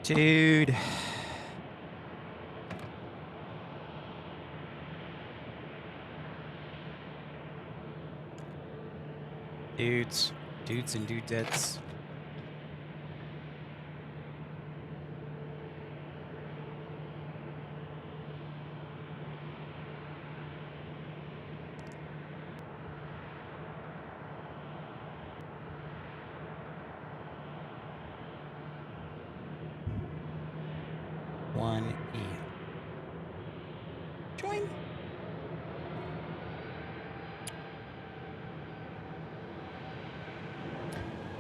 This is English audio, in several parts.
Dude. Dudes and dudettes. One E. Join.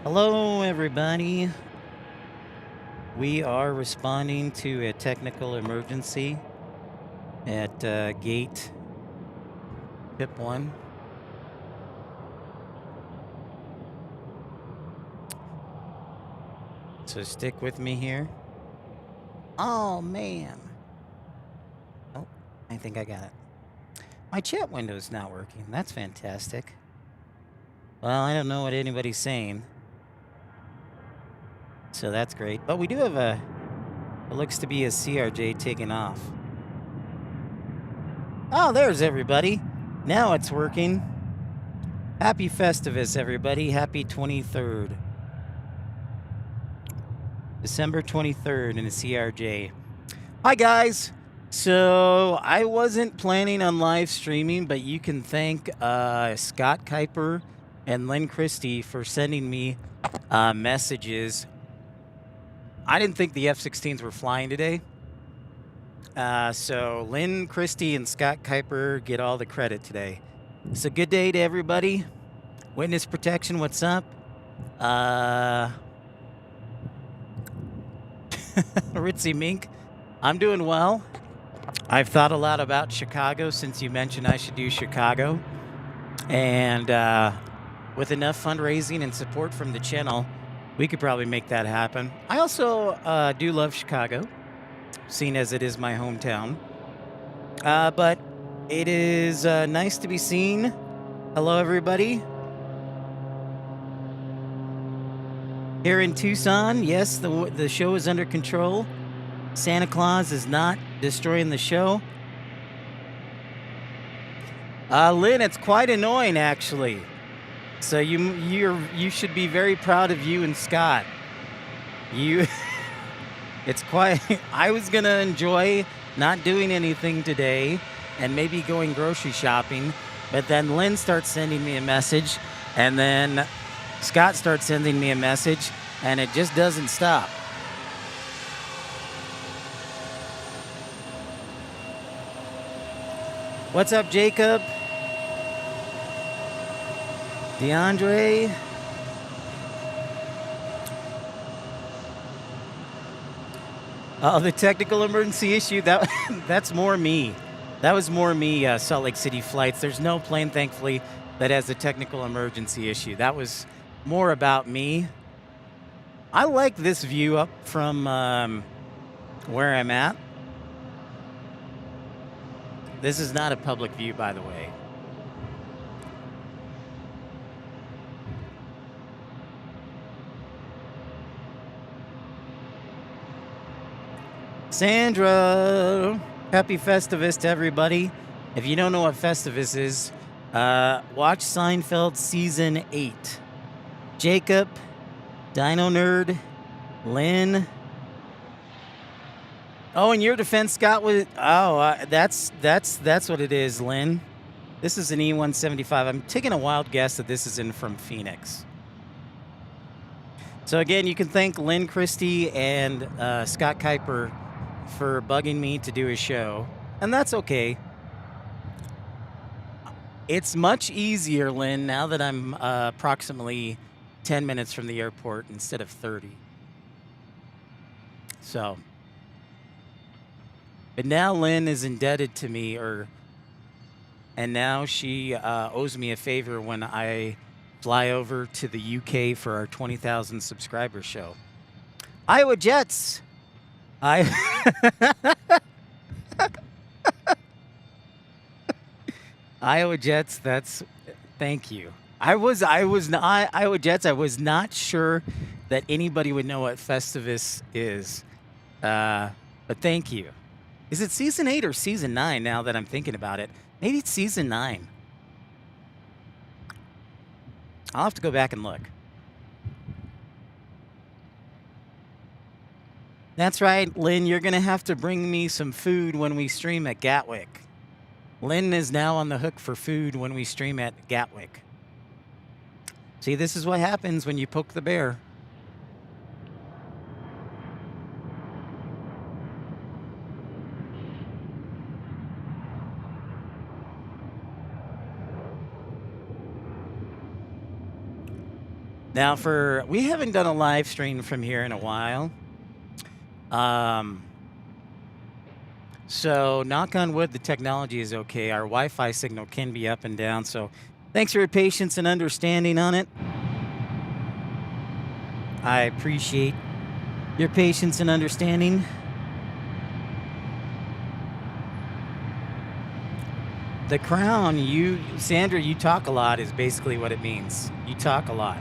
Hello, everybody. We are responding to a technical emergency at gate Pip 1. So stick with me here. Oh, man. Oh, I think I got it. My chat window's not working. That's fantastic. Well, I don't know what anybody's saying. So that's great. But we do have it looks to be a CRJ taking off. Oh, there's everybody. Now it's working. Happy Festivus, everybody. Happy 23rd. December 23rd in a CRJ. Hi, guys. So I wasn't planning on live streaming, but you can thank Scott Kuiper and Lynn Christie for sending me messages. I didn't think the F-16s were flying today. So Lynn Christie and Scott Kuiper get all the credit today. It's a good day to everybody. Witness protection, what's up? Ritzy Mink, I'm doing well. I've thought a lot about Chicago since you mentioned I should do Chicago. And with enough fundraising and support from the channel, we could probably make that happen. I also do love Chicago, seeing as it is my hometown. But it is nice to be seen. Hello, everybody. Here in Tucson, yes, the show is under control. Santa Claus is not destroying the show. Lynn, it's quite annoying, actually. So you should be very proud of you and Scott. It's quite. I was gonna enjoy not doing anything today and maybe going grocery shopping, but then Lynn starts sending me a message, and then Scott starts sending me a message, and it just doesn't stop. What's up, Jacob? DeAndre? Oh, the technical emergency issue, that's more me. That was more me, Salt Lake City flights. There's no plane, thankfully, that has a technical emergency issue. That was more about me. I like this view up from where I'm at. This is not a public view, by the way. Sandra, happy Festivus to everybody. If you don't know what Festivus is, watch Seinfeld Season 8. Jacob, Dino Nerd, Lynn. Oh, in your defense, Scott was. Oh, that's what it is, Lynn. This is an E175. I'm taking a wild guess that this is in from Phoenix. So again, you can thank Lynn Christie and Scott Kuiper for bugging me to do a show, and that's okay. It's much easier, Lynn, now that I'm approximately 10 minutes from the airport instead of 30. So, but now Lynn is indebted to me, and now she owes me a favor when I fly over to the UK for our 20,000 subscriber show. Iowa Jets. Iowa Jets. Thank you. I was not Iowa Jets. I was not sure that anybody would know what Festivus is, but thank you. Is it season 8 or season 9? Now that I'm thinking about it, maybe it's season 9. I'll have to go back and look. That's right, Lynn. You're gonna have to bring me some food when we stream at Gatwick. Lynn is now on the hook for food when we stream at Gatwick. See, this is what happens when you poke the bear. Now, we haven't done a live stream from here in a while. So knock on wood, the technology is okay. Our Wi-Fi signal can be up and down. So thanks for your patience and understanding on it. I appreciate your patience and understanding. The crown, Sandra, you talk a lot is basically what it means. You talk a lot.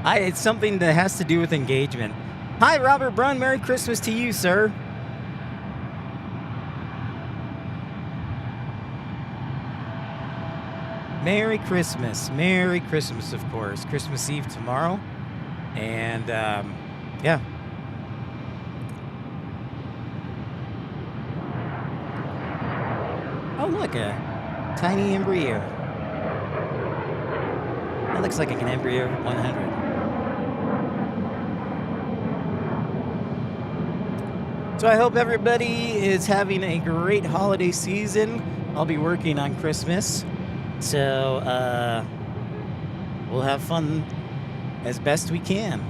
It's something that has to do with engagement. Hi, Robert Brunn. Merry Christmas to you, sir. Merry Christmas. Merry Christmas, of course. Christmas Eve tomorrow. And, yeah. Oh, look, a tiny embryo. That looks like an embryo 100. So I hope everybody is having a great holiday season. I'll be working on Christmas. So we'll have fun as best we can.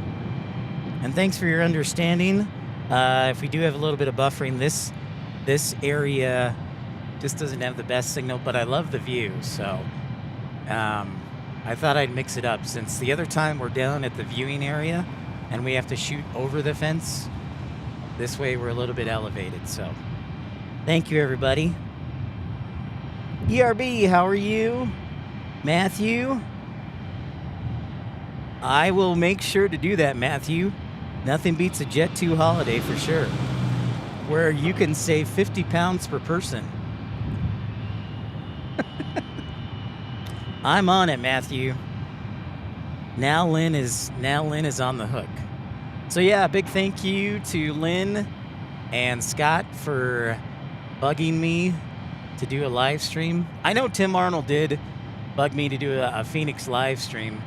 And thanks for your understanding. If we do have a little bit of buffering, this area just doesn't have the best signal, but I love the view. So I thought I'd mix it up, since the other time we're down at the viewing area and we have to shoot over the fence. This way we're a little bit elevated. So thank you, everybody. ERB, how are you? Matthew? I will make sure to do that, Matthew. Nothing beats a Jet 2 holiday for sure, where you can save 50 pounds per person. I'm on it, Matthew. Now Lynn is on the hook. So yeah, big thank you to Lynn and Scott for bugging me to do a live stream. I know Tim Arnold did bug me to do a Phoenix live stream.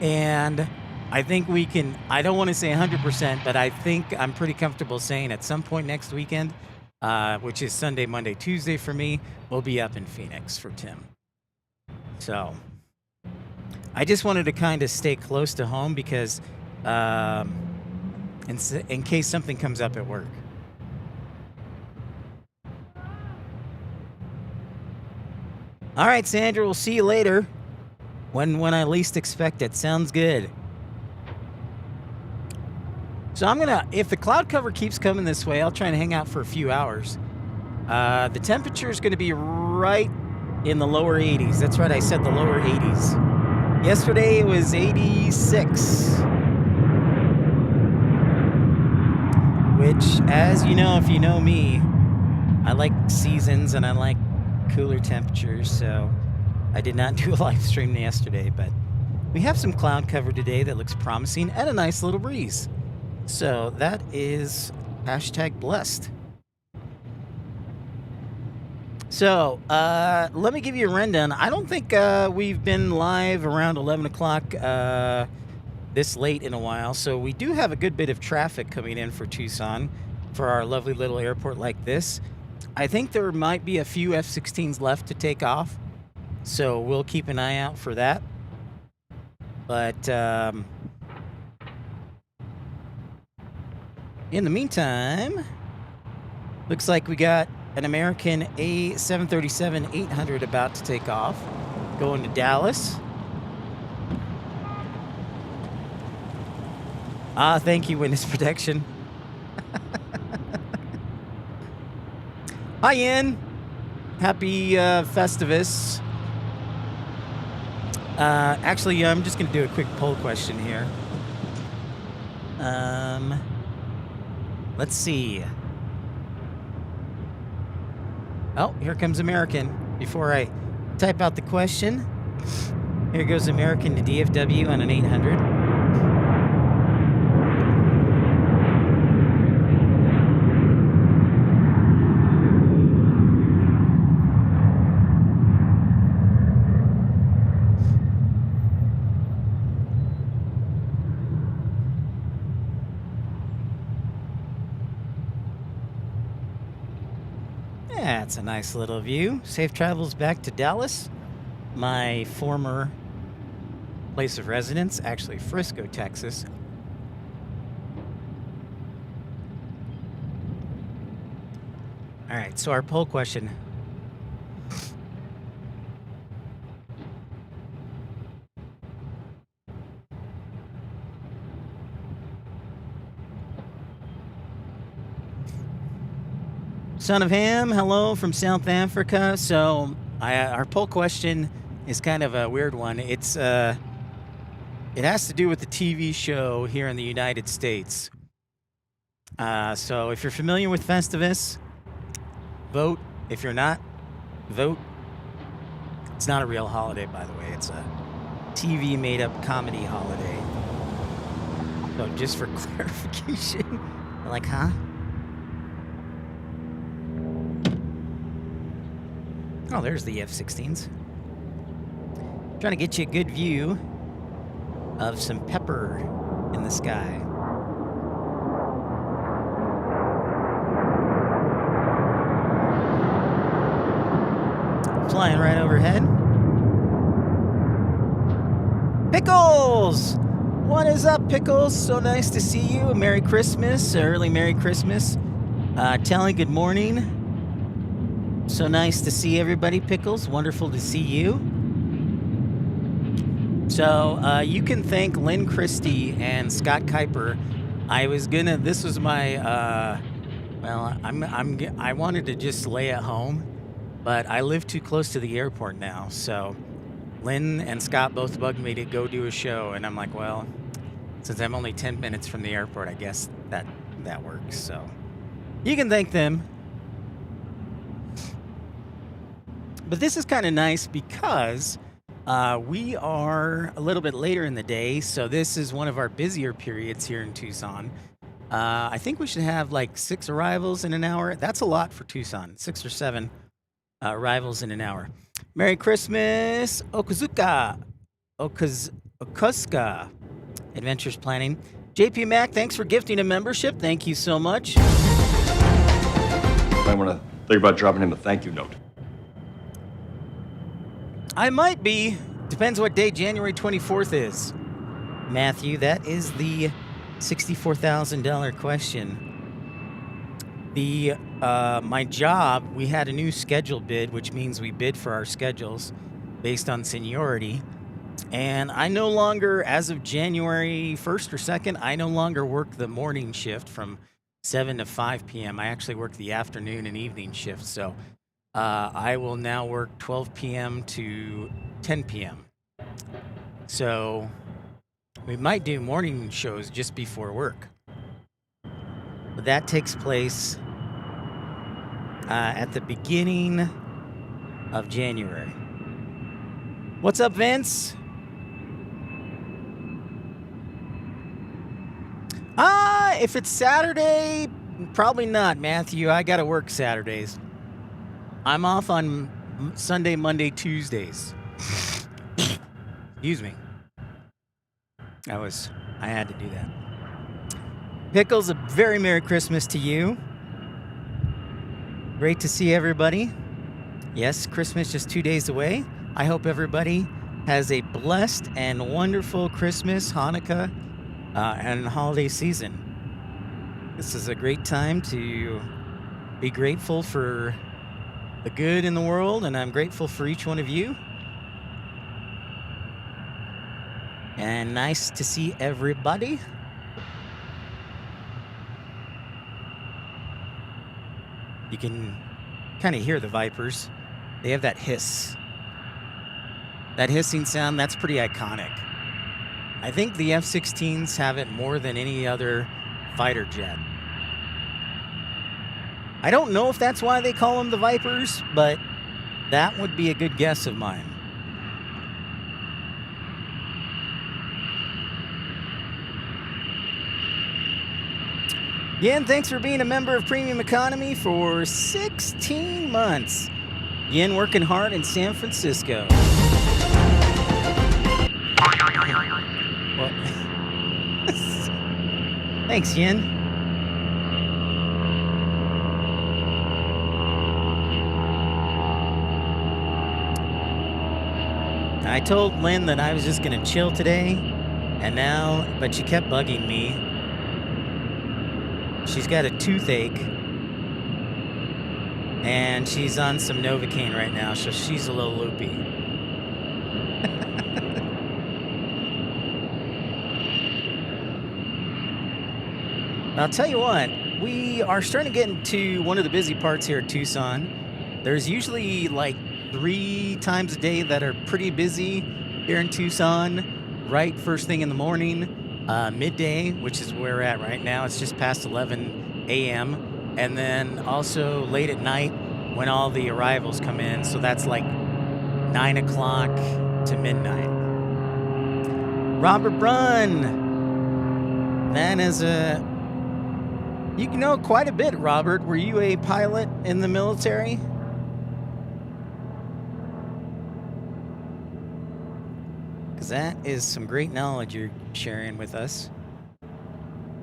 And I think we can, I don't want to say 100%, but I think I'm pretty comfortable saying at some point next weekend, which is Sunday, Monday, Tuesday for me, we'll be up in Phoenix for Tim. So I just wanted to kind of stay close to home because in case something comes up at work. All right, Sandra, we'll see you later when I least expect it. Sounds good. So I'm gonna, if the cloud cover keeps coming this way, I'll try and hang out for a few hours. The temperature is gonna be right in the lower 80s. That's right, I said the lower 80s. Yesterday it was 86. Which, as you know, if you know me, I like seasons and I like cooler temperatures, so I did not do a live stream yesterday, but we have some cloud cover today that looks promising and a nice little breeze. So that is #blessed. So let me give you a rundown. I don't think we've been live around 11 o'clock this late in a while, so we do have a good bit of traffic coming in for Tucson for our lovely little airport like this. I think there might be a few F-16s left to take off, so we'll keep an eye out for that. But in the meantime, looks like we got an American A737-800 about to take off, going to Dallas. Thank you, Witness Protection. Hi, Ian. Happy Festivus. Actually, I'm just going to do a quick poll question here. Let's see. Oh, here comes American. Before I type out the question, here goes American to DFW on an 800. That's a nice little view. Safe travels back to Dallas, my former place of residence, actually Frisco, Texas. All right, so our poll question. Son of Ham, hello from South Africa. So our poll question is kind of a weird one. It's it has to do with the TV show here in the United States. So if you're familiar with Festivus, vote. If you're not, vote. It's not a real holiday, by the way. It's a TV made-up comedy holiday. So just for clarification, like, huh? Oh, there's the F-16s. Trying to get you a good view of some pepper in the sky. Flying right overhead. Pickles! What is up, Pickles? So nice to see you. Merry Christmas, early Merry Christmas. Telly, good morning. So nice to see everybody, Pickles. Wonderful to see you. So you can thank Lynn Christie and Scott Kuiper. I was gonna. This was my. Well, I wanted to just lay at home, but I live too close to the airport now. So Lynn and Scott both bugged me to go do a show, and I'm like, well, since I'm only 10 minutes from the airport, I guess that works. So you can thank them. But this is kind of nice because we are a little bit later in the day, so this is one of our busier periods here in Tucson. I think we should have like 6 arrivals in an hour. That's a lot for Tucson, 6 or 7 arrivals in an hour. Merry Christmas, Okuska Adventures Planning. JP Mac, thanks for gifting a membership. Thank you so much. I want to think about dropping him a thank you note. I might be. Depends what day January 24th is. Matthew, that is the $64,000 question. My job, we had a new schedule bid, which means we bid for our schedules based on seniority. And I no longer, as of January 1st or 2nd, I no longer work the morning shift from 7 to 5 p.m. I actually work the afternoon and evening shift. So I will now work 12 p.m. to 10 p.m. So we might do morning shows just before work. But that takes place at the beginning of January. What's up, Vince? If it's Saturday, probably not, Matthew. I got to work Saturdays. I'm off on Sunday, Monday, Tuesdays. Excuse me. I had to do that. Pickles, a very Merry Christmas to you. Great to see everybody. Yes, Christmas just 2 days away. I hope everybody has a blessed and wonderful Christmas, Hanukkah, and holiday season. This is a great time to be grateful for the good in the world, and I'm grateful for each one of you. And nice to see everybody. You can kind of hear the Vipers. They have that hiss. That hissing sound, that's pretty iconic. I think the F-16s have it more than any other fighter jet. I don't know if that's why they call them the Vipers, but that would be a good guess of mine. Yin, thanks for being a member of Premium Economy for 16 months. Yin working hard in San Francisco. Well, thanks, Yin. I told Lynn that I was just going to chill today, but she kept bugging me. She's got a toothache, and she's on some Novocaine right now, so she's a little loopy. I'll tell you what, we are starting to get into one of the busy parts here at Tucson. There's usually like 3 times a day that are pretty busy here in Tucson, right first thing in the morning. Midday, which is where we're at right now. It's just past 11 a.m. And then also late at night when all the arrivals come in. So that's like 9 o'clock to midnight. Robert Brunn. That is you know quite a bit, Robert. Were you a pilot in the military? Because that is some great knowledge you're sharing with us.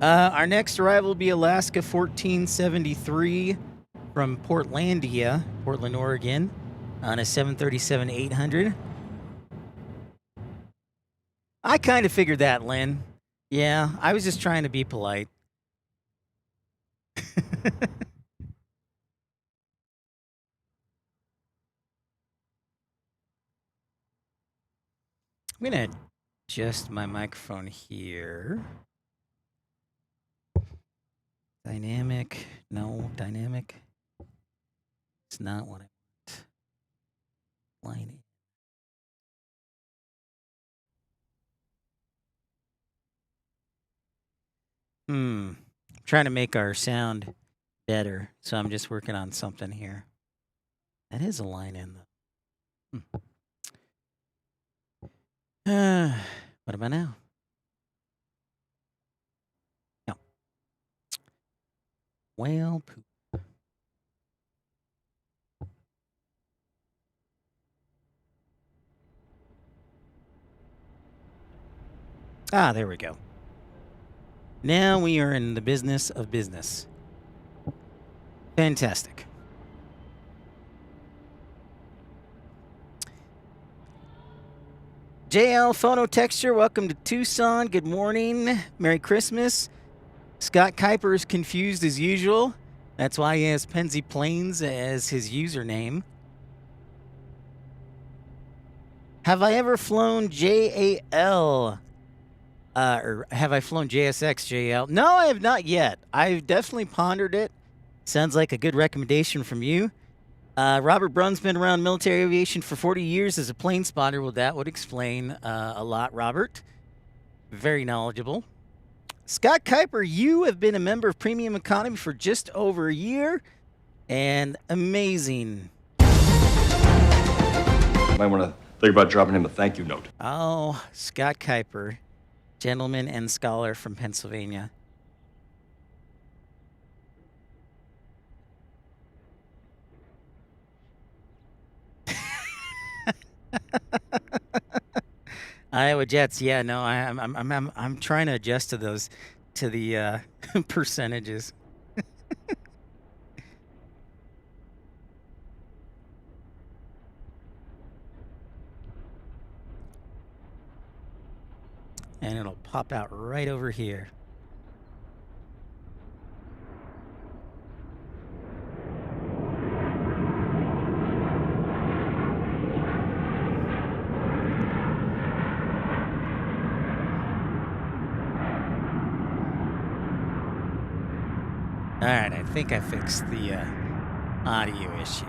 Our next arrival will be Alaska 1473 from Portland, Oregon, on a 737-800. I kind of figured that, Lynn. Yeah, I was just trying to be polite. I'm going to adjust my microphone here. Dynamic. No, dynamic. It's not what I want. Line. I'm trying to make our sound better, so I'm just working on something here. That is a line in, though. What about now? No. Well, poop. Ah, there we go. Now we are in the business of business. Fantastic. JL Phono Texture, welcome to Tucson. Good morning. Merry Christmas. Scott Kuiper is confused as usual. That's why he has Penzi Plains as his username. Have I ever flown JAL? Or have I flown JSX JL? No, I have not yet. I've definitely pondered it. Sounds like a good recommendation from you. Robert Brunn's been around military aviation for 40 years as a plane spotter. Well, that would explain a lot, Robert. Very knowledgeable. Scott Kuiper, you have been a member of Premium Economy for just over a year. And amazing. Might want to think about dropping him a thank you note. Oh, Scott Kuiper, gentleman and scholar from Pennsylvania. Iowa Jets, yeah, no, I'm trying to adjust to the percentages. and it'll pop out right over here. All right, I think I fixed the audio issue.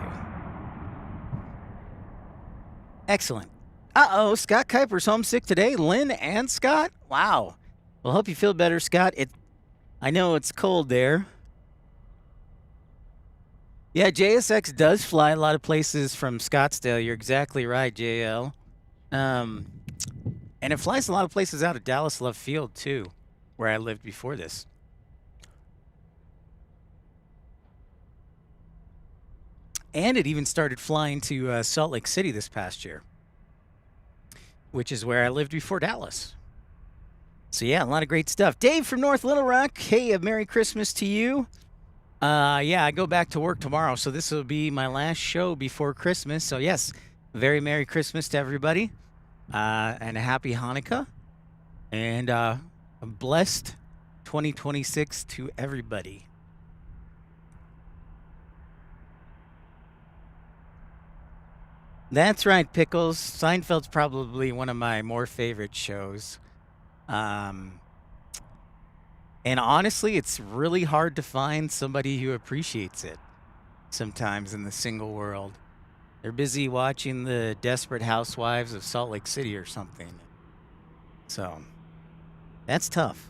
Excellent. Uh-oh, Scott Kuiper's homesick today. Lynn and Scott? Wow. Well, hope you feel better, Scott. I know it's cold there. Yeah, JSX does fly a lot of places from Scottsdale. You're exactly right, JL. And it flies a lot of places out of Dallas Love Field, too, where I lived before this. And it even started flying to Salt Lake City this past year, which is where I lived before Dallas. So, yeah, a lot of great stuff. Dave from North Little Rock, hey, a Merry Christmas to you. Yeah, I go back to work tomorrow, so this will be my last show before Christmas. So, yes, very Merry Christmas to everybody, and a Happy Hanukkah, and a blessed 2026 to everybody. That's right, Pickles. Seinfeld's probably one of my more favorite shows. And honestly, it's really hard to find somebody who appreciates it sometimes in the single world. They're busy watching the Desperate Housewives of Salt Lake City or something. So, that's tough.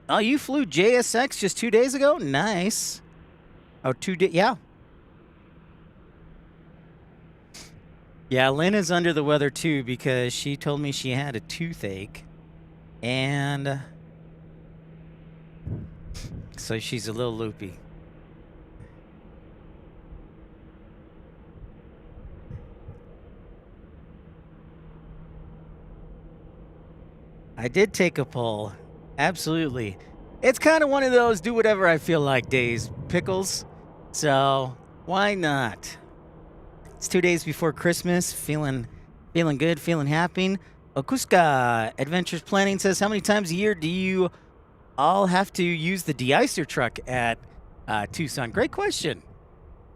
Oh, you flew JSX just 2 days ago? Nice. Oh, 2 days, yeah. Yeah, Lynn is under the weather too because she told me she had a toothache. And so she's a little loopy. I did take a poll. Absolutely. It's kind of one of those do whatever I feel like days, Pickles. So why not? It's 2 days before Christmas. Feeling good, feeling happy. Okuska Adventures Planning says, how many times a year do you all have to use the de-icer truck at Tucson? Great question.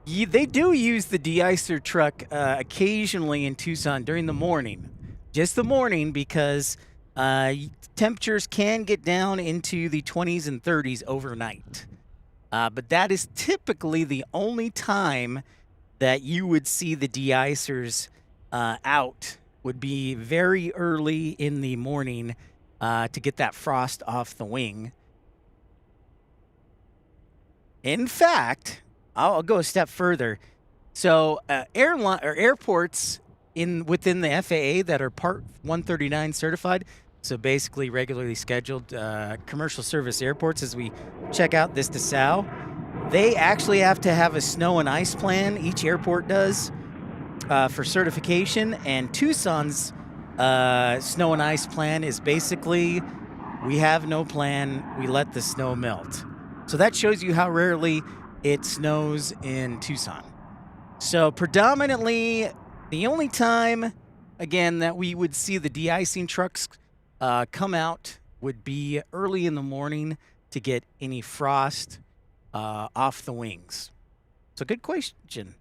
They do use the de-icer truck occasionally in Tucson during the morning. Just the morning because temperatures can get down into the 20s and 30s overnight. But that is typically the only time that you would see the de-icers out. Would be very early in the morning to get that frost off the wing. In fact, I'll go a step further. So airports within the FAA that are Part 139 certified, so basically regularly scheduled commercial service airports, as we check out this DeSalle, they actually have to have a snow and ice plan. Each airport does. For certification, and Tucson's snow and ice plan is basically we have no plan, we let the snow melt. So that shows you how rarely it snows in Tucson. So predominantly, the only time, again, that we would see the de-icing trucks come out would be early in the morning to get any frost off the wings. So good question.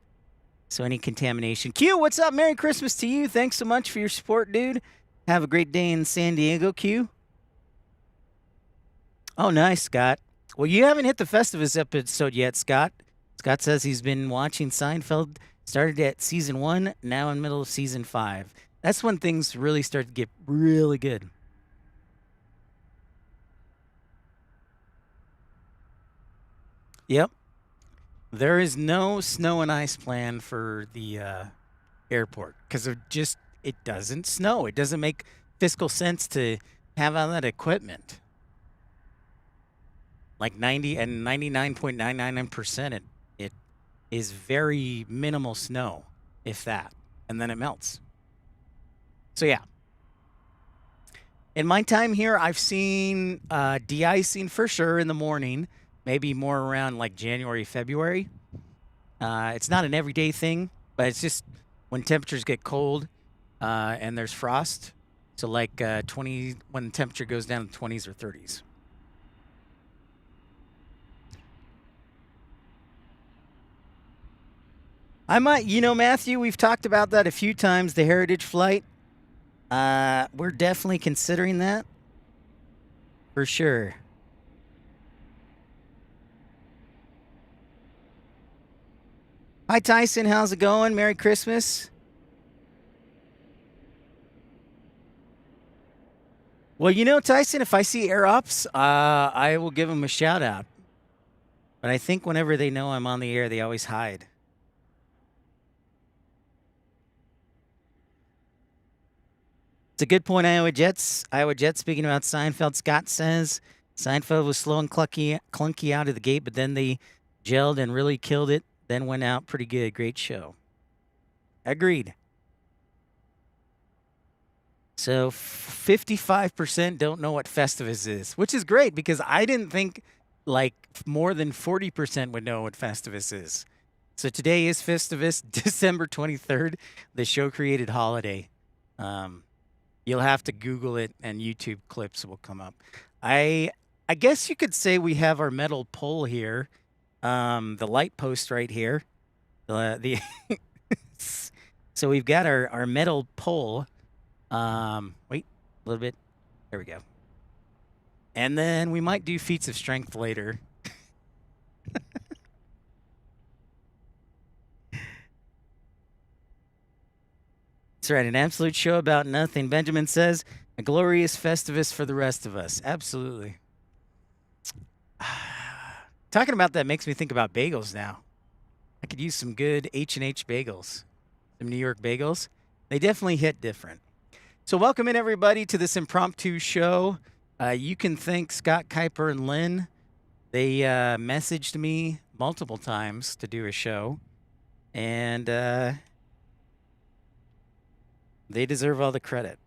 So any contamination. Q, what's up? Merry Christmas to you. Thanks so much for your support, dude. Have a great day in San Diego, Q. Oh, nice, Scott. Well, you haven't hit the Festivus episode yet, Scott. Scott says he's been watching Seinfeld. Started at season 1, now in the middle of season 5. That's when things really start to get really good. Yep. There is no snow and ice plan for the airport because it doesn't snow. It doesn't make fiscal sense to have all that equipment. Like 90 and 99.999%, it is very minimal snow, if that, and then it melts. So yeah. In my time here, I've seen de-icing for sure in the morning. Maybe more around like January, February. It's not an everyday thing, but it's just when temperatures get cold and there's frost. So like 20 when the temperature goes down to 20s or 30s. I might, Matthew, we've talked about that a few times, the Heritage Flight. We're definitely considering that. For sure. Hi, Tyson. How's it going? Merry Christmas. Well, Tyson, if I see Air Ops, I will give them a shout out. But I think whenever they know I'm on the air, they always hide. It's a good point, Iowa Jets. Iowa Jets, speaking about Seinfeld, Scott says Seinfeld was slow and clunky out of the gate, but then they gelled and really killed it, then went out pretty good. Great show. Agreed. So 55% don't know what Festivus is, which is great because I didn't think like more than 40% would know what Festivus is. So today is Festivus, December 23rd, the show created holiday. You'll have to Google it, and YouTube clips will come up. I guess you could say we have our metal pole here, the light post right here. The so we've got our metal pole. Wait a little bit. There we go. And then we might do feats of strength later. That's right, an absolute show about nothing. Benjamin says, a glorious Festivus for the rest of us. Absolutely. Talking about that makes me think about bagels now. I could use some good H&H bagels, some New York bagels. They definitely hit different. So welcome in, everybody, to this impromptu show. You can thank Scott, Kuiper, and Lynn. They messaged me multiple times to do a show, and they deserve all the credit.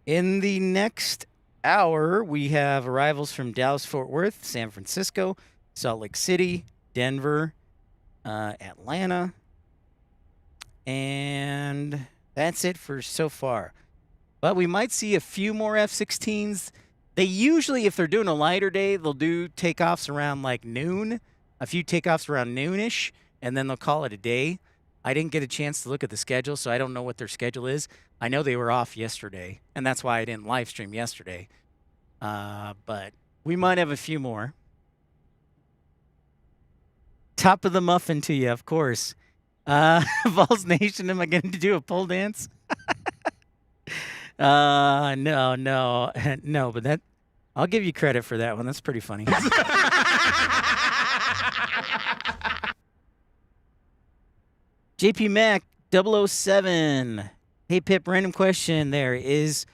In the next hour, we have arrivals from Dallas-Fort Worth, San Francisco, Salt Lake City, Denver, Atlanta, and that's it for so far. But we might see a few more F-16s. They usually, if they're doing a lighter day, they'll do takeoffs around like noon, a few takeoffs around noonish, and then they'll call it a day. I didn't get a chance to look at the schedule, so I don't know what their schedule is. I know they were off yesterday, and that's why I didn't live stream yesterday. But we might have a few more. Top of the muffin to you, of course. Vols Nation, am I going to do a pole dance? No, no, but that I'll give you credit for that one. That's pretty funny. JP Mac 007. Hey Pip, random question there. Is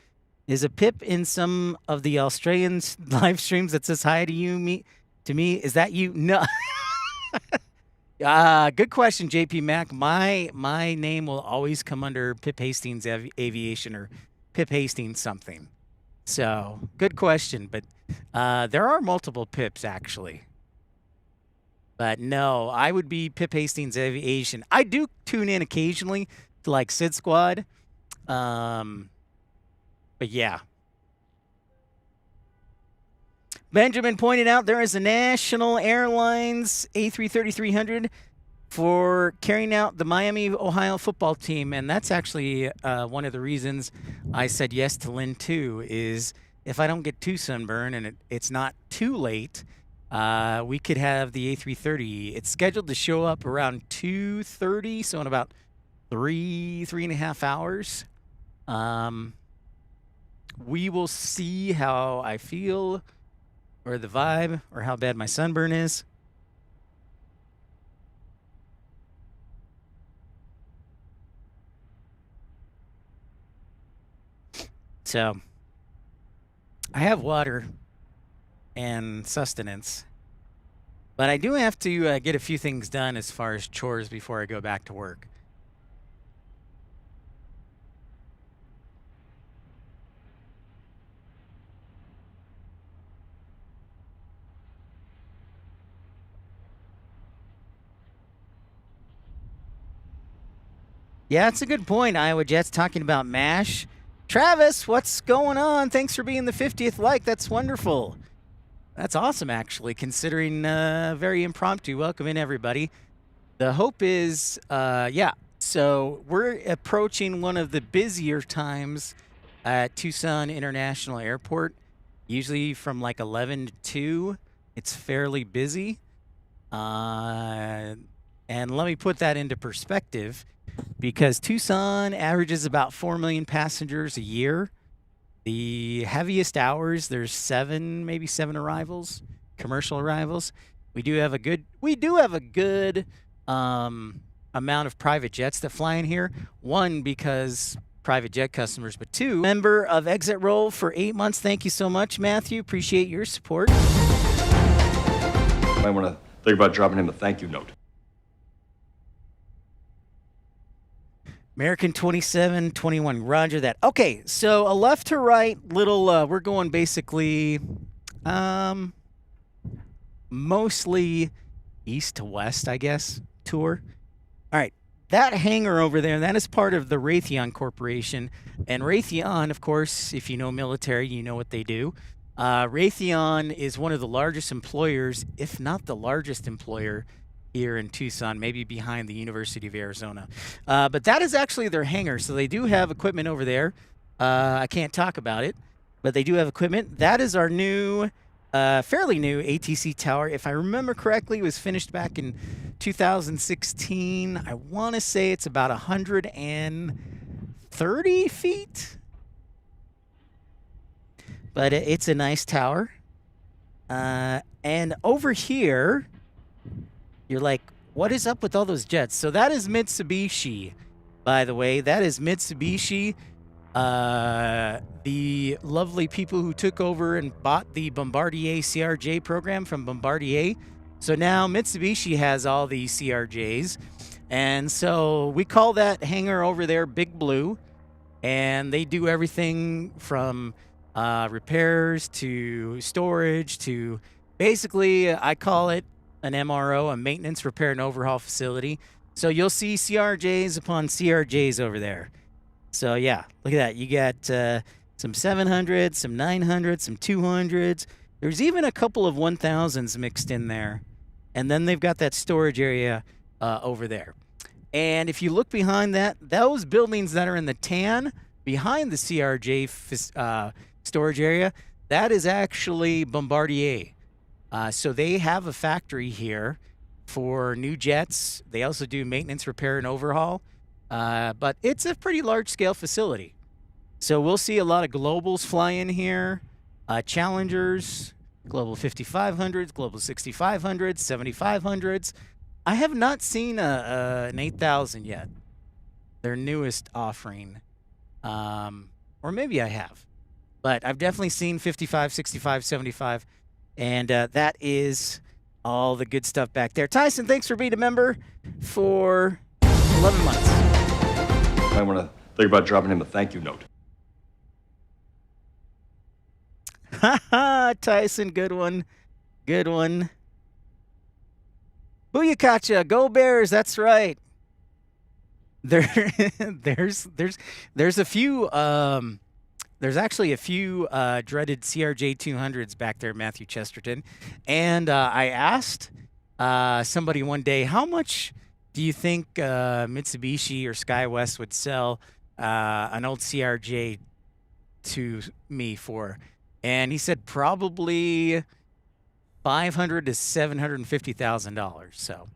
a Pip in some of the Australian live streams that says hi to you, to me? Is that you? No. Good question, JP Mac. My name will always come under Pip Hastings Aviation or Pip Hastings something. So, good question, but there are multiple Pips, actually. But no, I would be Pip Hastings Aviation. I do tune in occasionally to, like, Sid Squad. But yeah. Benjamin pointed out there is a National Airlines A330-300 for carrying out the Miami, Ohio football team. And that's actually one of the reasons I said yes to Lynn, too, is if I don't get too sunburned and it's not too late, we could have the A330. It's scheduled to show up around 2:30, so in about 3.5 hours. We will see how I feel or the vibe or how bad my sunburn is. So I have water and sustenance, but I do have to get a few things done as far as chores before I go back to work. Yeah, that's a good point. Iowa Jets talking about MASH. Travis, what's going on? Thanks for being the 50th like. That's wonderful. That's awesome, actually, considering very impromptu. Welcome in, everybody. The hope is, yeah, so we're approaching one of the busier times at Tucson International Airport. Usually from like 11 to 2, it's fairly busy. And let me put that into perspective, because Tucson averages about 4 million passengers a year. The heaviest hours, there's maybe seven arrivals, commercial arrivals. We do have a good amount of private jets that fly in here. One, because private jet customers, but two, member of Exit Roll for 8 months. Thank you so much, Matthew. Appreciate your support. Might want to think about dropping him a thank you note. American 2721, roger that. Okay, so a left to right little, we're going basically mostly east to west, I guess, tour. All right, that hangar over there, that is part of the Raytheon Corporation. And Raytheon, of course, if you know military, you know what they do. Raytheon is one of the largest employers, if not the largest employer, here in Tucson, maybe behind the University of Arizona. But that is actually their hangar, so they do have equipment over there. I can't talk about it, but they do have equipment. That is our new, fairly new ATC tower. If I remember correctly, it was finished back in 2016. I want to say it's about 130 feet. But it's a nice tower. And over here, you're like, what is up with all those jets? So that is Mitsubishi, by the way. That is Mitsubishi, the lovely people who took over and bought the Bombardier CRJ program from Bombardier. So now Mitsubishi has all these CRJs. And so we call that hangar over there Big Blue. And they do everything from repairs to storage to basically, I call it an MRO, a maintenance, repair, and overhaul facility. So you'll see CRJs upon CRJs over there. So yeah, look at that. You got some 700s, some 900s, some 200s. There's even a couple of 1000s mixed in there. And then they've got that storage area over there. And if you look behind that, those buildings that are in the tan behind the CRJ storage area, that is actually Bombardier. So they have a factory here for new jets. They also do maintenance, repair, and overhaul. But it's a pretty large-scale facility. So we'll see a lot of Globals fly in here, Challengers, Global 5500s, Global 6500s, 7500s. I have not seen an 8000 yet, their newest offering. Or maybe I have. But I've definitely seen 55, 65, 75. And that is all the good stuff back there. Tyson, thanks for being a member for 11 months. Might want to think about dropping him a thank you note. Ha Tyson, good one. Good one. Booyakacha, go Bears, that's right. There's a few there's actually a few dreaded CRJ 200s back there, Matthew Chesterton. And I asked somebody one day, how much do you think Mitsubishi or SkyWest would sell an old CRJ to me for? And he said probably $500,000 to $750,000. So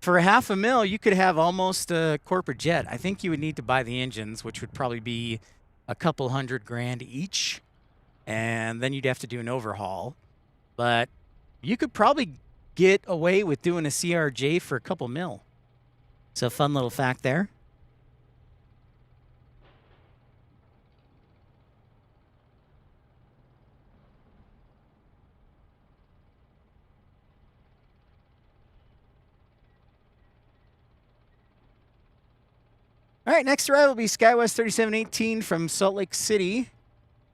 for $500,000, you could have almost a corporate jet. I think you would need to buy the engines, which would probably be a couple $100,000 each, and then you'd have to do an overhaul. But you could probably get away with doing a CRJ for a couple mil. So fun little fact there. All right, next arrival will be SkyWest 3718 from Salt Lake City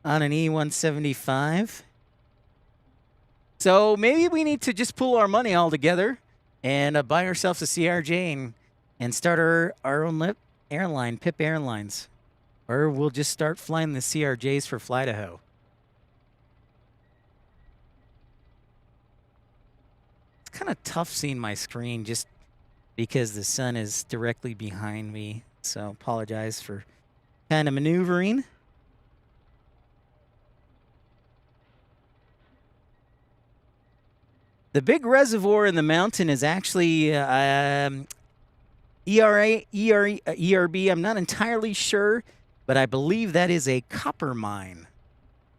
on an E175. So maybe we need to just pool our money all together and buy ourselves a CRJ and and start our own airline, Pip Airlines. Or we'll just start flying the CRJs for Fly-to-Ho. It's kind of tough seeing my screen just because the sun is directly behind me. So apologize for kind of maneuvering. The big reservoir in the mountain is actually ERB. I'm not entirely sure, but I believe that is a copper mine.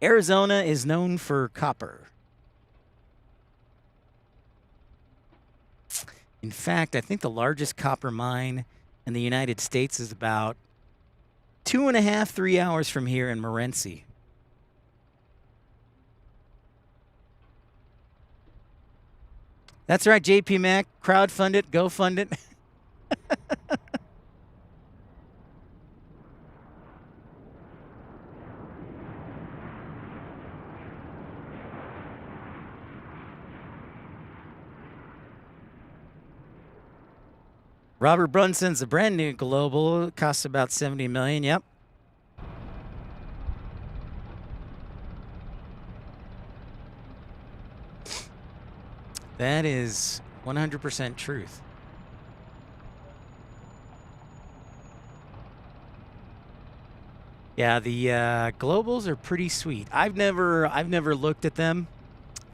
Arizona is known for copper. In fact, I think the largest copper mine in the United States is about 2.5, 3 hours from here in Morenci. That's right, JP Mac. Crowdfund it, go fund it. Robert Brunson's a brand new Global. It costs about $70 million. Yep. That is 100% truth. Yeah, the Globals are pretty sweet. I've never looked at them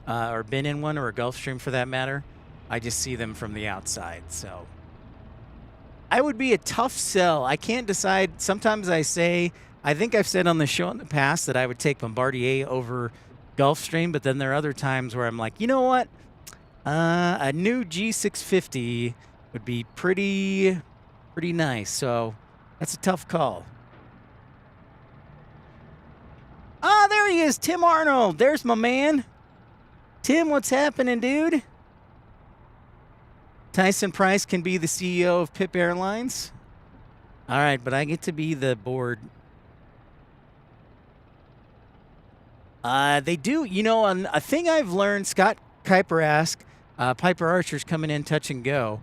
or been in one, or a Gulfstream for that matter. I just see them from the outside. So I would be a tough sell. I can't decide. Sometimes I think I've said on the show in the past that I would take Bombardier over Gulfstream, but then there are other times where I'm like, you know what? A new G650 would be pretty nice. So that's a tough call. Ah, there he is, Tim Arnold. There's my man. Tim, what's happening, dude? Tyson Price can be the CEO of Pip Airlines. All right, but I get to be the board. They do, you know, a thing I've learned, Scott Kuiper asked, Piper Archer's coming in touch and go.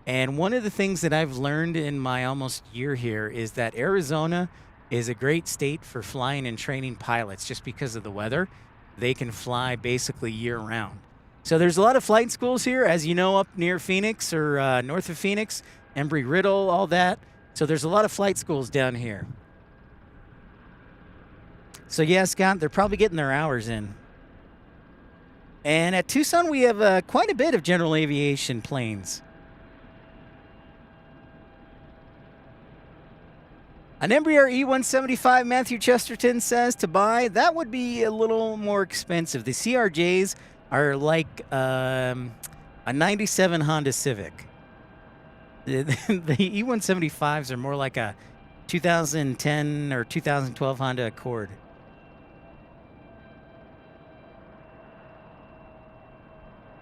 And one of the things that I've learned in my almost year here is that Arizona is a great state for flying and training pilots just because of the weather. They can fly basically year round. So there's a lot of flight schools here, as you know, up near Phoenix or north of Phoenix, Embry-Riddle, all that. So there's a lot of flight schools down here. So yeah, Scott, they're probably getting their hours in. And at Tucson, we have quite a bit of general aviation planes. An Embraer E175, Matthew Chesterton says, to buy. That would be a little more expensive. The CRJs are like a 97 Honda Civic. The E175s are more like a 2010 or 2012 Honda Accord.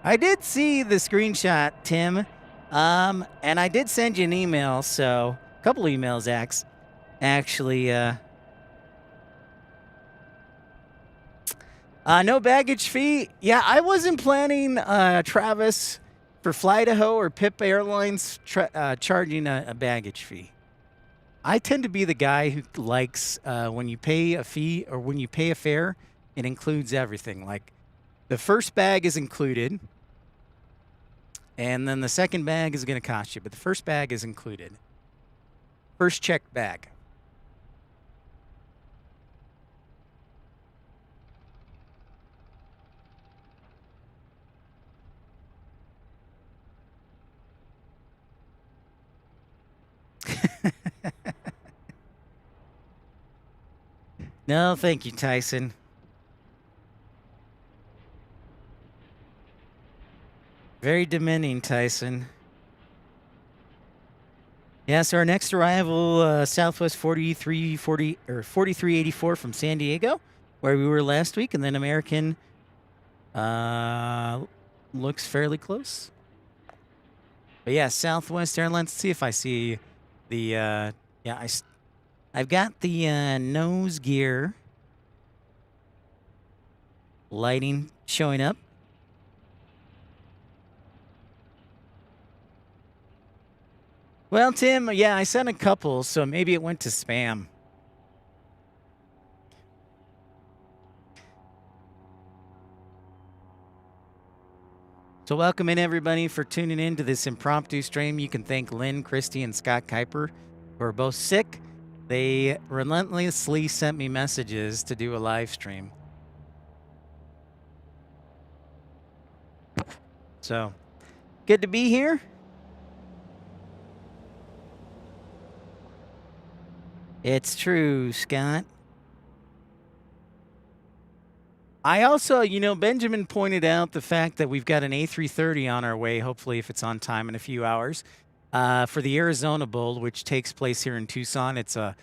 I did see the screenshot, Tim, and I did send you an email, so a couple emails, actually. No baggage fee. Yeah, I wasn't planning, Travis, for Fly-to-Ho or Pip Airlines charging a baggage fee. I tend to be the guy who likes when you pay a fee or when you pay a fare, it includes everything. Like the first bag is included, and then the second bag is going to cost you, but the first bag is included. First checked bag. No, thank you, Tyson. Very demeaning, Tyson. Yeah, so our next arrival, Southwest 4384 from San Diego, where we were last week, and then American looks fairly close. But yeah, Southwest Airlines. Let's see if I see the I've got the nose gear lighting showing up. Well, Tim, yeah, I sent a couple, so maybe it went to spam. So welcome in, everybody, for tuning in to this impromptu stream. You can thank Lynn, Christy, and Scott Kuiper, who are both sick. They relentlessly sent me messages to do a live stream. So, good to be here. It's true, Scott. I also, Benjamin pointed out the fact that we've got an A330 on our way, hopefully if it's on time in a few hours, for the Arizona Bowl, which takes place here in Tucson. It's a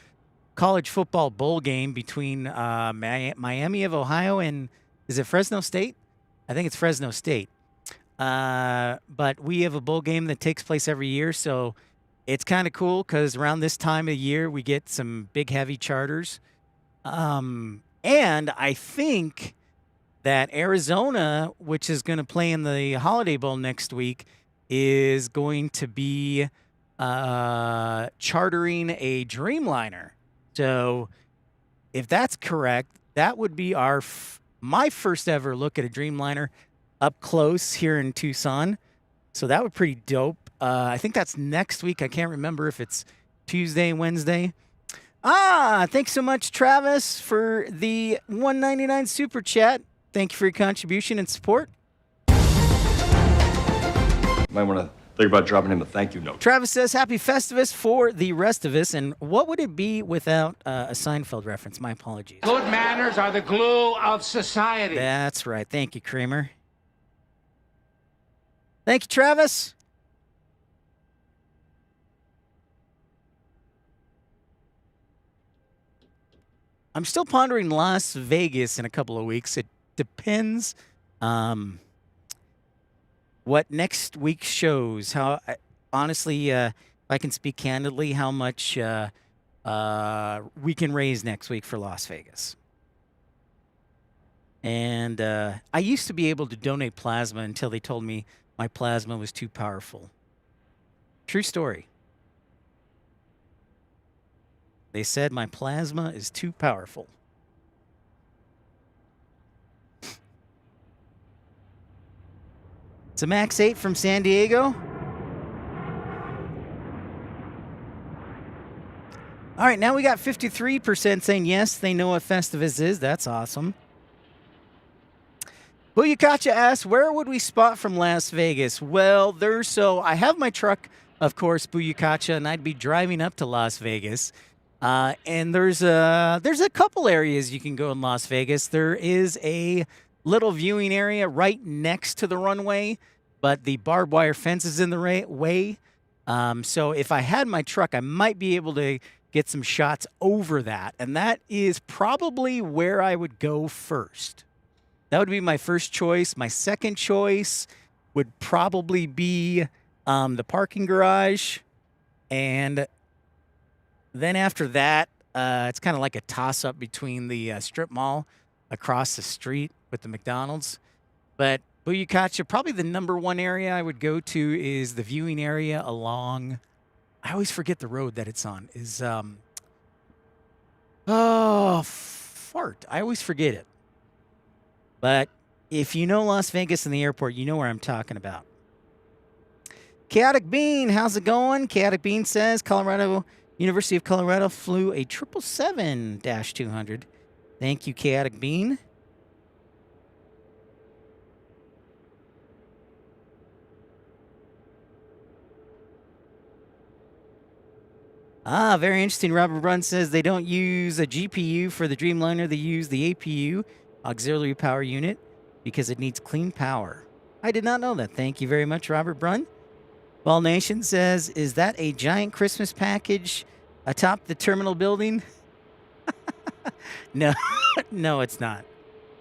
college football bowl game between Miami of Ohio and, is it Fresno State? I think it's Fresno State. But we have a bowl game that takes place every year, so it's kind of cool because around this time of year, we get some big, heavy charters. And I think that Arizona, which is going to play in the Holiday Bowl next week, is going to be chartering a Dreamliner. So if that's correct, that would be my first ever look at a Dreamliner up close here in Tucson. So that would be pretty dope. I think that's next week. I can't remember if it's Tuesday, Wednesday. Thanks so much, Travis, for the $1.99 super chat. Thank you for your contribution and support. Might want to think about dropping him a thank you note. Travis says, happy Festivus for the rest of us. And what would it be without a Seinfeld reference? My apologies. Good manners are the glue of society. That's right. Thank you, Kramer. Thank you, Travis. I'm still pondering Las Vegas in a couple of weeks. It depends what next week shows. How honestly, if I can speak candidly, how much we can raise next week for Las Vegas. And I used to be able to donate plasma until they told me my plasma was too powerful. True story. They said my plasma is too powerful. It's a Max 8 from San Diego. All right, now we got 53% saying yes, they know what Festivus is. That's awesome. Booyakacha asks, where would we spot from Las Vegas? Well, I have my truck, of course, Booyakacha, and I'd be driving up to Las Vegas. And there's a couple areas you can go in Las Vegas. There is a little viewing area right next to the runway, but the barbed wire fence is in the way. So if I had my truck, I might be able to get some shots over that. And that is probably where I would go first. That would be my first choice. My second choice would probably be the parking garage. And then after that, it's kind of like a toss-up between the strip mall across the street with the McDonald's. But Booyakacha, probably the number one area I would go to is the viewing area along, I always forget the road that it's on, is, fart. I always forget it. But if you know Las Vegas and the airport, you know where I'm talking about. Chaotic Bean, how's it going? Chaotic Bean says University of Colorado flew a 777-200. Thank you, Chaotic Bean. Very interesting. Robert Brunn says they don't use a GPU for the Dreamliner. They use the APU, auxiliary power unit, because it needs clean power. I did not know that. Thank you very much, Robert Brunn. Ball Nation says, is that a giant Christmas package atop the terminal building? No, no, it's not.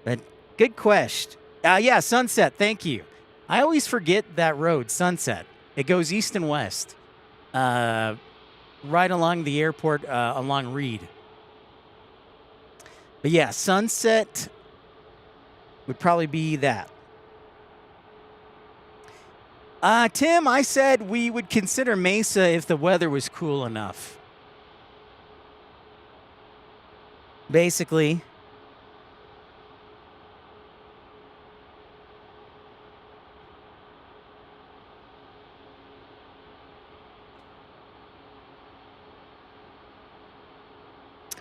But good question. Yeah, Sunset. Thank you. I always forget that road, Sunset. It goes east and west. Right along the airport, along Reed. But yeah, Sunset would probably be that. Tim, I said we would consider Mesa if the weather was cool enough. Basically.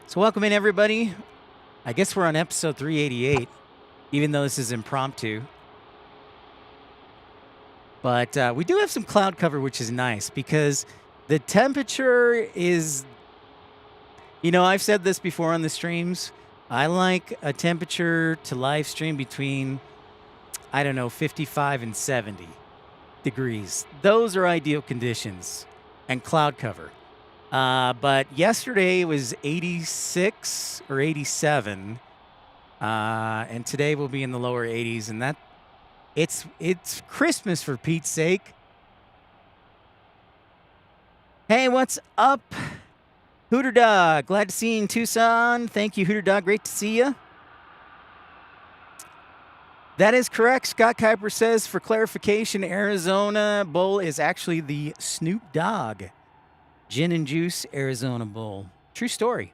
So welcome in, everybody. I guess we're on episode 388, even though this is impromptu. But we do have some cloud cover, which is nice because the temperature is, you know, I've said this before on the streams. I like a temperature to live stream between, I don't know, 55 and 70 degrees. Those are ideal conditions and cloud cover. But yesterday was 86 or 87, and today we'll be in the lower 80s, and that it's Christmas for Pete's sake. Hey, what's up, Hooter Dog? Glad to see you in Tucson. Thank you, Hooter Dog. Great to see you. That is correct. Scott Kuiper says, for clarification, Arizona Bowl is actually the Snoop Dogg Gin and Juice Arizona Bowl. True story.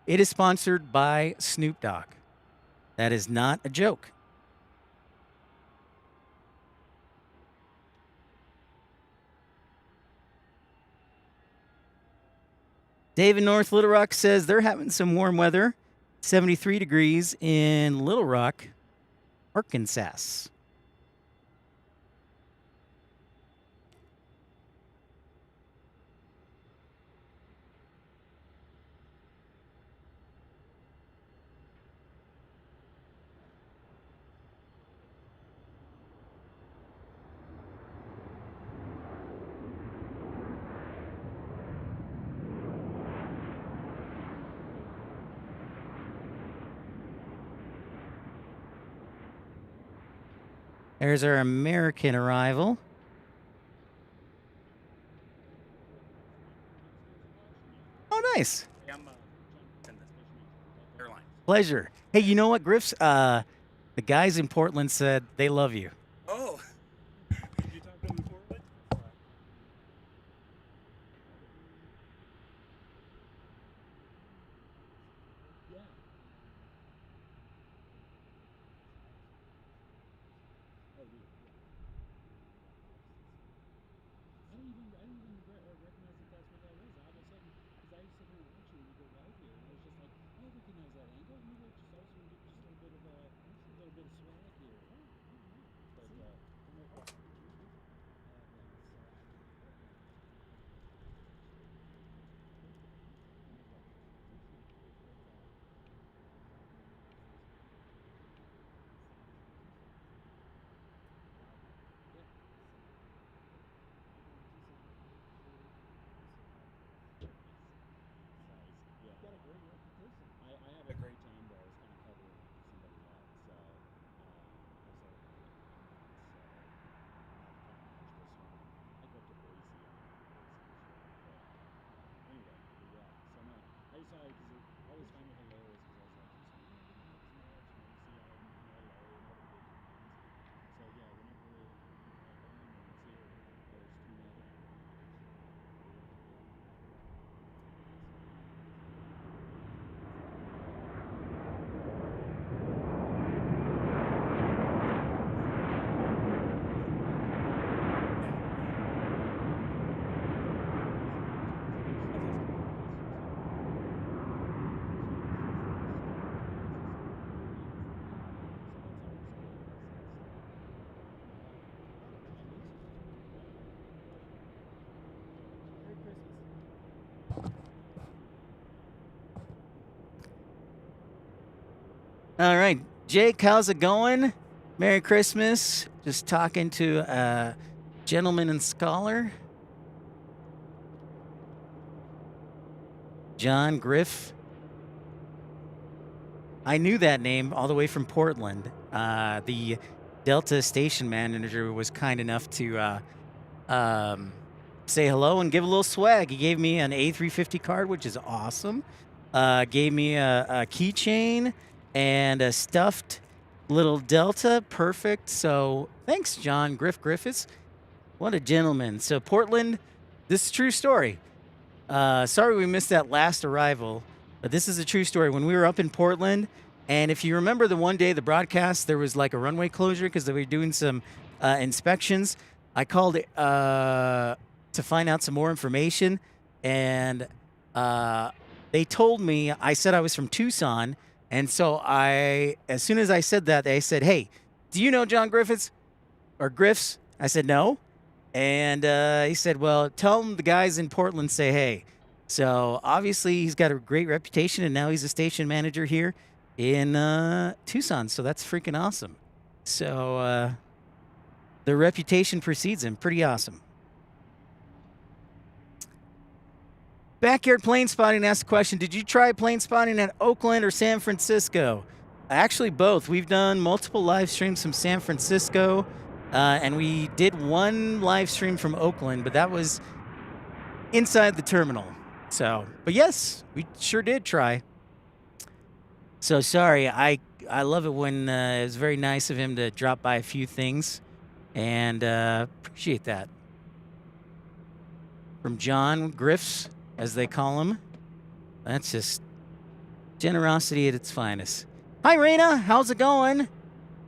It is sponsored by Snoop Dogg. That is not a joke. David North Little Rock says they're having some warm weather. 73 degrees in Little Rock, Arkansas. There's our American arrival. Oh, nice. Pleasure. Hey, you know what, Griffs? The guys in Portland said they love you. Oh. Did you talk to them before? Yeah. Oh, dude. I didn't even recognize that that's what that was. All of a sudden, because I used to sit here and watch you when you go live here, and I was just like, oh, I recognize that angle. Maybe I just always want to get just a little bit of swag here. Oh, but I'm like, oh. Yeah. Got a great reputation. I had a great time there. I was kind of covering somebody else, so I was like, I go up to Boise on but anyway, yeah. So no, I just thought because I always find it hilarious because I was like, so yeah, whenever I see her, I always tune in. All right, Jake, how's it going? Merry Christmas. Just talking to a gentleman and scholar. John Griff. I knew that name all the way from Portland. The Delta station manager was kind enough to say hello and give a little swag. He gave me an A350 card, which is awesome. Gave me a keychain and a stuffed little Delta. Perfect. So thanks, John Griffiths. What a gentleman. So Portland, this is a true story. Sorry we missed that last arrival, but this is a true story. When we were up in Portland, and if you remember the one day, the broadcast, there was like a runway closure because they were doing some inspections. I called to find out some more information, and they told me, I said I was from Tucson, and so as soon as I said that, they said, hey, do you know John Griffiths or Griffs? I said, no. And he said, well, tell him the guys in Portland say hey. So obviously he's got a great reputation, and now he's a station manager here in Tucson. So that's freaking awesome. So the reputation precedes him. Pretty awesome. Backyard Plane Spotting asked a question. Did you try plane spotting at Oakland or San Francisco? Actually, both. We've done multiple live streams from San Francisco. And we did one live stream from Oakland, but that was inside the terminal. So, but yes, we sure did try. So sorry, I love it when it was very nice of him to drop by a few things, and appreciate that. From John Griffs, as they call him. That's just generosity at its finest. Hi, Raina. How's it going?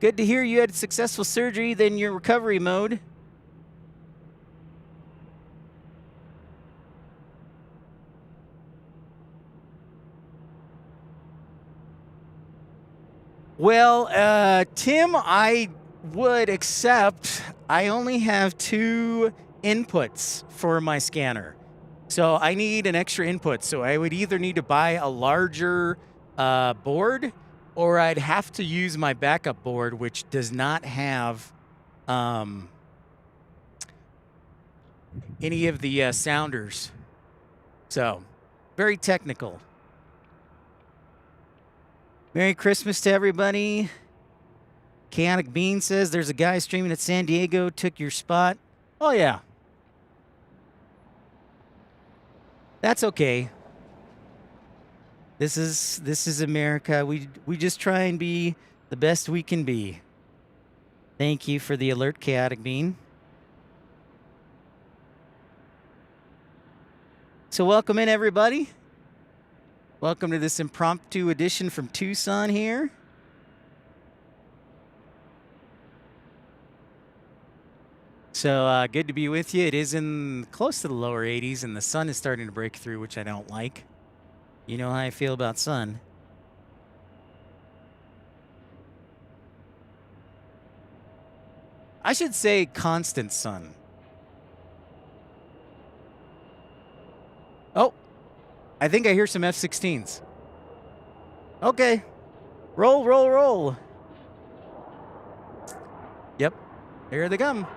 Good to hear you had successful surgery, then your recovery mode. Well, Tim, I would accept. I only have 2 inputs for my scanner. So I need an extra input. So I would either need to buy a larger board, or I'd have to use my backup board, which does not have any of the sounders. So, very technical. Merry Christmas to everybody. Chaotic Bean says there's a guy streaming at San Diego, took your spot. Oh, yeah. That's okay. This is America. We just try and be the best we can be. Thank you for the alert, Chaotic Bean. So welcome in, everybody. Welcome to this impromptu edition from Tucson here. So good to be with you. It is in close to the lower 80s, and the sun is starting to break through, which I don't like. You know how I feel about sun. I should say constant sun. Oh, I think I hear some F-16s. Okay. Roll, roll, roll. Yep. Here they come.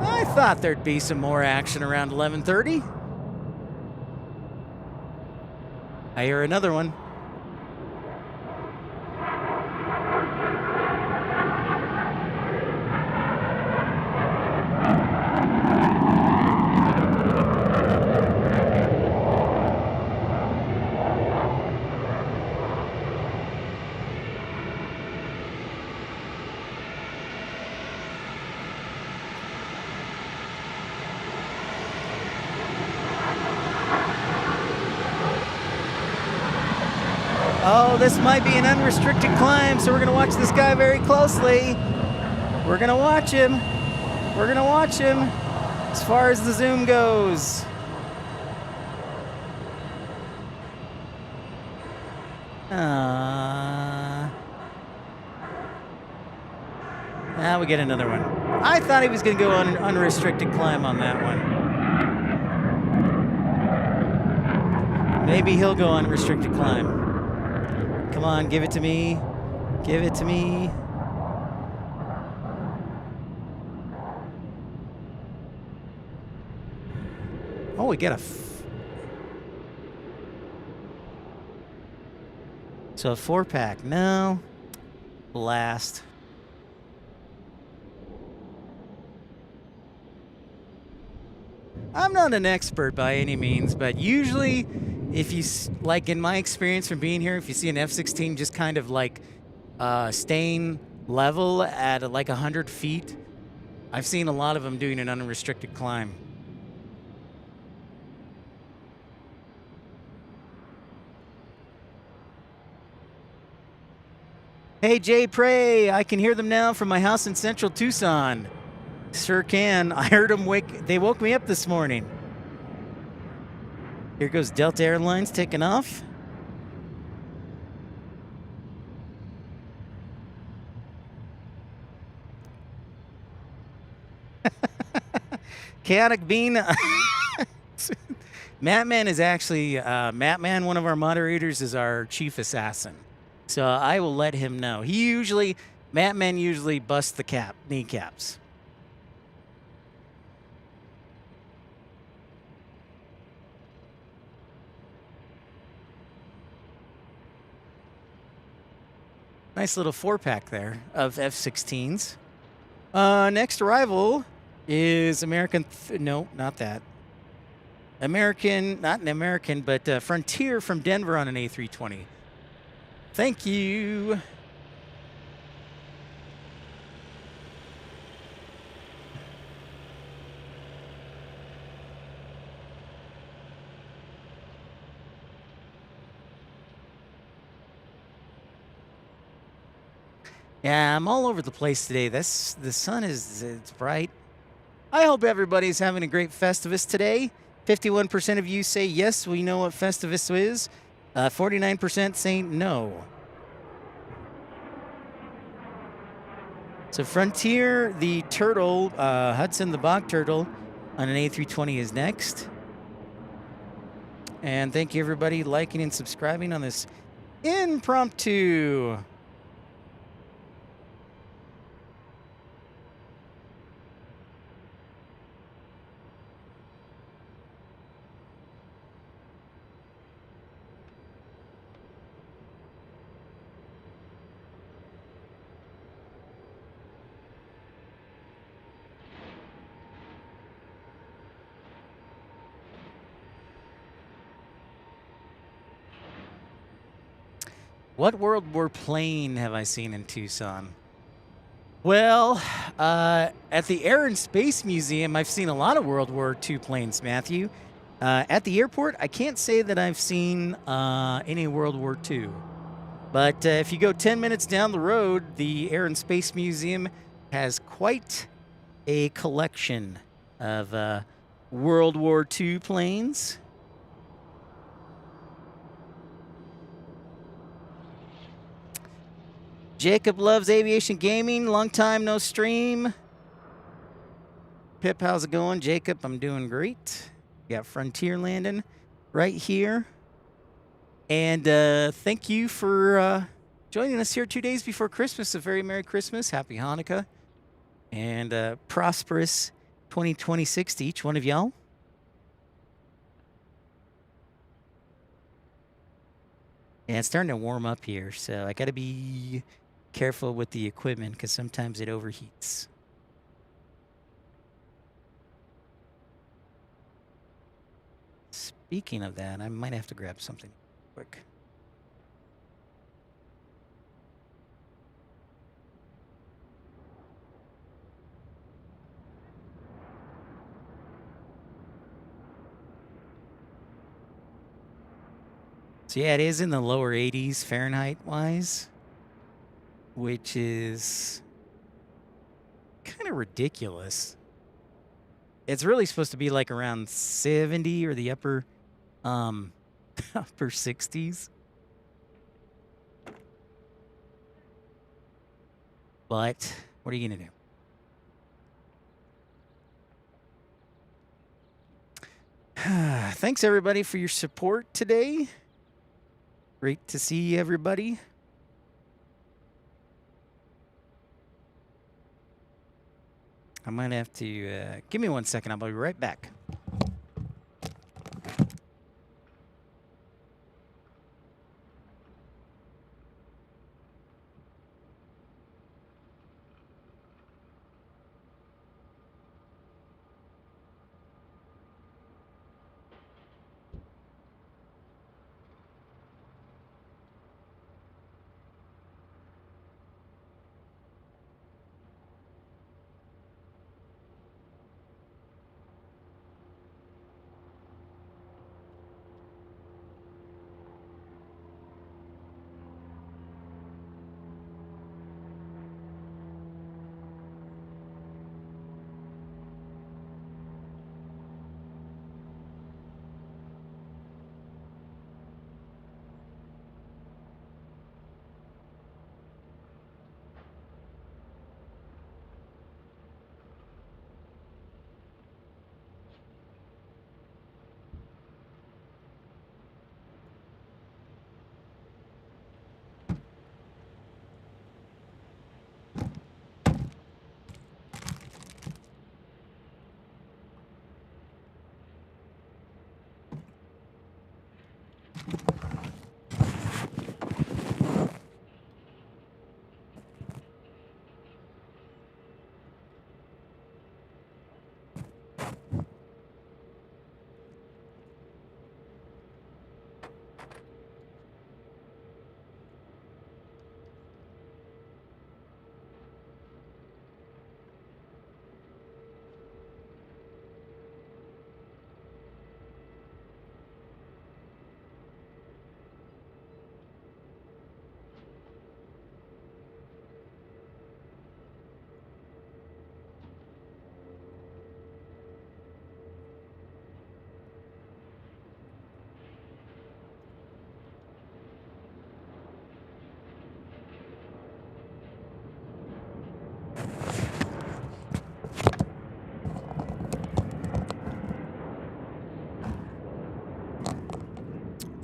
I thought there'd be some more action around 11:30. I hear another one. Oh, this might be an unrestricted climb, so we're going to watch this guy very closely. We're going to watch him. We're going to watch him as far as the zoom goes. Now we get another one. I thought he was going to go on an unrestricted climb on that one. Maybe he'll go on restricted climb. Come on, give it to me. Give it to me. Oh, we get a... So a 4-pack. No. Blast. I'm not an expert by any means, but usually, if you like in my experience from being here, if you see an F-16 just kind of like staying level at like 100 feet, I've seen a lot of them doing an unrestricted climb. Hey, Jay Prey, I can hear them now from my house in central Tucson. Sure can. I heard them they woke me up this morning. Here goes Delta Airlines taking off. Chaotic Bean. Mattman is actually, Mattman, one of our moderators, is our chief assassin. So I will let him know. Mattman usually busts the kneecaps. Nice little 4-pack there of F-16s. Next arrival is American, no, not that. American, not an American, but Frontier from Denver on an A320. Thank you. Yeah, I'm all over the place today. The sun it's bright. I hope everybody's having a great Festivus today. 51% of you say yes, we know what Festivus is. 49% say no. So Frontier, the turtle, Hudson the bog turtle on an A320 is next. And thank you everybody liking and subscribing on this impromptu. What World War plane have I seen in Tucson? Well, at the Air and Space Museum, I've seen a lot of World War II planes, Matthew. At the airport, I can't say that I've seen any World War II. But if you go 10 minutes down the road, the Air and Space Museum has quite a collection of World War II planes. Jacob loves aviation gaming. Long time no stream. Pip, how's it going? Jacob, I'm doing great. Got Frontier landing right here. And thank you for joining us here 2 days before Christmas. A very Merry Christmas, Happy Hanukkah, and prosperous 2026 to each one of y'all. And it's starting to warm up here, so I got to be careful with the equipment because sometimes it overheats. Speaking of that, I might have to grab something quick. So yeah, it is in the lower 80s Fahrenheit-wise, which is kind of ridiculous. It's really supposed to be like around 70 or the upper upper 60s. But what are you gonna do? Thanks everybody for your support today. Great to see everybody. I might have to give me 1 second. I'll be right back.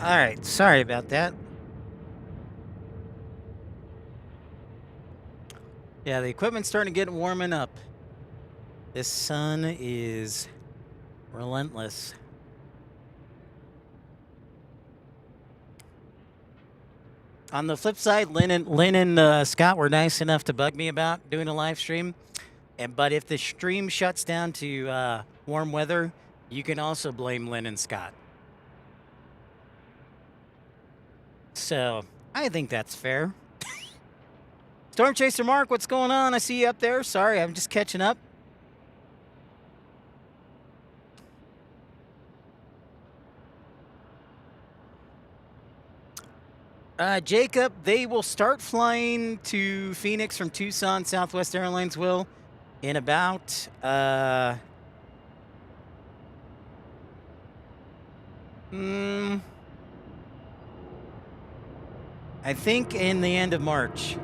All right, sorry about that. Yeah, the equipment's starting to get warming up. This sun is relentless. On the flip side, Lynn and Scott were nice enough to bug me about doing a live stream. But if the stream shuts down to warm weather, you can also blame Lynn and Scott. So I think that's fair. Storm Chaser Mark, what's going on? I see you up there. Sorry, I'm just catching up. Jacob, they will start flying to Phoenix from Tucson. Southwest Airlines will in about I think in the end of March.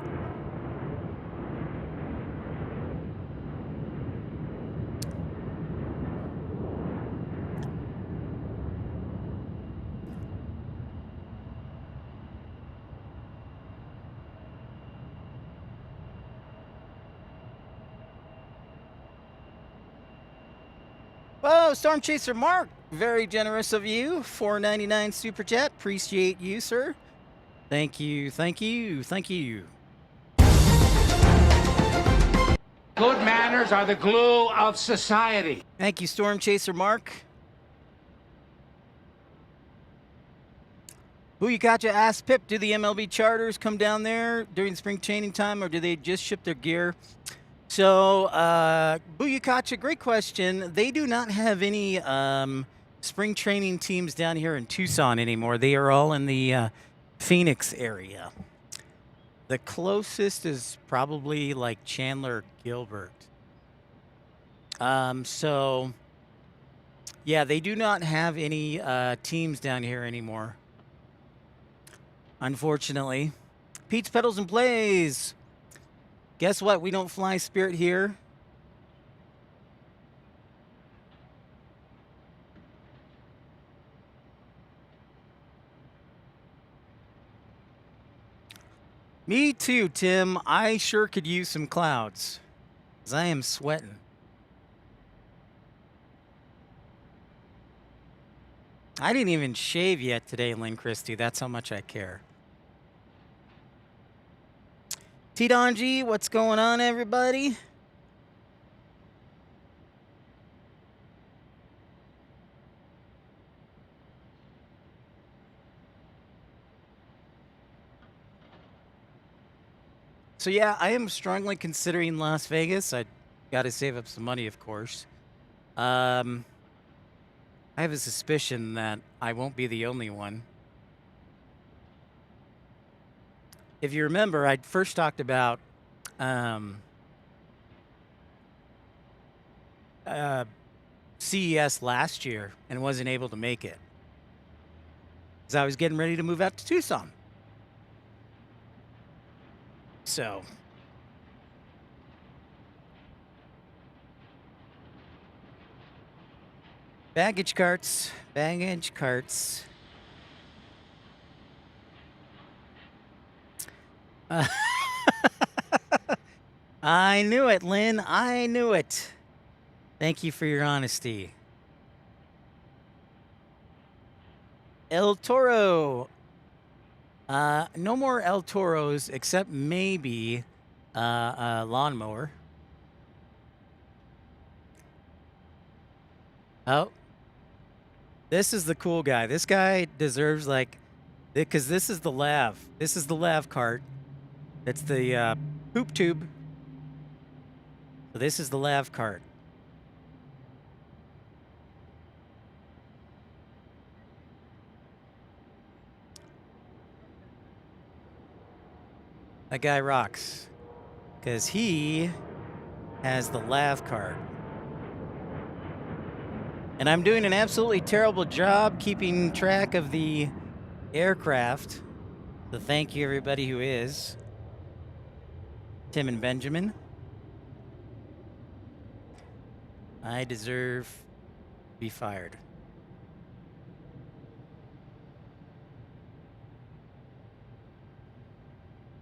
Whoa, Storm Chaser Mark, very generous of you. $4.99 super chat. Appreciate you, sir. Thank you, thank you, thank you. Good manners are the glue of society. Thank you, Storm Chaser Mark. Booyakacha asked Pip, do the MLB charters come down there during spring training time, or do they just ship their gear? So, Booyakacha, great question. They do not have any spring training teams down here in Tucson anymore. They are all in the Phoenix area. The closest is probably like Chandler Gilbert. So, yeah, they do not have any teams down here anymore, unfortunately. Pete's Pedals and Plays. Guess what? We don't fly Spirit here. Me too, Tim. I sure could use some clouds, 'cause I am sweating. I didn't even shave yet today, Lynn Christie. That's how much I care. T-Donji, what's going on, everybody? So yeah, I am strongly considering Las Vegas. I got to save up some money, of course. I have a suspicion that I won't be the only one. If you remember, I first talked about CES last year and wasn't able to make it because I was getting ready to move out to Tucson. So baggage carts, baggage carts. I knew it, Lynn. I knew it. Thank you for your honesty. El Toro. No more El Toros except maybe a lawnmower. Oh. This is the cool guy. This guy deserves, like, because this is the lav. This is the lav cart. It's the poop tube. So this is the lav cart. That guy rocks because he has the lav cart. And I'm doing an absolutely terrible job keeping track of the aircraft. So thank you, everybody who is. Tim and Benjamin. I deserve to be fired.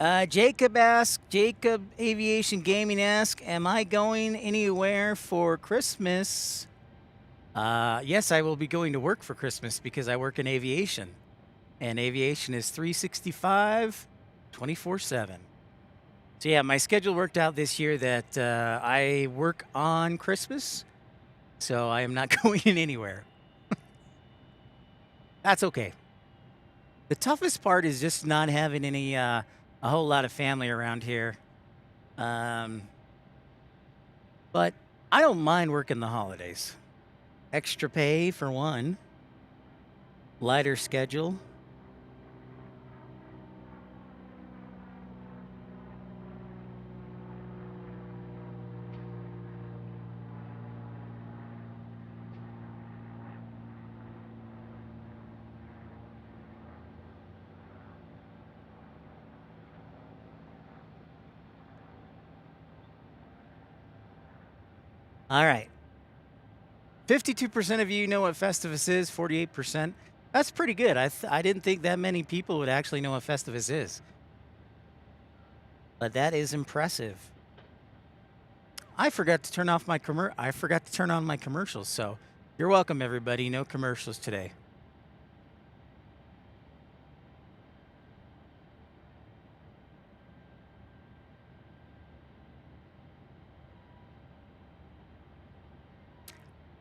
Jacob Aviation Gaming asks, am I going anywhere for Christmas? Yes, I will be going to work for Christmas because I work in aviation. And aviation is 365, 24/7. So yeah, my schedule worked out this year that I work on Christmas. So I am not going anywhere. That's okay. The toughest part is just not having any a whole lot of family around here. But I don't mind working the holidays. Extra pay for one. Lighter schedule. All right. 52% of you know what Festivus is, 48%. That's pretty good. I didn't think that many people would actually know what Festivus is. But that is impressive. I forgot to turn on my commercials, so you're welcome, everybody. No commercials today.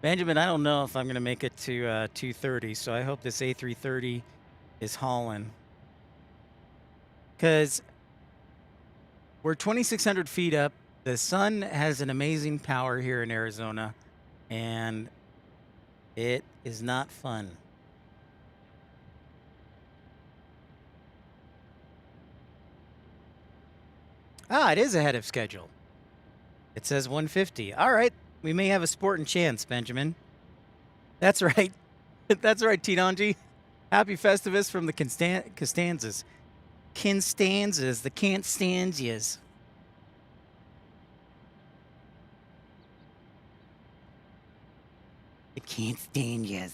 Benjamin, I don't know if I'm going to make it to 2:30, so I hope this A330 is hauling. Because we're 2,600 feet up. The sun has an amazing power here in Arizona, and it is not fun. Ah, it is ahead of schedule. It says 150. All right. We may have a sporting chance, Benjamin. That's right. That's right, Tinanji. Happy Festivus from the Constanzas. Constanzas, the Constanzias. The Constanzias.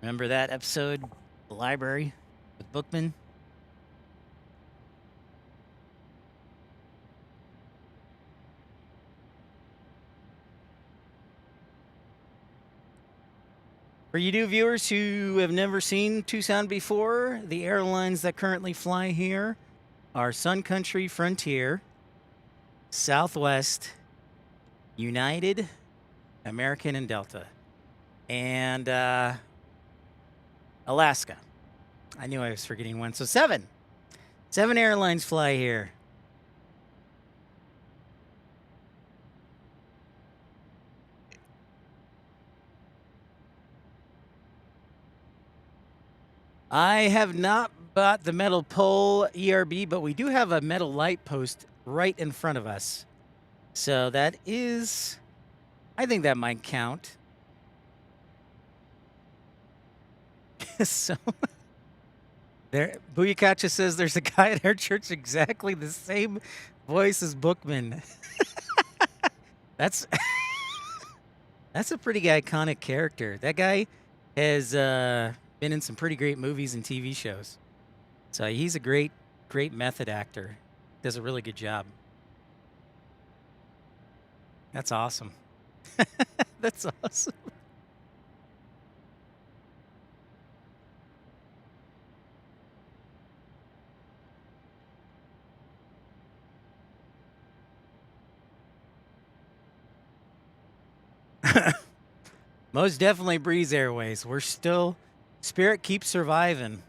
Remember that episode, The Library, with Bookman? For you new viewers who have never seen Tucson before, the airlines that currently fly here are Sun Country, Frontier, Southwest, United, American, and Delta, and Alaska. I knew I was forgetting one. So 7 airlines fly here. I have not bought the metal pole ERB, but we do have a metal light post right in front of us. So that is, I think that might count. So there, Booyakacha says there's a guy at our church exactly the same voice as Bookman. That's that's a pretty iconic character. That guy has been in some pretty great movies and TV shows. So he's a great method actor. Does a really good job. That's awesome. That's awesome. Most definitely Breeze Airways. We're still, Spirit keeps surviving.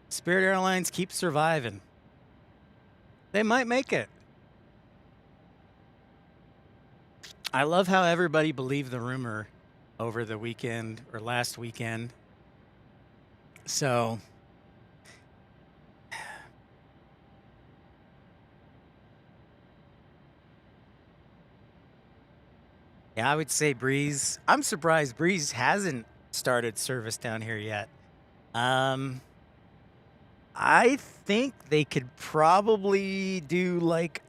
Spirit Airlines keep surviving. They might make it. I love how everybody believed the rumor over the weekend or last weekend. So yeah, I would say Breeze. I'm surprised Breeze hasn't started service down here yet. I think they could probably do like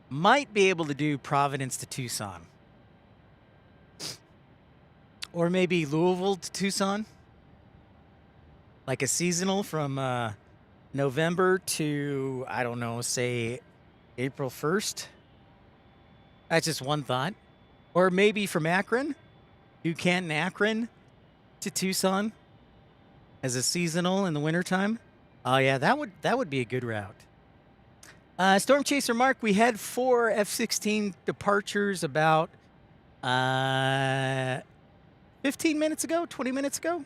might be able to do Providence to Tucson. Or maybe Louisville to Tucson. Like a seasonal from November to, I don't know, say April 1st. That's just one thought. Or maybe from Akron, Canton, Akron to Tucson as a seasonal in the wintertime. Oh yeah, that would be a good route. Storm Chaser Mark, we had 4 F-16 departures about 15 minutes ago, 20 minutes ago.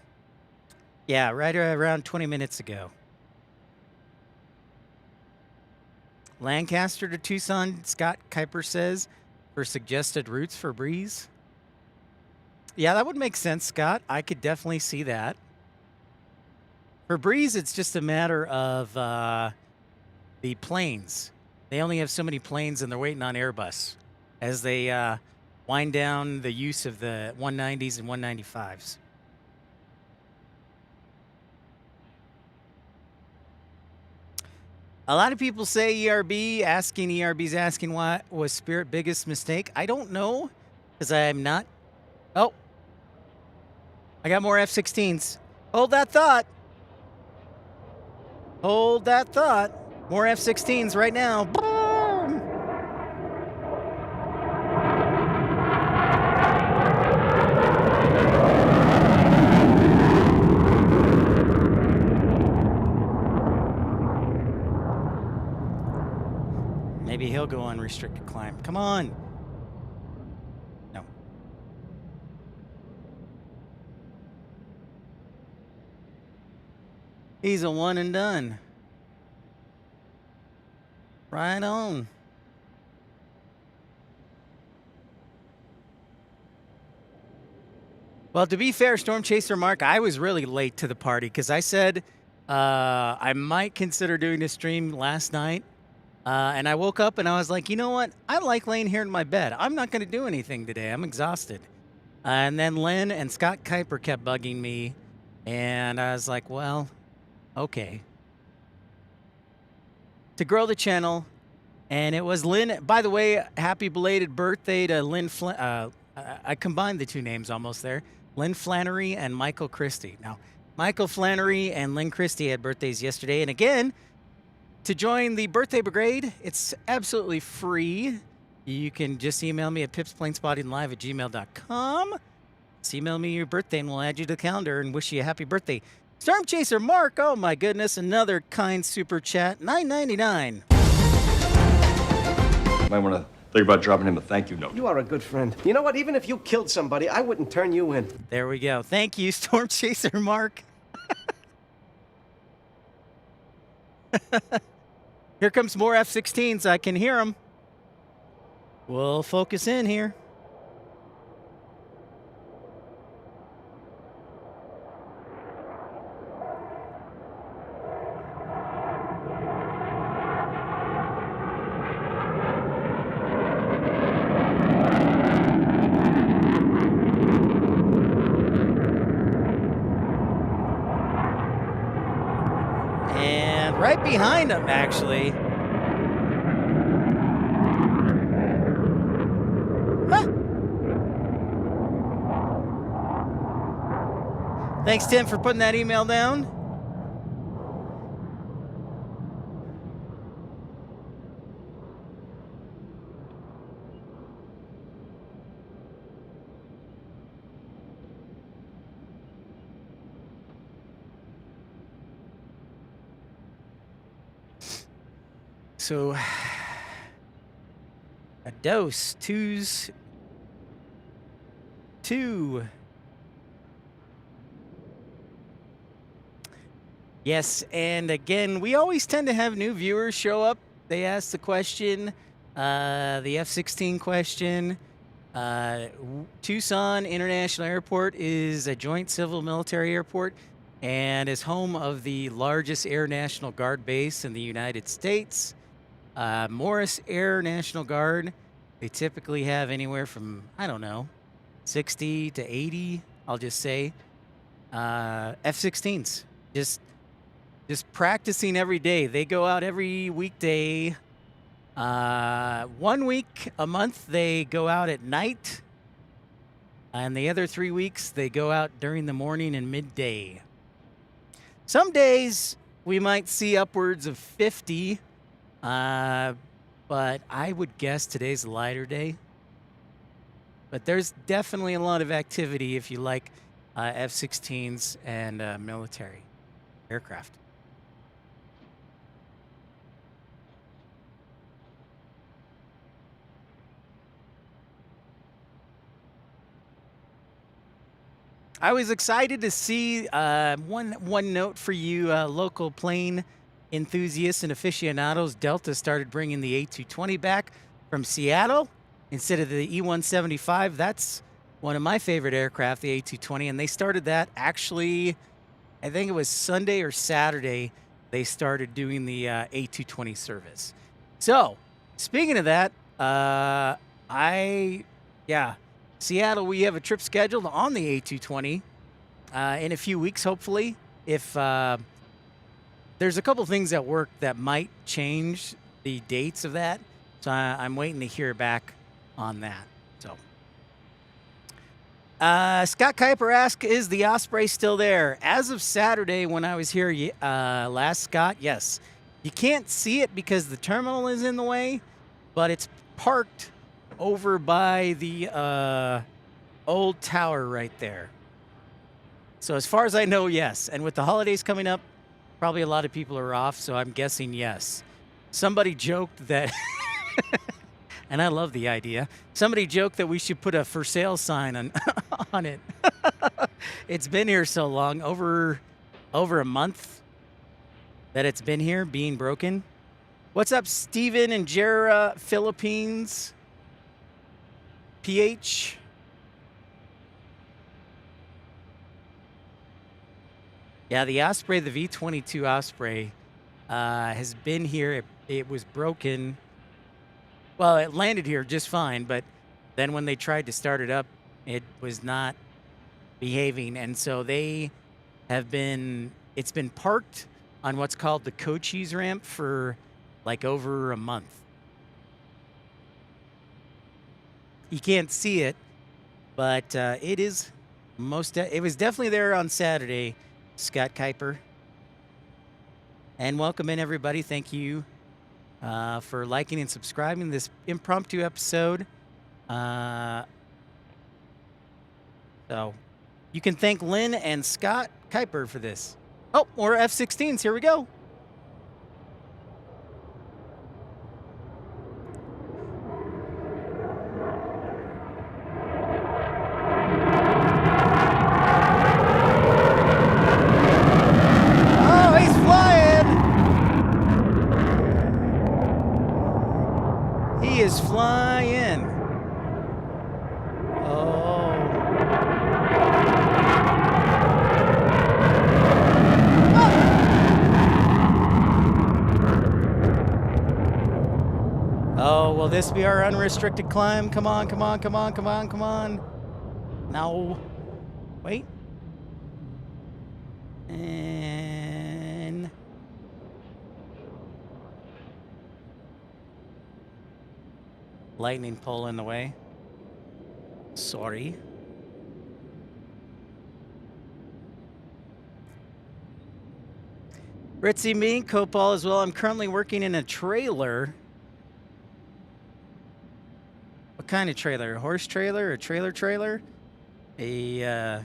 Yeah, right around 20 minutes ago. Lancaster to Tucson, Scott Kuiper says, for suggested routes for Breeze. Yeah, that would make sense, Scott. I could definitely see that. For Breeze, it's just a matter of the planes. They only have so many planes, and they're waiting on Airbus as they wind down the use of the 190s and 195s. A lot of people say ERB's asking what was Spirit biggest mistake. I don't know, because I'm not. Oh, I got more F-16s. Hold that thought. Hold that thought. More F-16s right now. Boom! Maybe he'll go on restricted climb. Come on. No. He's a one and done. Right on. Well, to be fair, Storm Chaser Mark, I was really late to the party because I said I might consider doing a stream last night. And I woke up and I was like, you know what? I like laying here in my bed. I'm not going to do anything today. I'm exhausted. And then Lynn and Scott Kuiper kept bugging me. And I was like, well, okay. To grow the channel. And it was Lynn. By the way, happy belated birthday to Lynn. I combined the two names almost there. Lynn Flannery and Michael Christie. Now, Michael Flannery and Lynn Christie had birthdays yesterday. And again, to join the birthday brigade, it's absolutely free. You can just email me at pipsplanespottinglive@gmail.com. Just email me your birthday and we'll add you to the calendar and wish you a happy birthday. Storm Chaser Mark, oh my goodness, another kind super chat, $9.99. Might want to think about dropping him a thank you note. You are a good friend. You know what? Even if you killed somebody, I wouldn't turn you in. There we go. Thank you, Storm Chaser Mark. Here comes more F-16s. I can hear them. We'll focus in here. And right behind them, actually. Thanks, Tim, for putting that email down. So, a dose, twos, two. Yes, and again, we always tend to have new viewers show up. They ask the question, the F-16 question. Tucson International Airport is a joint civil-military airport and is home of the largest Air National Guard base in the United States. Morris Air National Guard, they typically have anywhere from, I don't know, 60 to 80, I'll just say, F-16s. Just practicing every day. They go out every weekday. 1 week a month, they go out at night. And the other 3 weeks, they go out during the morning and midday. Some days we might see upwards of 50, but I would guess today's a lighter day. But there's definitely a lot of activity if you like F-16s and military aircraft. I was excited to see one note for you local plane enthusiasts and aficionados. Delta started bringing the A220 back from Seattle instead of the E175. That's one of my favorite aircraft, the A220, and they started that actually, I think it was Sunday or Saturday, they started doing the A220 service. So, speaking of that, Seattle, we have a trip scheduled on the A220 in a few weeks, hopefully. If there's a couple things at work that might change the dates of that, so I'm waiting to hear back on that. So, Scott Kuiper asks, is the Osprey still there? As of Saturday when I was here last, Scott, yes. You can't see it because the terminal is in the way, but it's parked over by the old tower right there. So as far as I know, yes. And with the holidays coming up, probably a lot of people are off, so I'm guessing yes. Somebody joked that, and I love the idea, somebody joked that we should put a for sale sign on it. It's been here so long, over a month that it's been here, being broken. What's up, Steven and Jera, Philippines? PH. Yeah, the Osprey, the V-22 Osprey, has been here. It was broken. Well, it landed here just fine, but then when they tried to start it up, it was not behaving. And so they have been, it's been parked on what's called the Cochise ramp for like over a month. You can't see it, but it is it was definitely there on Saturday, Scott Kuiper. And welcome in, everybody. Thank you for liking and subscribing to this impromptu episode. So you can thank Lynn and Scott Kuiper for this. Oh, more F-16s. Here we go. Is flying. Oh. Oh, will this be our unrestricted climb? Come on, come on, come on, come on, come on. No. Wait. And lightning pole in the way. Sorry. Ritzy me, Copal as well. I'm currently working in a trailer. What kind of trailer? A horse trailer? A trailer? A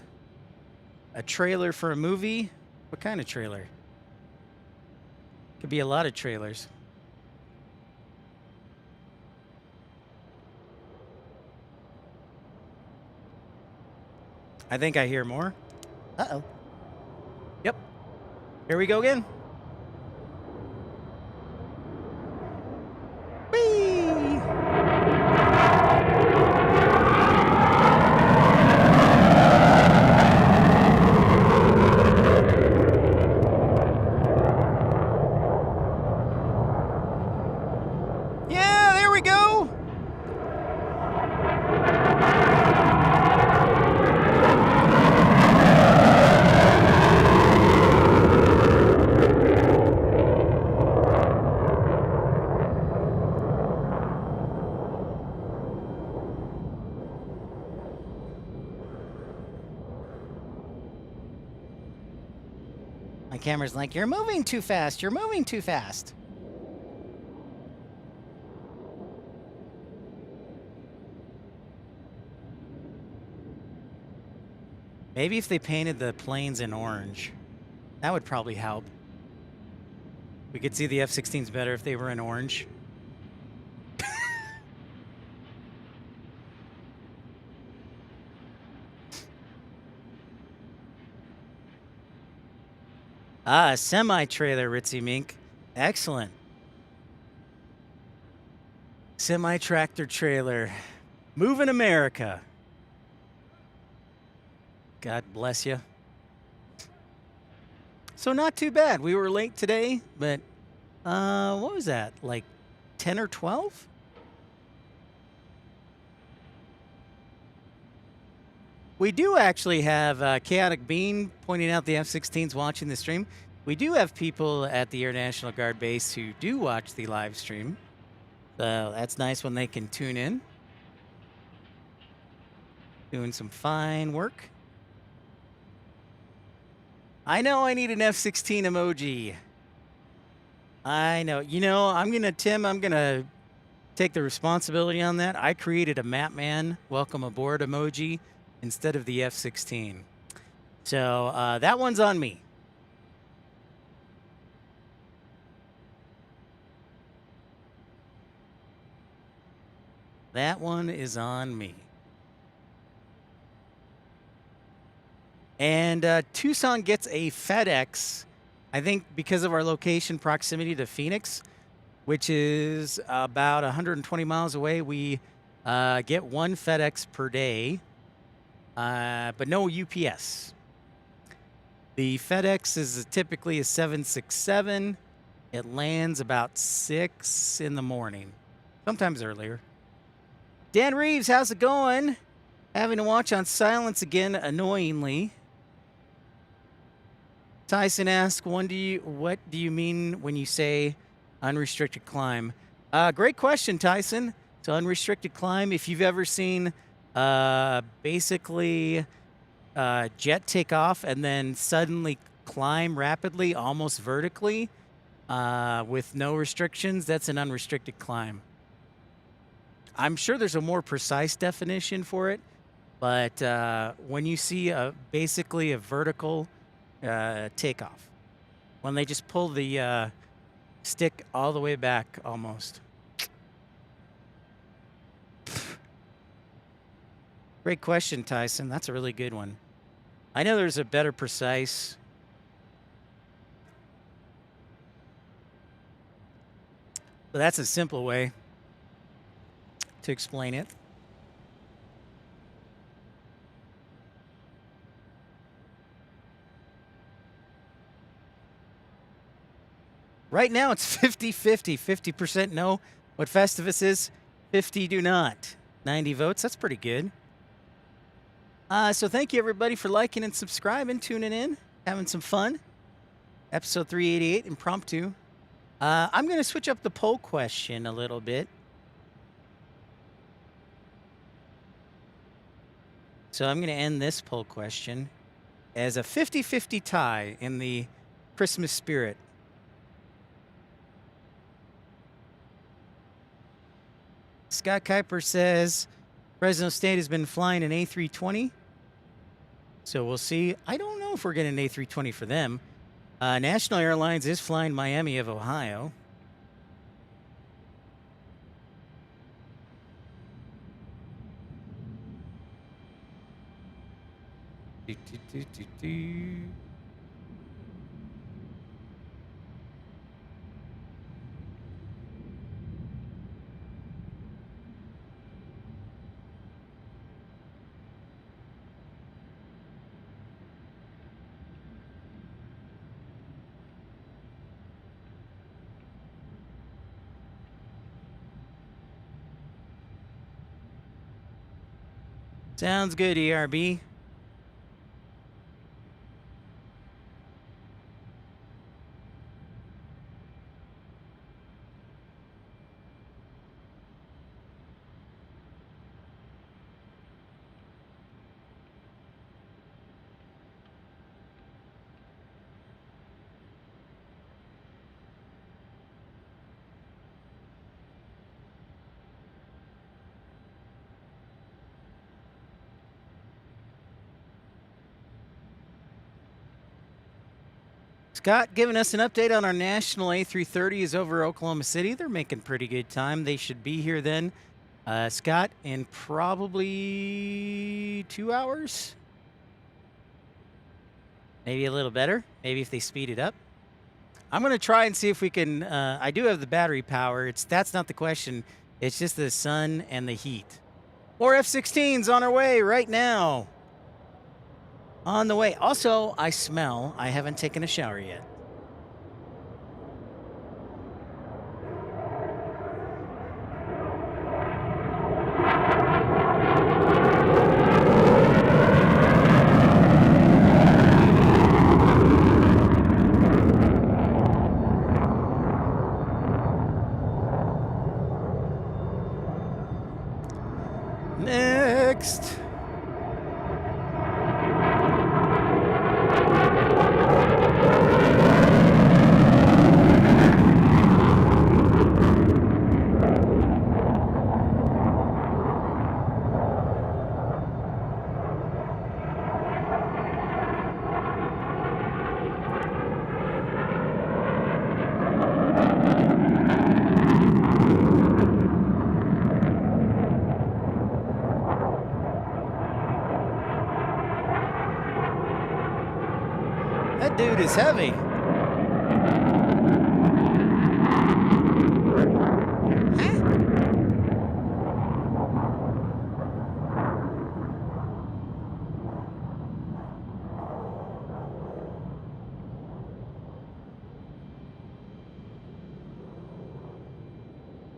trailer for a movie? What kind of trailer? Could be a lot of trailers. I think I hear more. Uh-oh. Yep. Here we go again. Whee! Yeah, there we go. camera's like, you're moving too fast. You're moving too fast. Maybe if they painted the planes in orange, that would probably help. We could see the F-16s better if they were in orange. Ah, semi-trailer, Ritzy Mink. Excellent. Semi-tractor trailer. Moving America. God bless you. So not too bad. We were late today, but what was that? Like 10 or 12? We do actually have Chaotic Bean pointing out the F-16s watching the stream. We do have people at the Air National Guard base who do watch the live stream. So that's nice when they can tune in. Doing some fine work. I know I need an F-16 emoji. I know. You know, Tim, I'm going to take the responsibility on that. I created a Mapman welcome aboard emoji instead of the F-16. So that one's on me. That one is on me. And Tucson gets a FedEx, I think because of our location proximity to Phoenix, which is about 120 miles away. We get one FedEx per day, but no UPS. The FedEx is typically a 767. It lands about 6 in the morning, sometimes earlier. Dan Reeves, how's it going? Having to watch on silence again, annoyingly. Tyson asks, what do you mean when you say unrestricted climb? Great question, Tyson. So unrestricted climb, if you've ever seen basically jet take off and then suddenly climb rapidly, almost vertically, with no restrictions, that's an unrestricted climb. I'm sure there's a more precise definition for it, but when you see basically a vertical takeoff, when they just pull the stick all the way back almost. Great question, Tyson. That's a really good one. I know there's a better precise. But that's a simple way to explain it. Right now it's 50-50. 50% know what Festivus is, 50 do not. 90 votes, that's pretty good. So thank you everybody for liking and subscribing, tuning in, having some fun. Episode 388, impromptu. I'm going to switch up the poll question a little bit. So I'm going to end this poll question as a 50-50 tie in the Christmas spirit. Scott Kuiper says Fresno State has been flying an A320. So we'll see. I don't know if we're getting an A320 for them. National Airlines is flying Miami of Ohio. Sounds good, ERB. Scott giving us an update on our national A330s over Oklahoma City. They're making pretty good time. They should be here then, Scott, in probably 2 hours. Maybe a little better. Maybe if they speed it up. I'm going to try and see if we can. I do have the battery power. That's not the question. It's just the sun and the heat. More F-16s on our way right now. On the way. Also, I smell. I haven't taken a shower yet. Next. That dude is heavy.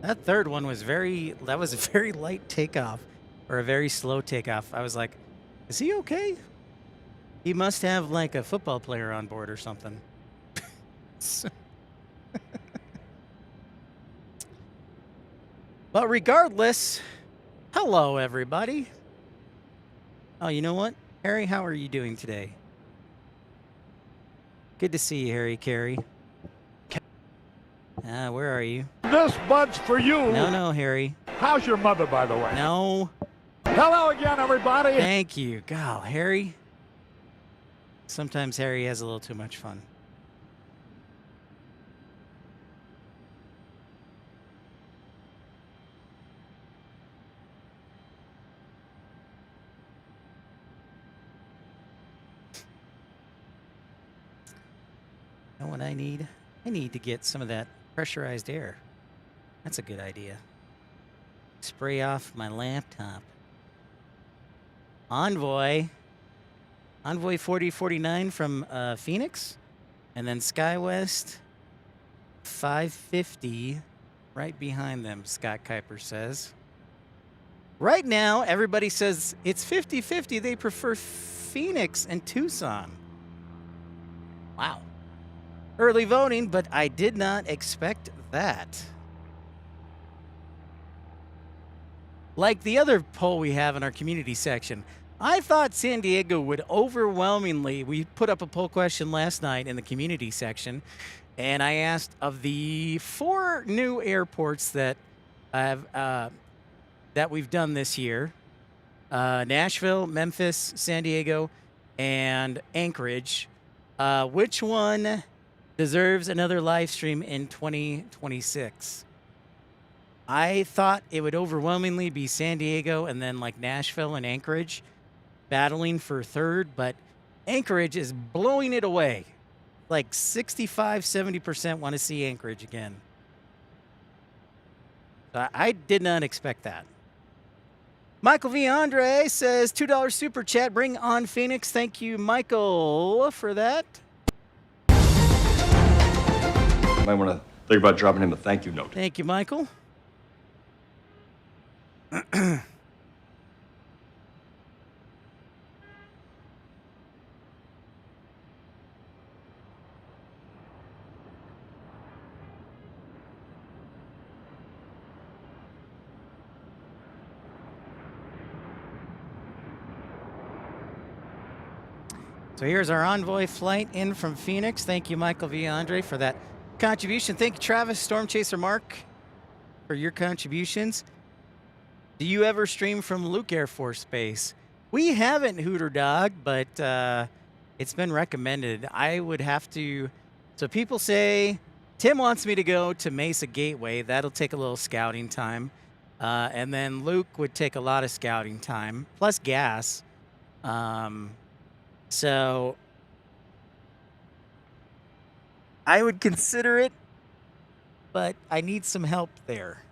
That third one was that was a very light takeoff, or a very slow takeoff. I was like, is he okay? He must have like a football player on board or something. But regardless, hello everybody. Oh, you know what? Harry, how are you doing today? Good to see you, Harry Carey. Where are you? This bud's for you. No, Harry. How's your mother, by the way? No. Hello again, everybody. Thank you. God, Harry. Sometimes Harry has a little too much fun. You know what I need? I need to get some of that pressurized air. That's a good idea. Spray off my laptop. Envoy 4049 from Phoenix, and then SkyWest 550 right behind them, Scott Kuiper says. Right now, everybody says it's 50-50. They prefer Phoenix and Tucson. Wow. Early voting, but I did not expect that. Like the other poll we have in our community section, I thought San Diego would overwhelmingly. We put up a poll question last night in the community section, and I asked of the 4 new airports that we've done this year: Nashville, Memphis, San Diego, and Anchorage. Which one deserves another live stream in 2026? I thought it would overwhelmingly be San Diego, and then like Nashville and Anchorage battling for third, but Anchorage is blowing it away. Like 65-70% want to see Anchorage again. So I did not expect that. Michael V. Andre says $2 super chat. Bring on Phoenix. Thank you, Michael, for that. Might want to think about dropping him a thank you note. Thank you, Michael. So here's our Envoy flight in from Phoenix. Thank you, Michael V. Andre, for that contribution. Thank you, Travis, Storm Chaser Mark, for your contributions. Do you ever stream from Luke Air Force Base? We haven't, Hooter Dog, but it's been recommended. I would have to So people say, Tim wants me to go to Mesa Gateway. That'll take a little scouting time. And then Luke would take a lot of scouting time, plus gas. So I would consider it, but I need some help there.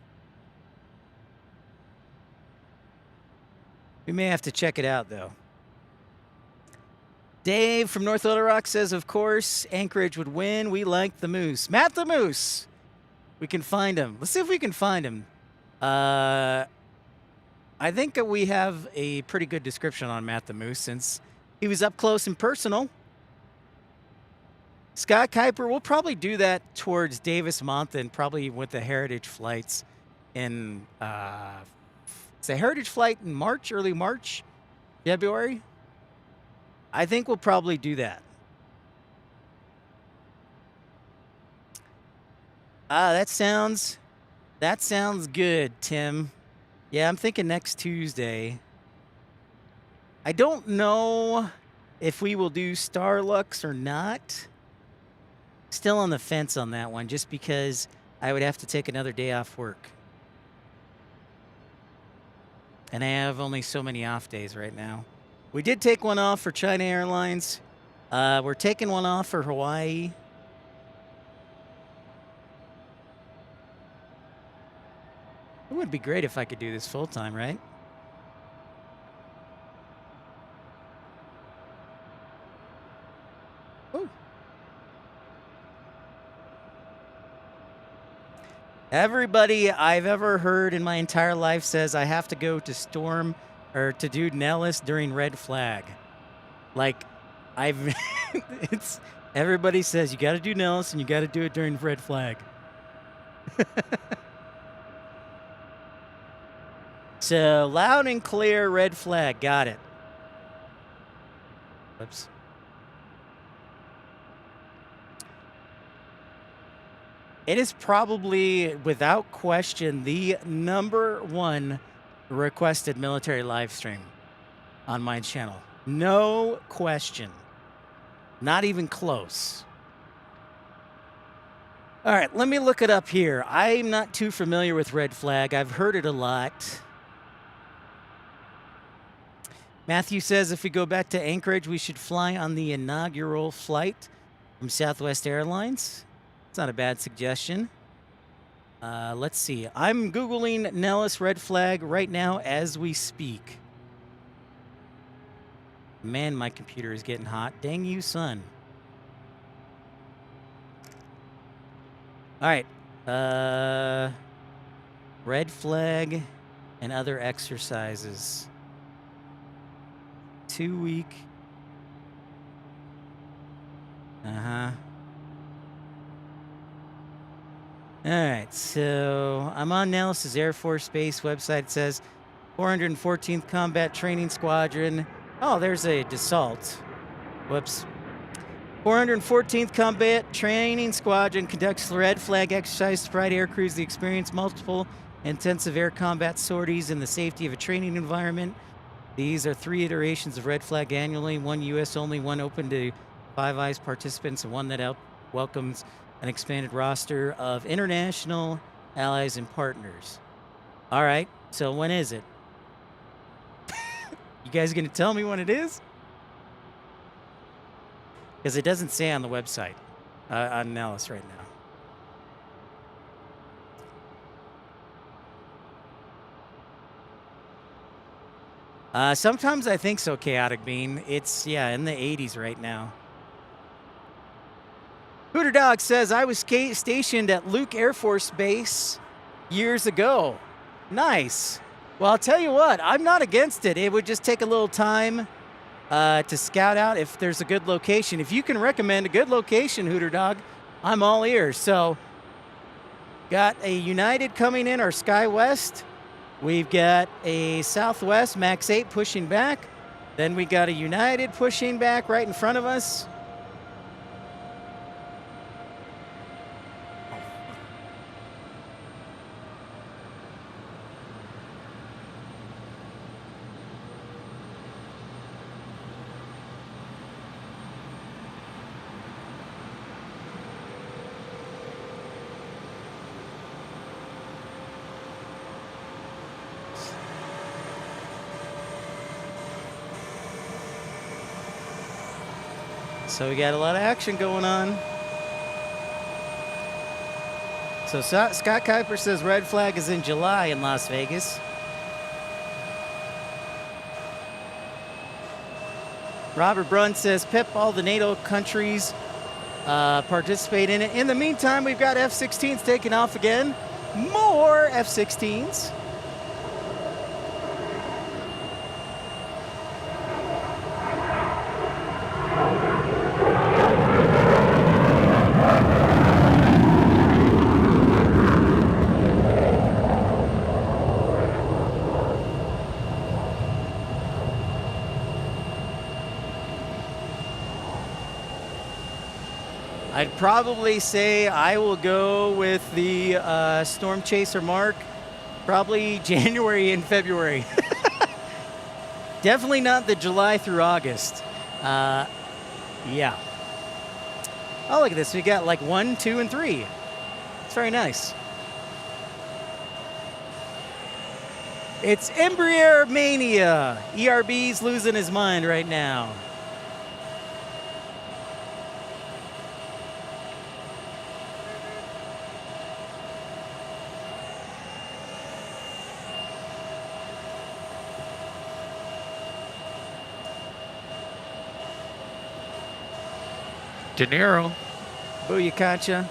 We may have to check it out, though. Dave from North Little Rock says, of course, Anchorage would win. We like the Moose. Matt the Moose. We can find him. Let's see if we can find him. I think that we have a pretty good description on Matt the Moose since he was up close and personal. Scott Kuiper, we'll probably do that towards Davis Monthan, probably with the Heritage flights in, it's a Heritage flight in March, early March, February. I think we'll probably do that. That sounds good, Tim. Yeah, I'm thinking next Tuesday. I don't know if we will do Starlux or not. Still on the fence on that one, just because I would have to take another day off work. And I have only so many off days right now. We did take one off for China Airlines. We're taking one off for Hawaii. It would be great if I could do this full time, right? Ooh. Everybody I've ever heard in my entire life says I have to go to Storm or to do Nellis during Red Flag. Like, it's everybody says you got to do Nellis and you got to do it during Red Flag. So loud and clear, Red Flag. Got it. Oops. It is probably, without question, the #1 requested military live stream on my channel. No question. Not even close. All right, let me look it up here. I'm not too familiar with Red Flag. I've heard it a lot. Matthew says if we go back to Anchorage, we should fly on the inaugural flight from Southwest Airlines. It's not a bad suggestion. Let's see. I'm Googling Nellis Red Flag right now as we speak. Man, my computer is getting hot. Dang you, son. All right. Red Flag and other exercises. 2-week. Uh-huh. All right, so I'm on Nellis' Air Force Base website. It says 414th Combat Training Squadron. Oh, there's a Dassault. Whoops. 414th Combat Training Squadron conducts Red Flag exercises to provide air crews the experience multiple intensive air combat sorties in the safety of a training environment. These are 3 iterations of Red Flag annually, 1 U.S. only, 1 open to Five Eyes participants, and 1 that welcomes an expanded roster of international allies and partners. All right, so when is it? You guys going to tell me when it is? Because it doesn't say on the website, on Nellis right now. Sometimes I think so, Chaotic Bean. It's, yeah, in the 80s right now. Hooter Dog says, I was stationed at Luke Air Force Base years ago. Nice. Well, I'll tell you what, I'm not against it. It would just take a little time to scout out if there's a good location. If you can recommend a good location, Hooter Dog, I'm all ears. So, got a United coming in, our SkyWest. We've got a Southwest Max 8 pushing back. Then we got a United pushing back right in front of us. So we got a lot of action going on. So Scott Kuiper says red flag is in July in Las Vegas. Robert Brunn says, Pip, all the NATO countries participate in it. In the meantime, we've got F-16s taking off again. More F-16s. I'd probably say I will go with the Storm Chaser Mark, probably January and February. Definitely not the July through August. Yeah. Oh, look at this. We got like 1, 2, and 3. It's very nice. It's Embraer Mania. ERB's losing his mind right now. De Niro. Booyakacha.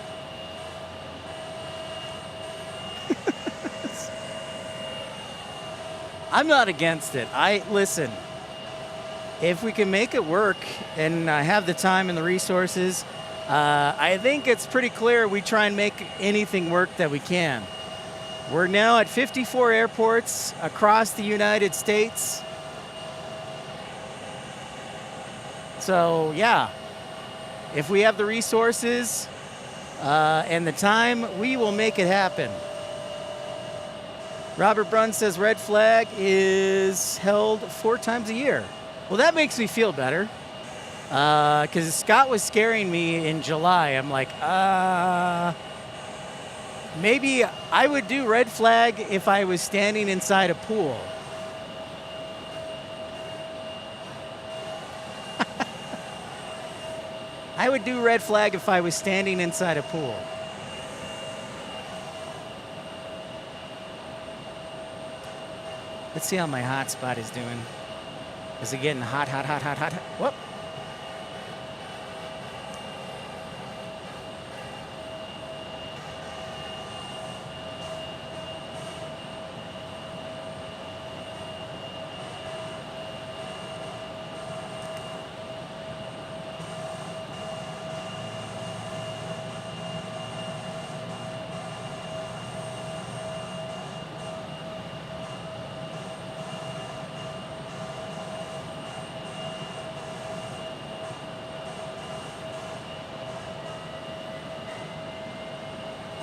I'm not against it. Listen, if we can make it work and have the time and the resources, I think it's pretty clear we try and make anything work that we can. We're now at 54 airports across the United States. So, yeah. If we have the resources and the time, we will make it happen. Robert Brunn says red flag is held 4 times a year. Well, that makes me feel better because Scott was scaring me in July. I'm like, maybe I would do red flag if I was standing inside a pool. I would do red flag if I was standing inside a pool. Let's see how my hotspot is doing. Is it getting hot, hot, hot, hot, hot? Whoop.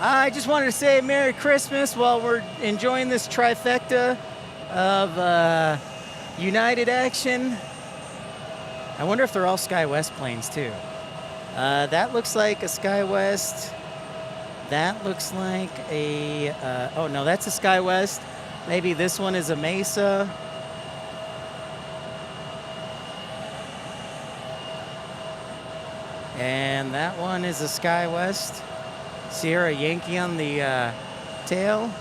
I just wanted to say Merry Christmas while we're enjoying this trifecta of United action. I wonder if they're all SkyWest planes too. That looks like a SkyWest. That looks like a, oh no, that's a SkyWest. Maybe this one is a Mesa. And that one is a SkyWest. Sierra Yankee on the tail.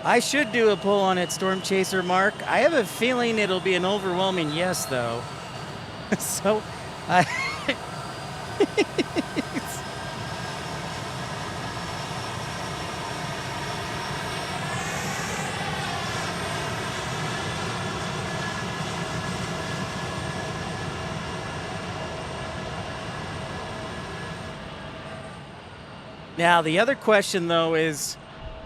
I should do a poll on it, Storm Chaser Mark. I have a feeling it'll be an overwhelming yes, though. So, now, the other question, though, is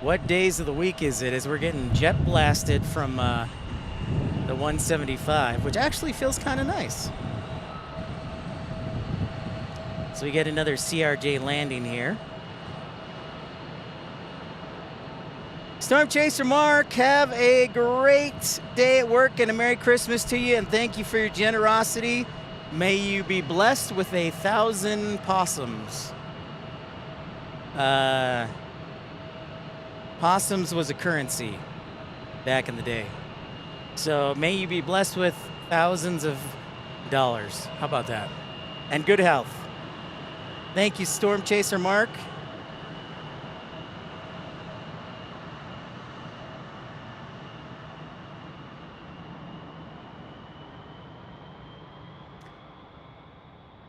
what days of the week is it? As we're getting jet blasted from the 175, which actually feels kind of nice. So we get another CRJ landing here. Storm Chaser Mark, have a great day at work and a Merry Christmas to you, and thank you for your generosity. May you be blessed with 1,000 possums. Possums was a currency back in the day. So may you be blessed with thousands of dollars. How about that? And good health. Thank you, Storm Chaser Mark.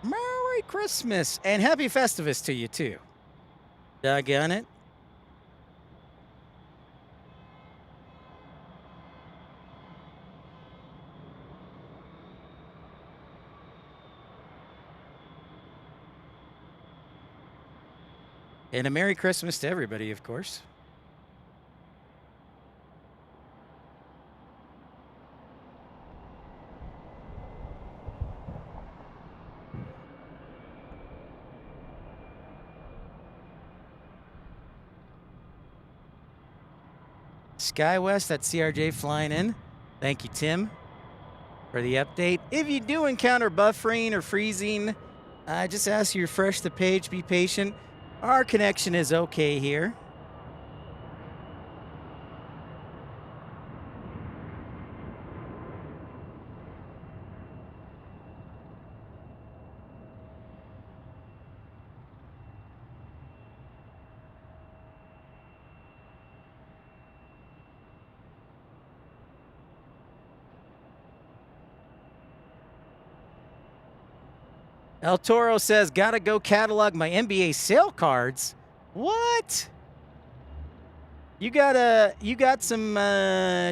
Merry Christmas and happy Festivus to you too. Doggone it. And a Merry Christmas to everybody, of course. SkyWest, that's CRJ flying in. Thank you, Tim, for the update. If you do encounter buffering or freezing, I just ask you to refresh the page. Be patient. Our connection is okay here. El Toro says, gotta go catalog my NBA sale cards. What? You got some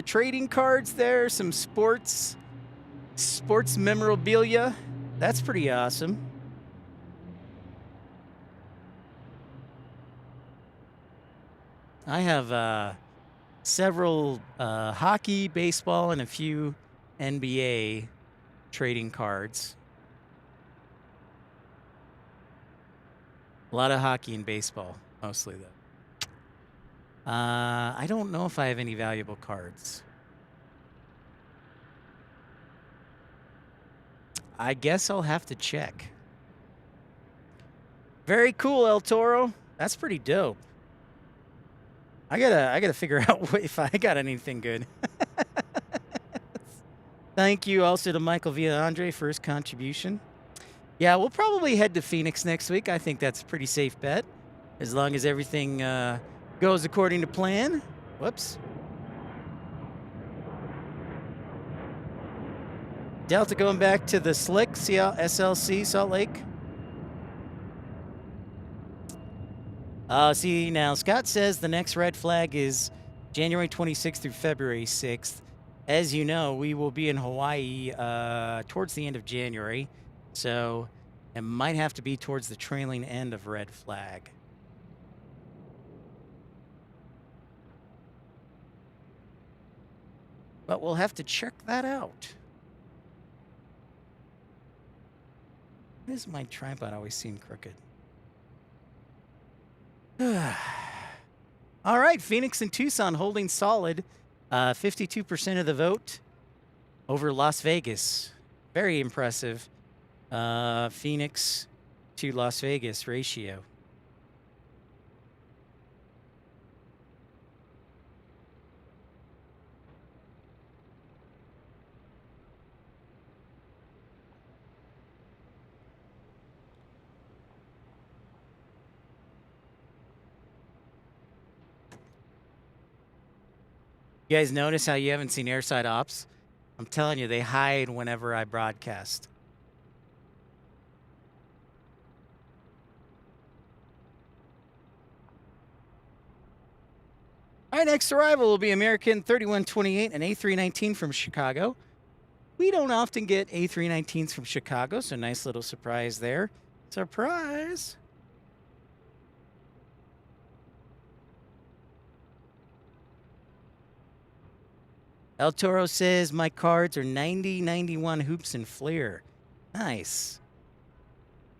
trading cards there, some sports memorabilia. That's pretty awesome. I have several hockey, baseball, and a few NBA trading cards. A lot of hockey and baseball, mostly, though. I don't know if I have any valuable cards. I guess I'll have to check. Very cool, El Toro. That's pretty dope. I gotta figure out if I got anything good. Thank you also to Michael Villaandre for his contribution. Yeah, we'll probably head to Phoenix next week. I think that's a pretty safe bet, as long as everything goes according to plan. Whoops. Delta going back to the Slick SLC Salt Lake. See, now Scott says the next red flag is January 26th through February 6th. As you know, we will be in Hawaii towards the end of January. So it might have to be towards the trailing end of red flag. But we'll have to check that out. Why does my tripod always seem crooked? All right, Phoenix and Tucson holding solid. 52% of the vote over Las Vegas. Very impressive. Phoenix to Las Vegas ratio. You guys notice how you haven't seen airside ops? I'm telling you, they hide whenever I broadcast. All right, next arrival will be American 3128 and A319 from Chicago. We don't often get A319s from Chicago, so nice little surprise there. Surprise! El Toro says, my cards are 90, 91 hoops and flair. Nice.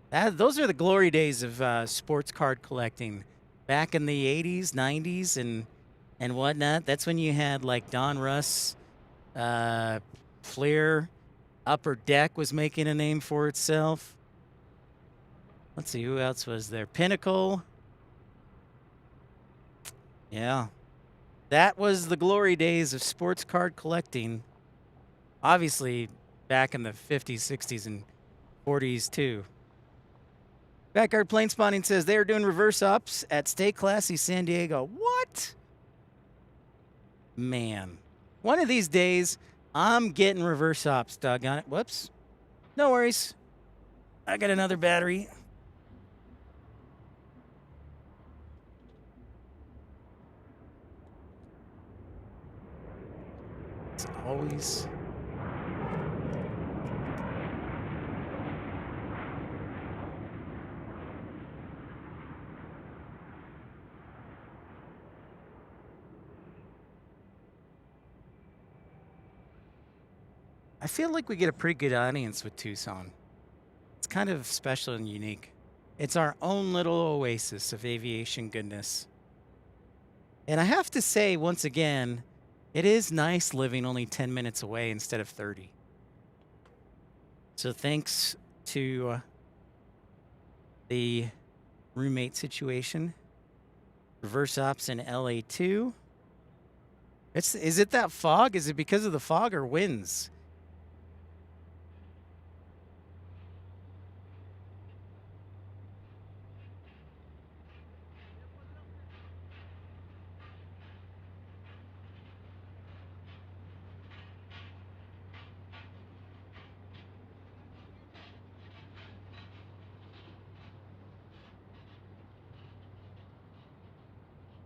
Those are the glory days of sports card collecting. Back in the 80s, 90s, and whatnot. That's when you had, like, Don Russ, Flair, Upper Deck was making a name for itself. Let's see, who else was there? Pinnacle. Yeah. That was the glory days of sports card collecting. Obviously, back in the 50s, 60s, and 40s too. Backyard Plane Spotting says they are doing reverse ops at Stay Classy San Diego. What? Man. One of these days, I'm getting reverse ops, doggone it. Whoops. No worries. I got another battery. It's always... I feel like we get a pretty good audience with Tucson. It's kind of special and unique. It's our own little oasis of aviation goodness. And I have to say, once again, it is nice living only 10 minutes away instead of 30. So thanks to the roommate situation, reverse ops in LA2. Is it that fog? Is it because of the fog or winds?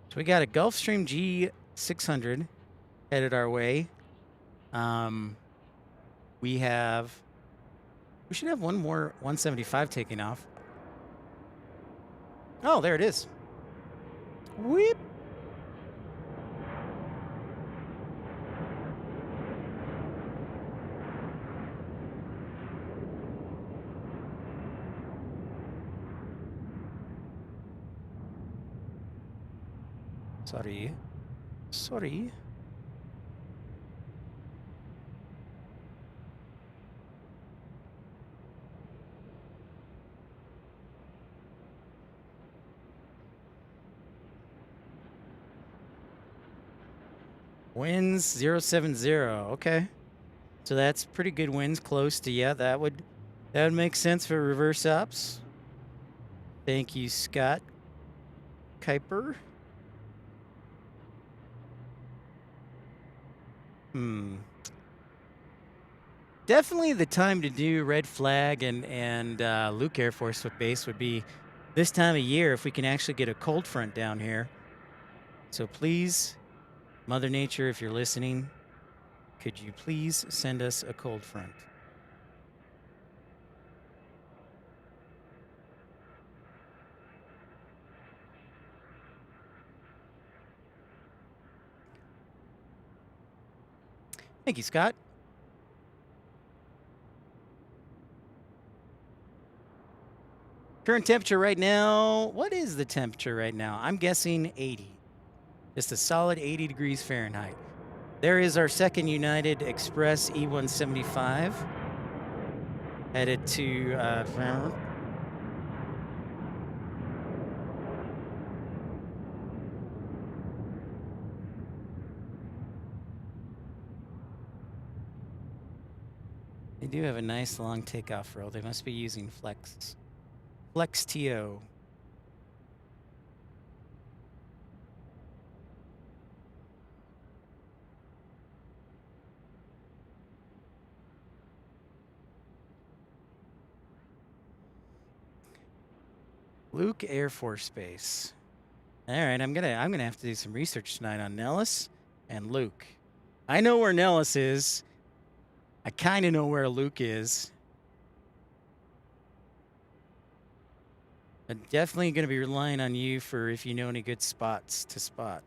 So we got a Gulfstream G600 headed our way. We should have one more 175 taking off. Oh, there it is. Weep. Sorry. Winds 070. Okay. So that's pretty good winds close to, yeah, that would make sense for reverse ops. Thank you, Scott Kuiper. Definitely the time to do red flag and Luke Air Force Base would be this time of year if we can actually get a cold front down here. So please, Mother Nature, if you're listening, could you please send us a cold front? Thank you, Scott. Current temperature right now, what is the temperature right now? I'm guessing 80. Just a solid 80 degrees Fahrenheit. There is our second United Express E175 headed to They do have a nice long takeoff roll. They must be using Flex TO. Luke Air Force Base. All right, I'm gonna have to do some research tonight on Nellis and Luke. I know where Nellis is. I kind of know where Luke is. I'm definitely going to be relying on you for if you know any good spots to spot.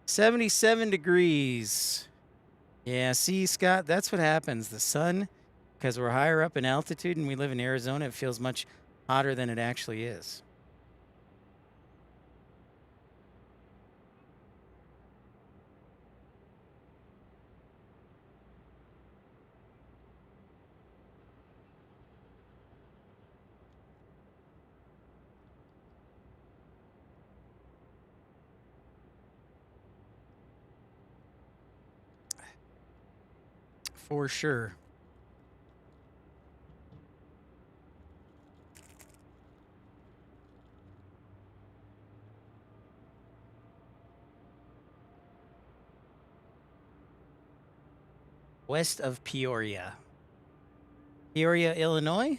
77 degrees. Yeah, see, Scott, that's what happens. The sun, because we're higher up in altitude and we live in Arizona, it feels much hotter than it actually is. for sure. West of Peoria. Peoria, Illinois.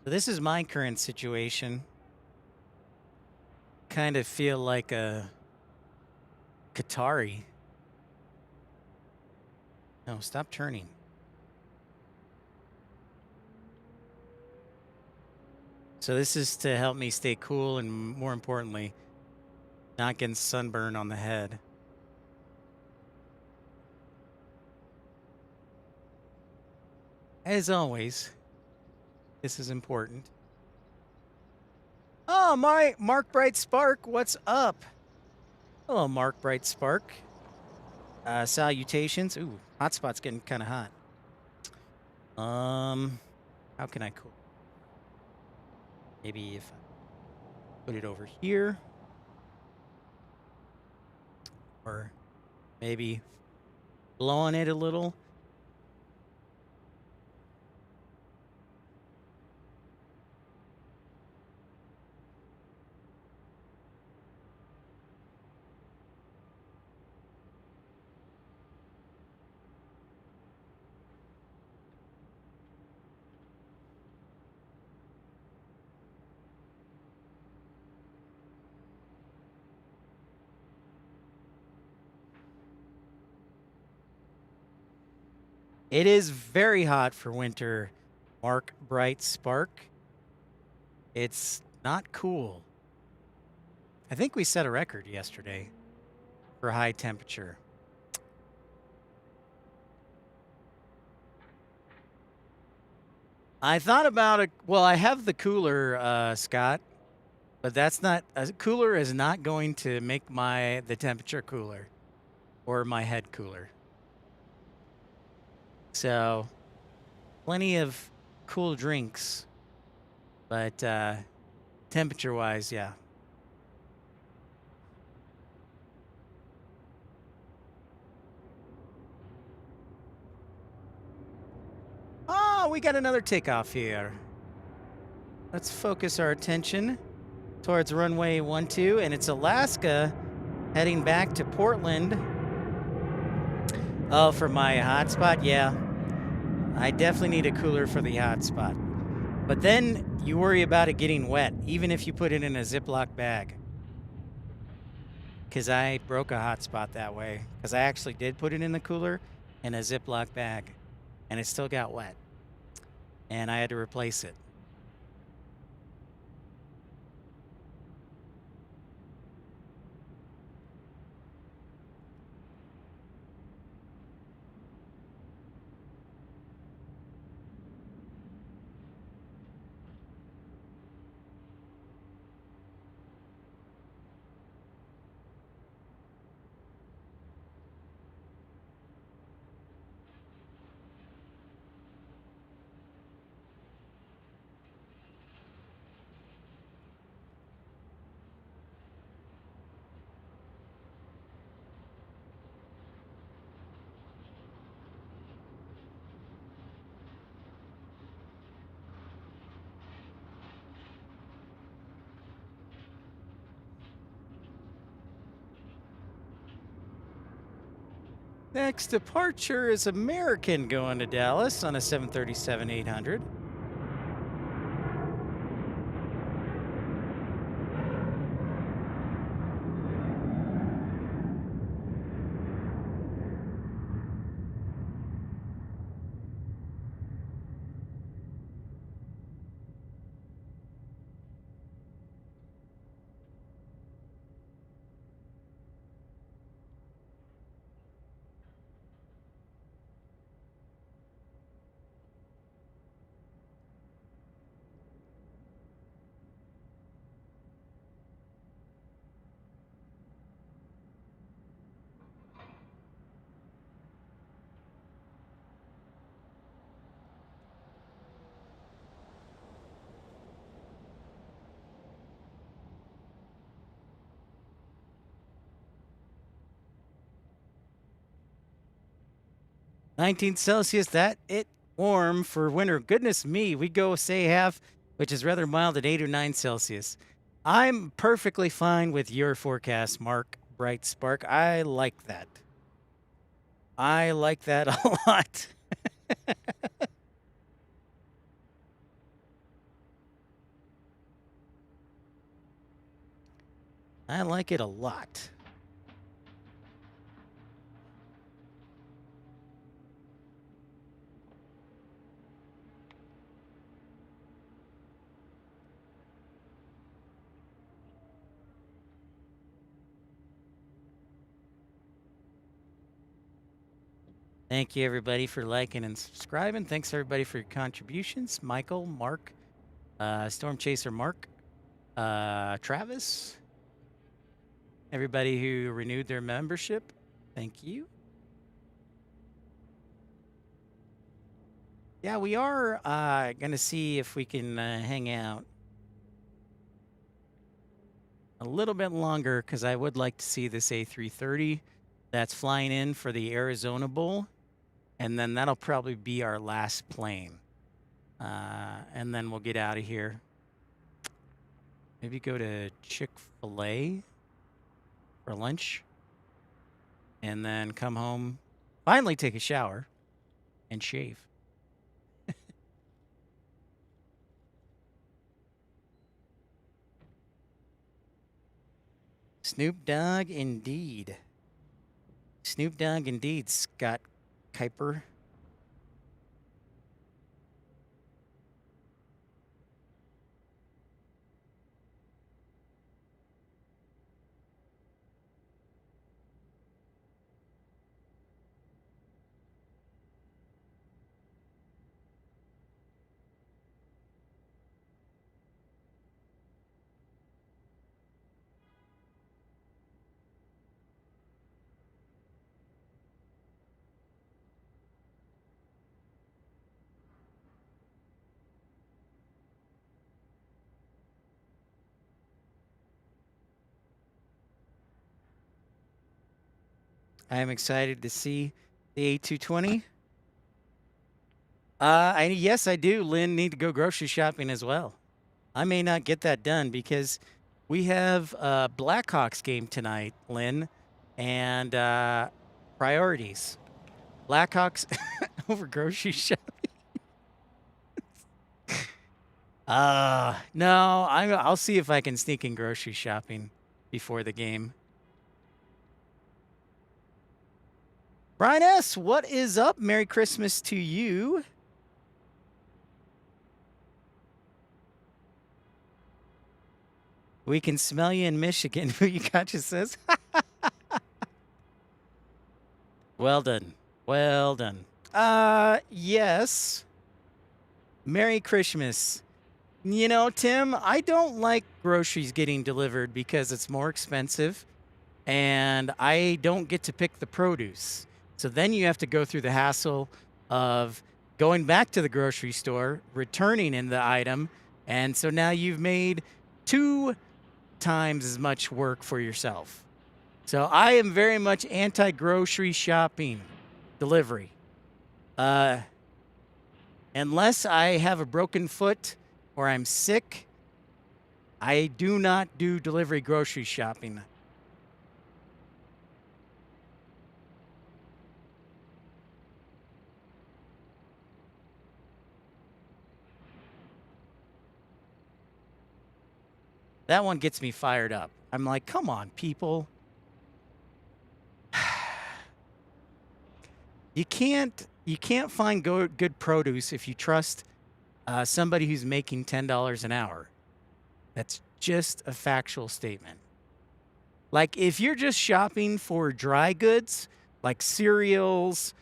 So this is my current situation. Kind of feel like a Qatari. No, stop turning. So this is to help me stay cool and, more importantly, not getting sunburn on the head. As always, this is important. Oh, my Mark Bright Spark, what's up? Hello, Mark Bright Spark. Salutations. Ooh, hotspot's getting kind of hot. How can I cool? Maybe if I put it over here, or maybe blow on it a little. It is very hot for winter, Mark Bright Spark. It's not cool. I think we set a record yesterday for high temperature. I thought about it. Well, I have the cooler, Scott, but that's not a cooler is not going to make the temperature cooler or my head cooler. So, plenty of cool drinks, but temperature-wise, yeah. Oh, we got another takeoff here. Let's focus our attention towards runway 12, and it's Alaska heading back to Portland. Oh, for my hotspot? Yeah. I definitely need a cooler for the hotspot. But then you worry about it getting wet, even if you put it in a Ziploc bag. Because I broke a hotspot that way. Because I actually did put it in the cooler in a Ziploc bag, and it still got wet. And I had to replace it. Next departure is American going to Dallas on a 737-800. 19 Celsius, that it warm for winter. Goodness me, we go say half, which is rather mild at 8 or 9 Celsius. I'm perfectly fine with your forecast, Mark Bright Spark. I like that. I like that a lot. I like it a lot. Thank you, everybody, for liking and subscribing. Thanks, everybody, for your contributions. Michael, Mark, Storm Chaser Mark, Travis, everybody who renewed their membership. Thank you. Yeah, we are going to see if we can hang out a little bit longer because I would like to see this A330 that's flying in for the Arizona Bowl. And then that'll probably be our last plane. And then we'll get out of here. Maybe go to Chick-fil-A for lunch. And then come home, finally take a shower, and shave. Snoop Dogg, indeed. Snoop Dogg, indeed, Scott Kuiper. I am excited to see the A220. Yes, I do, Lynn, need to go grocery shopping as well. I may not get that done because we have a Blackhawks game tonight, Lynn, and priorities. Blackhawks over grocery shopping. No, I'll see if I can sneak in grocery shopping before the game. Brian S., what is up? Merry Christmas to you. We can smell you in Michigan, Yukatcha says. Well done. Well done. Yes. Merry Christmas. You know, Tim, I don't like groceries getting delivered because it's more expensive and I don't get to pick the produce. So then you have to go through the hassle of going back to the grocery store, returning in the item, and so now you've made 2 times as much work for yourself. So I am very much anti-grocery shopping delivery. Unless I have a broken foot or I'm sick, I do not do delivery grocery shopping. That one gets me fired up. I'm like, come on, people. You can't find good produce if you trust somebody who's making $10 an hour. That's just a factual statement. Like if you're just shopping for dry goods, like cereals,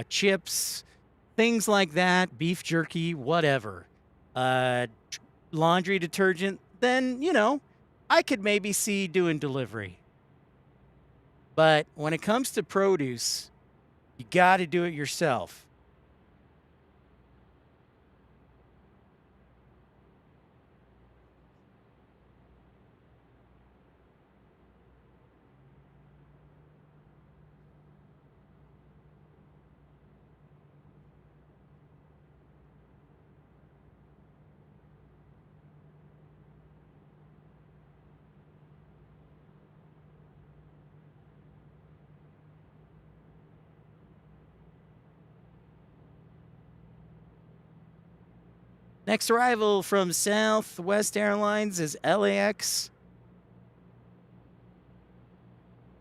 chips, things like that, beef jerky, whatever, laundry detergent, then, you know, I could maybe see doing delivery. But when it comes to produce, you got to do it yourself. Next arrival from Southwest Airlines is LAX.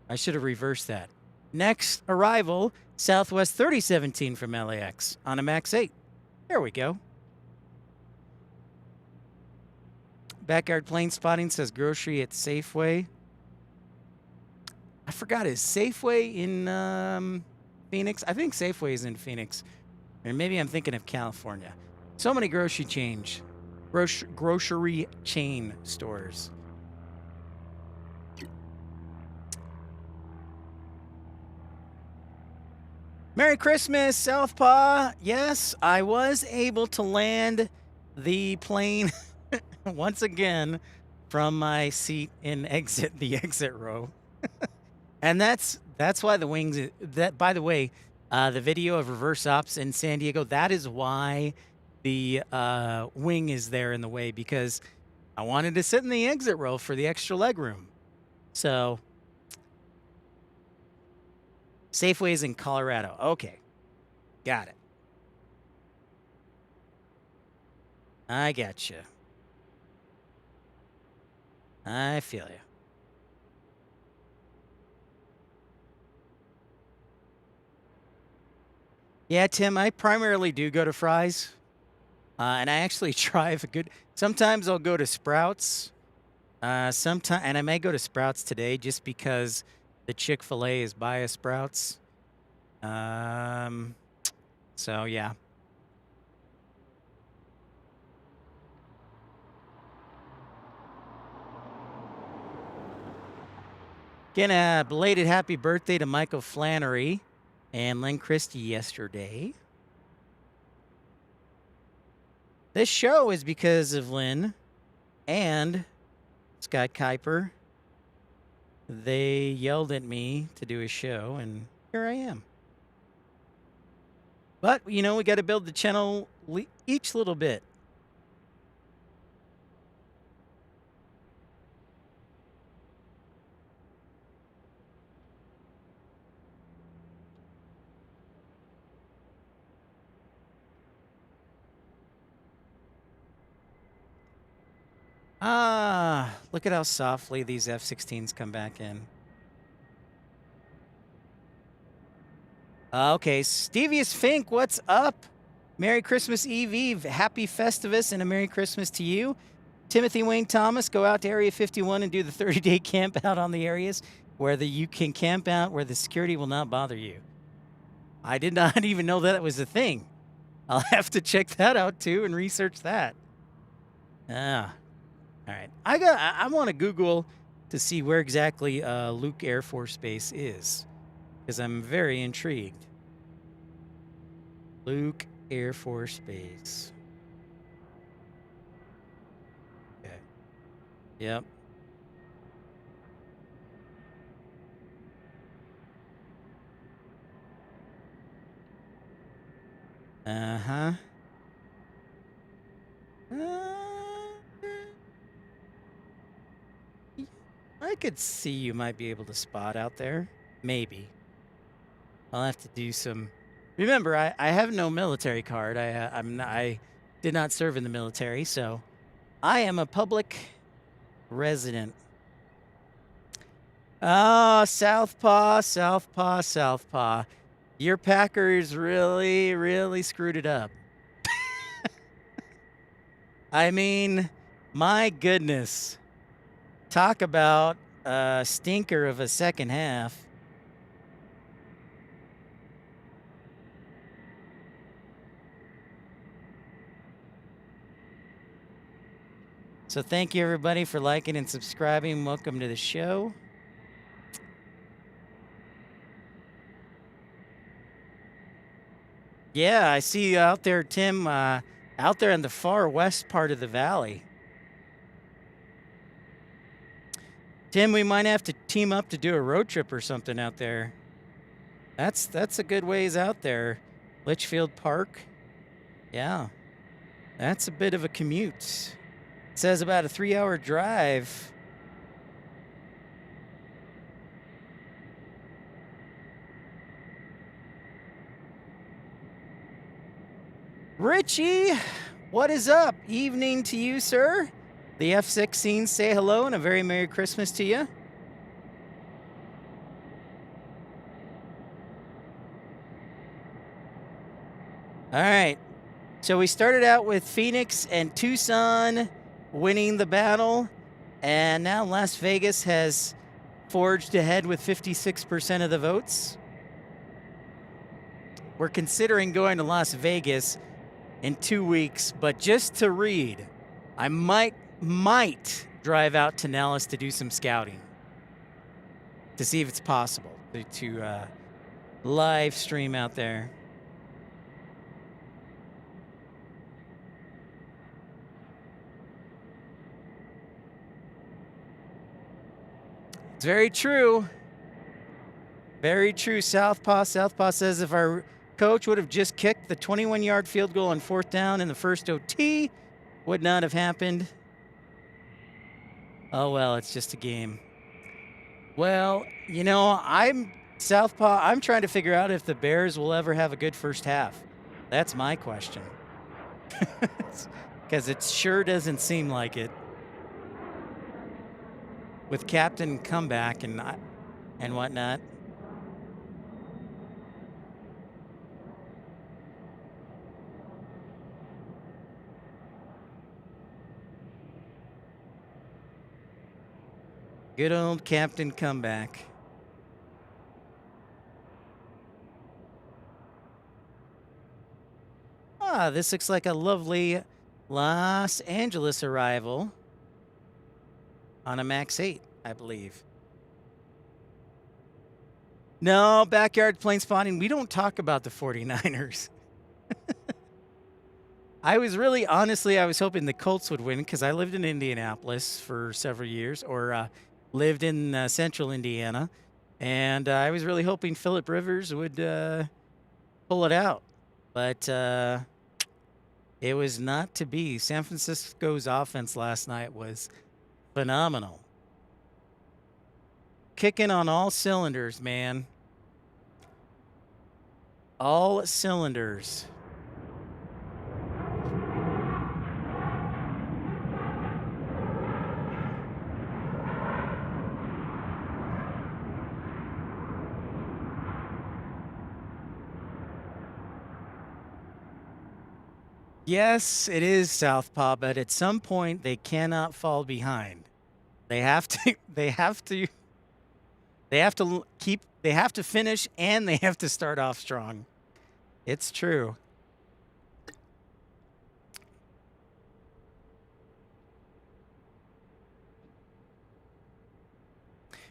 I should have reversed that. Next arrival, Southwest 3017 from LAX on a MAX 8. There we go. Backyard Plane Spotting says grocery at Safeway. I forgot, is Safeway in Phoenix? I think Safeway is in Phoenix. Or maybe I'm thinking of California. So many grocery chain stores. Merry Christmas, Southpaw. Yes, I was able to land the plane once again from my seat in the exit row. And that's why the wings, that, by the way, the video of reverse ops in San Diego, that is why the wing is there in the way, because I wanted to sit in the exit row for the extra leg room. So, Safeway's in Colorado. Okay. Got it. I got you. I feel you. Yeah, Tim, I primarily do go to Fry's. And I actually drive a good... Sometimes I'll go to Sprouts. And I may go to Sprouts today just because the Chick-fil-A is by a Sprouts. So, yeah. Again, a belated happy birthday to Michael Flannery and Lynn Christie yesterday. This show is because of Lynn and Scott Kuiper. They yelled at me to do a show, and here I am. But, you know, we got to build the channel each little bit. Look at how softly these F-16s come back in. Okay, Stevious Fink, what's up? Merry Christmas Eve. Happy Festivus and a Merry Christmas to you. Timothy Wayne Thomas, go out to Area 51 and do the 30-day camp out on the areas where you can camp out where the security will not bother you. I did not even know that was a thing. I'll have to check that out too and research that. All right, I want to Google to see where exactly Luke Air Force Base is, because I'm very intrigued. Luke Air Force Base. Okay. Yep. Uh-huh. I could see you might be able to spot out there. Maybe. I'll have to do some... Remember, I have no military card. I did not serve in the military, so I am a public resident. Oh, Southpaw. Your Packers really screwed it up. I mean, my goodness. Talk about a stinker of a second half. So thank you, everybody, for liking and subscribing. Welcome to the show. Yeah, I see you out there, Tim, out there in the far west part of the valley. Tim, we might have to team up to do a road trip or something out there. That's a good ways out there. Litchfield Park. Yeah. That's a bit of a commute. It says about a 3-hour drive. Richie, What is up? Evening to you, sir. The F-16 say hello and a very Merry Christmas to you. All right. So we started out with Phoenix and Tucson winning the battle, and now Las Vegas has forged ahead with 56% of the votes. We're considering going to Las Vegas in 2 weeks, but just to read, I might drive out to Nellis to do some scouting to see if it's possible to live stream out there. It's very true. Very true. Southpaw says if our coach would have just kicked the 21-yard field goal on 4th down in the first OT, would not have happened. Oh, well, it's just a game. Well, you know, I'm trying to figure out if the Bears will ever have a good first half. That's my question. Because it sure doesn't seem like it. With Captain Comeback and whatnot. Good old Captain Comeback. Ah, this looks like a lovely Los Angeles arrival on a Max 8, I believe. No, backyard plane spotting. We don't talk about the 49ers. I was hoping the Colts would win because I lived in Indianapolis for several years, or lived in central Indiana, and I was really hoping Phillip Rivers would pull it out, but it was not to be. San Francisco's offense last night was phenomenal. Kicking on all cylinders, man. All cylinders. Yes, it is Southpaw, but at some point they cannot fall behind. They have to finish, and they have to start off strong. It's true.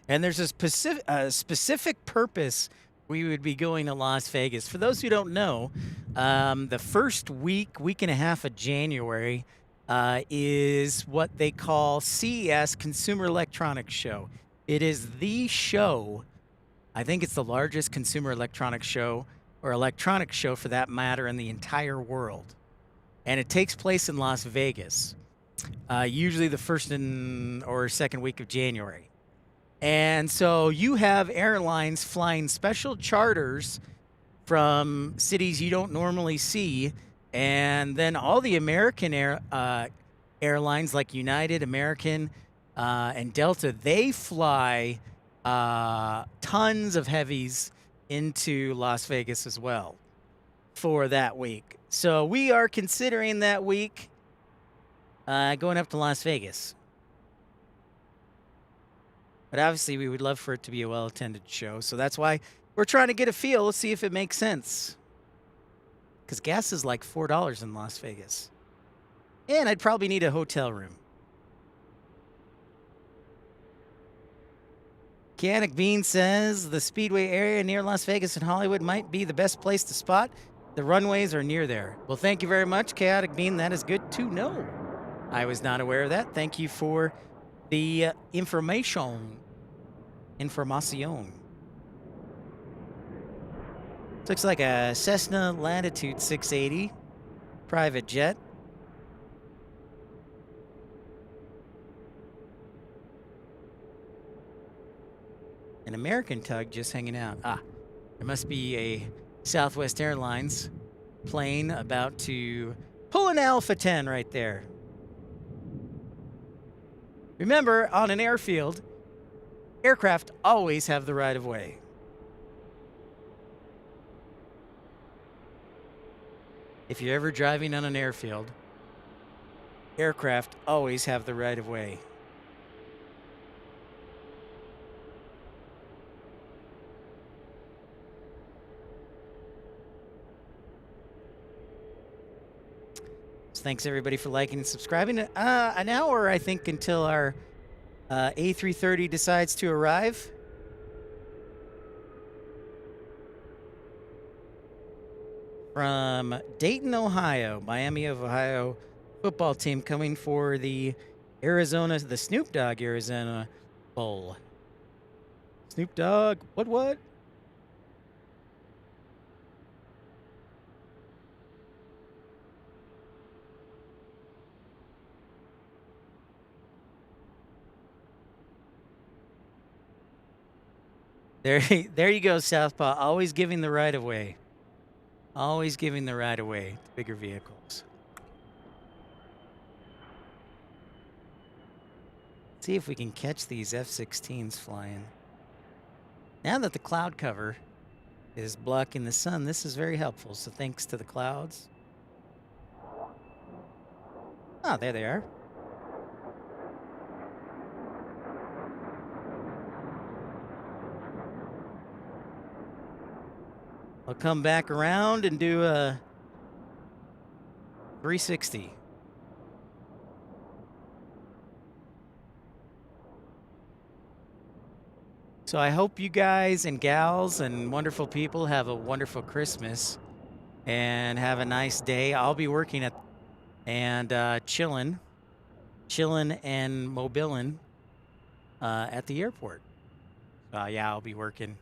And there's a specific purpose we would be going to Las Vegas. For those who don't know, the first week and a half of January is what they call CES, Consumer Electronics Show. It is the show, I think it's the largest consumer electronics show, or electronics show for that matter, in the entire world. And it takes place in Las Vegas, usually the first or second week of January. And so you have airlines flying special charters from cities you don't normally see. And then all the American airlines like United, American, and Delta, they fly tons of heavies into Las Vegas as well for that week. So we are considering that week going up to Las Vegas. But obviously, we would love for it to be a well-attended show. So that's why we're trying to get a feel. Let's see if it makes sense. Because gas is like $4 in Las Vegas. And I'd probably need a hotel room. Chaotic Bean says the Speedway area near Las Vegas and Hollywood might be the best place to spot. The runways are near there. Well, thank you very much, Chaotic Bean. That is good to know. I was not aware of that. Thank you for the information. Looks like a Cessna Latitude 680 private jet. An American tug just hanging out. Ah, there must be a Southwest Airlines plane about to Pull an Alpha 10 right there. Remember, on an airfield, aircraft always have the right of way. If you're ever driving on an airfield, aircraft always have the right of way. So thanks everybody for liking and subscribing. An hour, I think, until our A330 decides to arrive. From Dayton, Ohio, Miami of Ohio football team coming for the Snoop Dogg Arizona Bowl. Snoop Dogg, what? There you go, Southpaw. Always giving the right of way. Always giving the right of way to bigger vehicles. See if we can catch these F-16s flying. Now that the cloud cover is blocking the sun, this is very helpful. So thanks to the clouds. Oh, there they are. I'll come back around and do a 360. So I hope you guys and gals and wonderful people have a wonderful Christmas and have a nice day. I'll be working and chilling and mobilin at the airport. Yeah, I'll be working.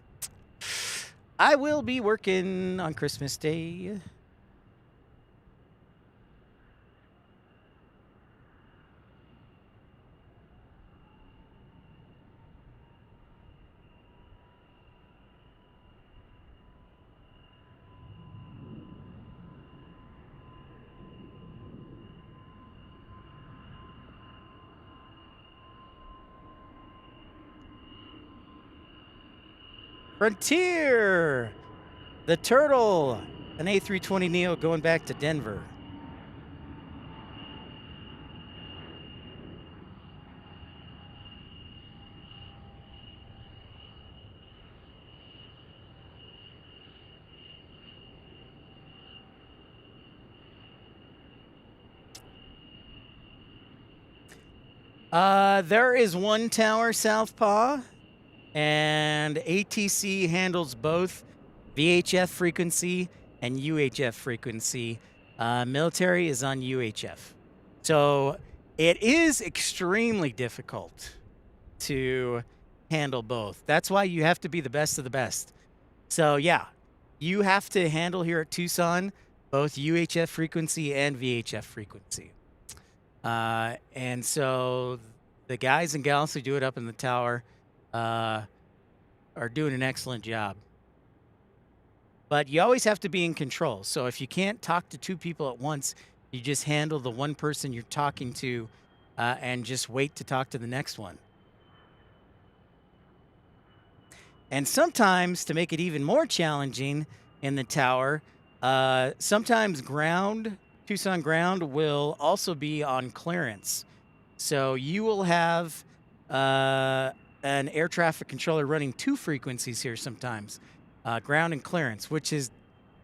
I will be working on Christmas Day. Frontier! The Turtle! An A320neo going back to Denver. There is one tower, Southpaw, and ATC handles both VHF frequency and UHF frequency. Military is on UHF. So it is extremely difficult to handle both. That's why you have to be the best of the best. So yeah, you have to handle here at Tucson both UHF frequency and VHF frequency. And so the guys and gals who do it up in the tower are doing an excellent job. But you always have to be in control. So if you can't talk to two people at once, you just handle the one person you're talking to and just wait to talk to the next one. And sometimes, to make it even more challenging in the tower, sometimes Tucson ground will also be on clearance. So you will have an air traffic controller running two frequencies here sometimes, ground and clearance, which is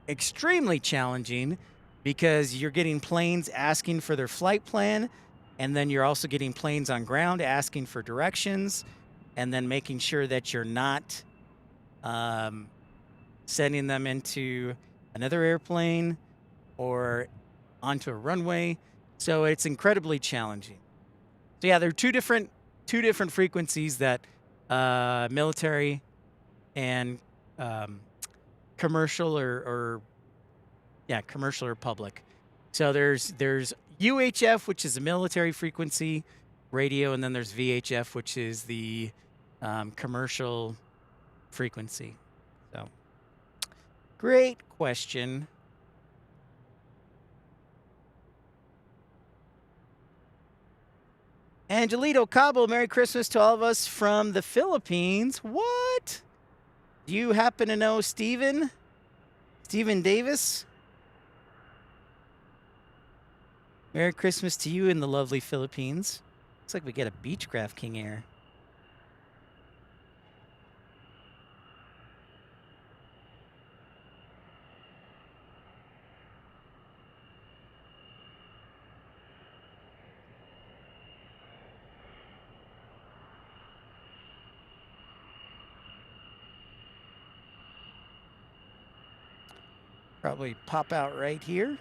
extremely challenging because you're getting planes asking for their flight plan, and then you're also getting planes on ground asking for directions, and then making sure that you're not sending them into another airplane or onto a runway. So it's incredibly challenging. So yeah, there are two different frequencies that military and commercial or commercial or public. So there's UHF, which is a military frequency radio, and then there's VHF, which is the commercial frequency. So great question. Angelito Cabo, Merry Christmas to all of us from the Philippines. What? Do you happen to know Steven? Steven Davis? Merry Christmas to you in the lovely Philippines. Looks like we get a Beechcraft King Air. Probably pop out right here.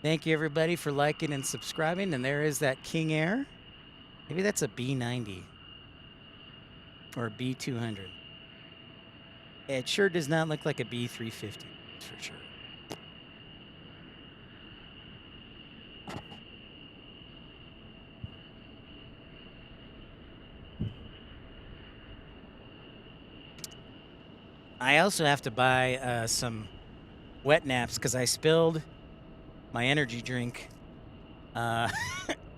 Thank you, everybody, for liking and subscribing. And there is that King Air. Maybe that's a B90 or a B200. It sure does not look like a B350, that's for sure. I also have to buy some wet naps because I spilled my energy drink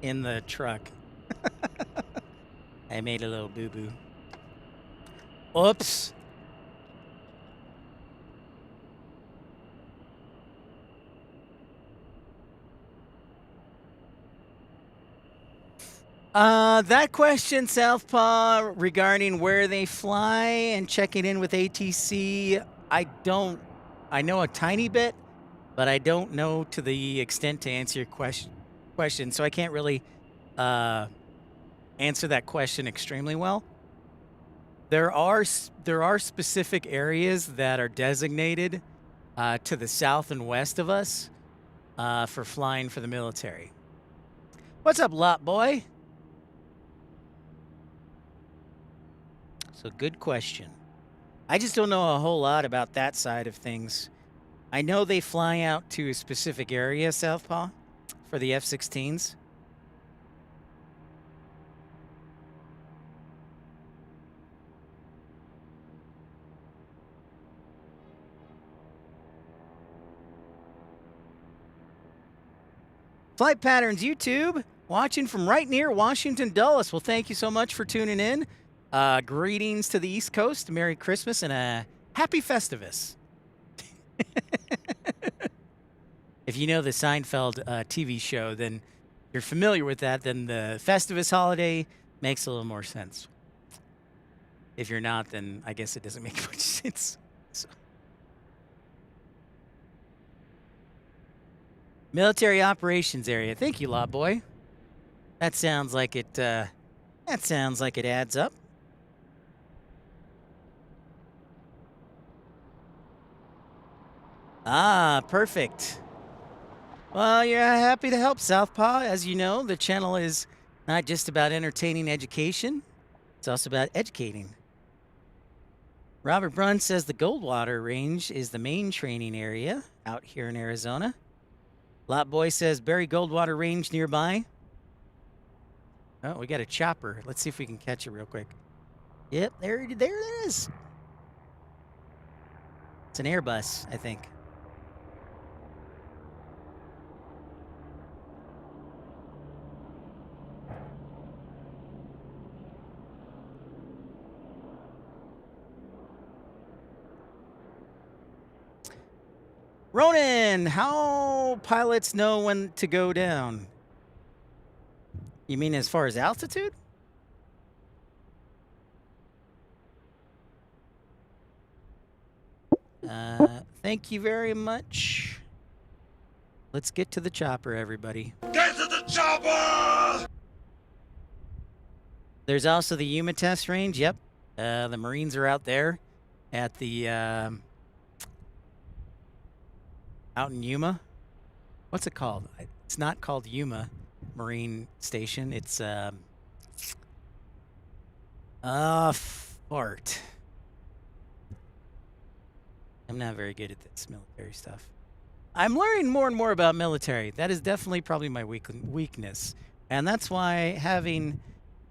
in the truck. I made a little boo-boo. Oops. That question, Southpaw, regarding where they fly and checking in with ATC, I know a tiny bit, but I don't know to the extent to answer your question, so I can't really answer that question extremely well. There are specific areas that are designated to the south and west of us for flying for the military. What's up, Lot Boy? So good question. I just don't know a whole lot about that side of things. I know they fly out to a specific area, Southpaw, for the F-16s. Flight Patterns YouTube, watching from right near Washington Dulles. Well, thank you so much for tuning in. Greetings to the East Coast. Merry Christmas and a happy Festivus. If you know the Seinfeld TV show, then you're familiar with that, then the Festivus holiday makes a little more sense. If you're not, then I guess it doesn't make much sense. So. Military operations area. Thank you, Lot Boy. That sounds like it. That sounds like it adds up. Ah, perfect. Well, you're happy to help, Southpaw. As you know, the channel is not just about entertaining education. It's also about educating. Robert Brunn says the Goldwater Range is the main training area out here in Arizona. Lot Boy says Barry Goldwater Range nearby. Oh, we got a chopper. Let's see if we can catch it real quick. Yep, there it is. It's an Airbus, I think. Ronan, how pilots know when to go down? You mean as far as altitude? Thank you very much. Let's get to the chopper, everybody. Get to the chopper! There's also the Yuma test range. Yep. The Marines are out there at the out in Yuma. What's it called? It's not called Yuma Marine Station. It's fart. I'm not very good at this military stuff. I'm learning more and more about military. That is definitely probably my weakness. And that's why having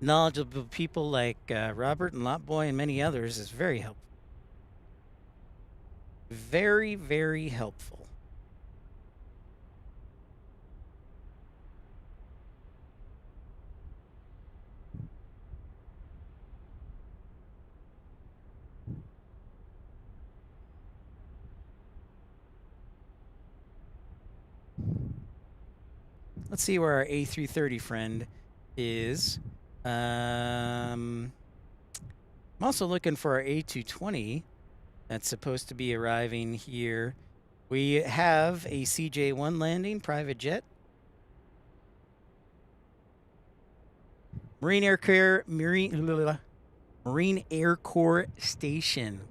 knowledgeable people like Robert and Lotboy and many others is very helpful. Very, very helpful. Let's see where our A330 friend is. I'm also looking for our A220 that's supposed to be arriving here. We have a CJ-1 landing, private jet. Marine Air Corps Station.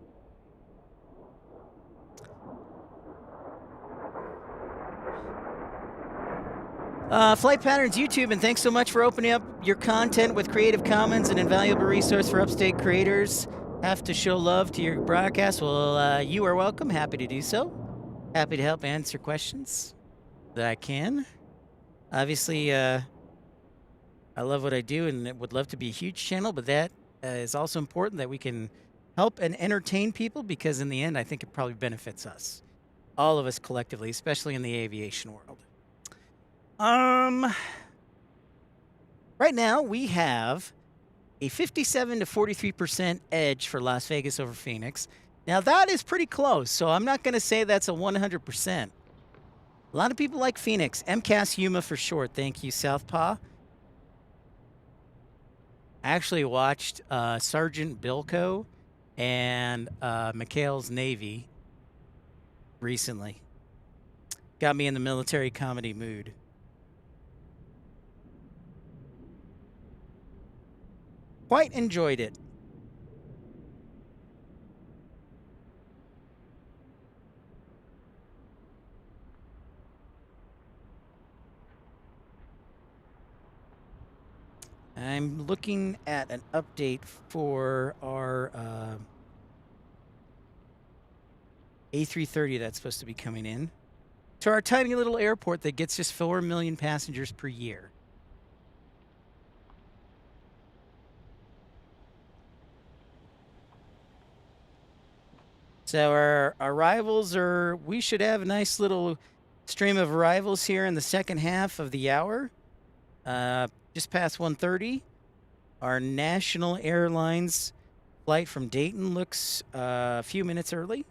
Flight Patterns YouTube, and thanks so much for opening up your content with Creative Commons, an invaluable resource for upstate creators. Have to show love to your broadcast. Well, you are welcome. Happy to do so. Happy to help answer questions that I can. Obviously, I love what I do and would love to be a huge channel, but that is also important that we can help and entertain people, because in the end, I think it probably benefits us. All of us collectively, especially in the aviation world. Right now we have a 57 to 43% edge for Las Vegas over Phoenix. Now that is pretty close, so I'm not going to say that's a 100%. A lot of people like Phoenix. MCAS Yuma for short. Thank you, Southpaw. I actually watched Sergeant Bilko and McHale's Navy recently. Got me in the military comedy mood. Quite enjoyed it. I'm looking at an update for our A330 that's supposed to be coming in to our tiny little airport that gets just 4 million passengers per year. So our arrivals are, we should have a nice little stream of arrivals here in the second half of the hour. Just past 1:30. Our national airlines flight from Dayton looks a few minutes early.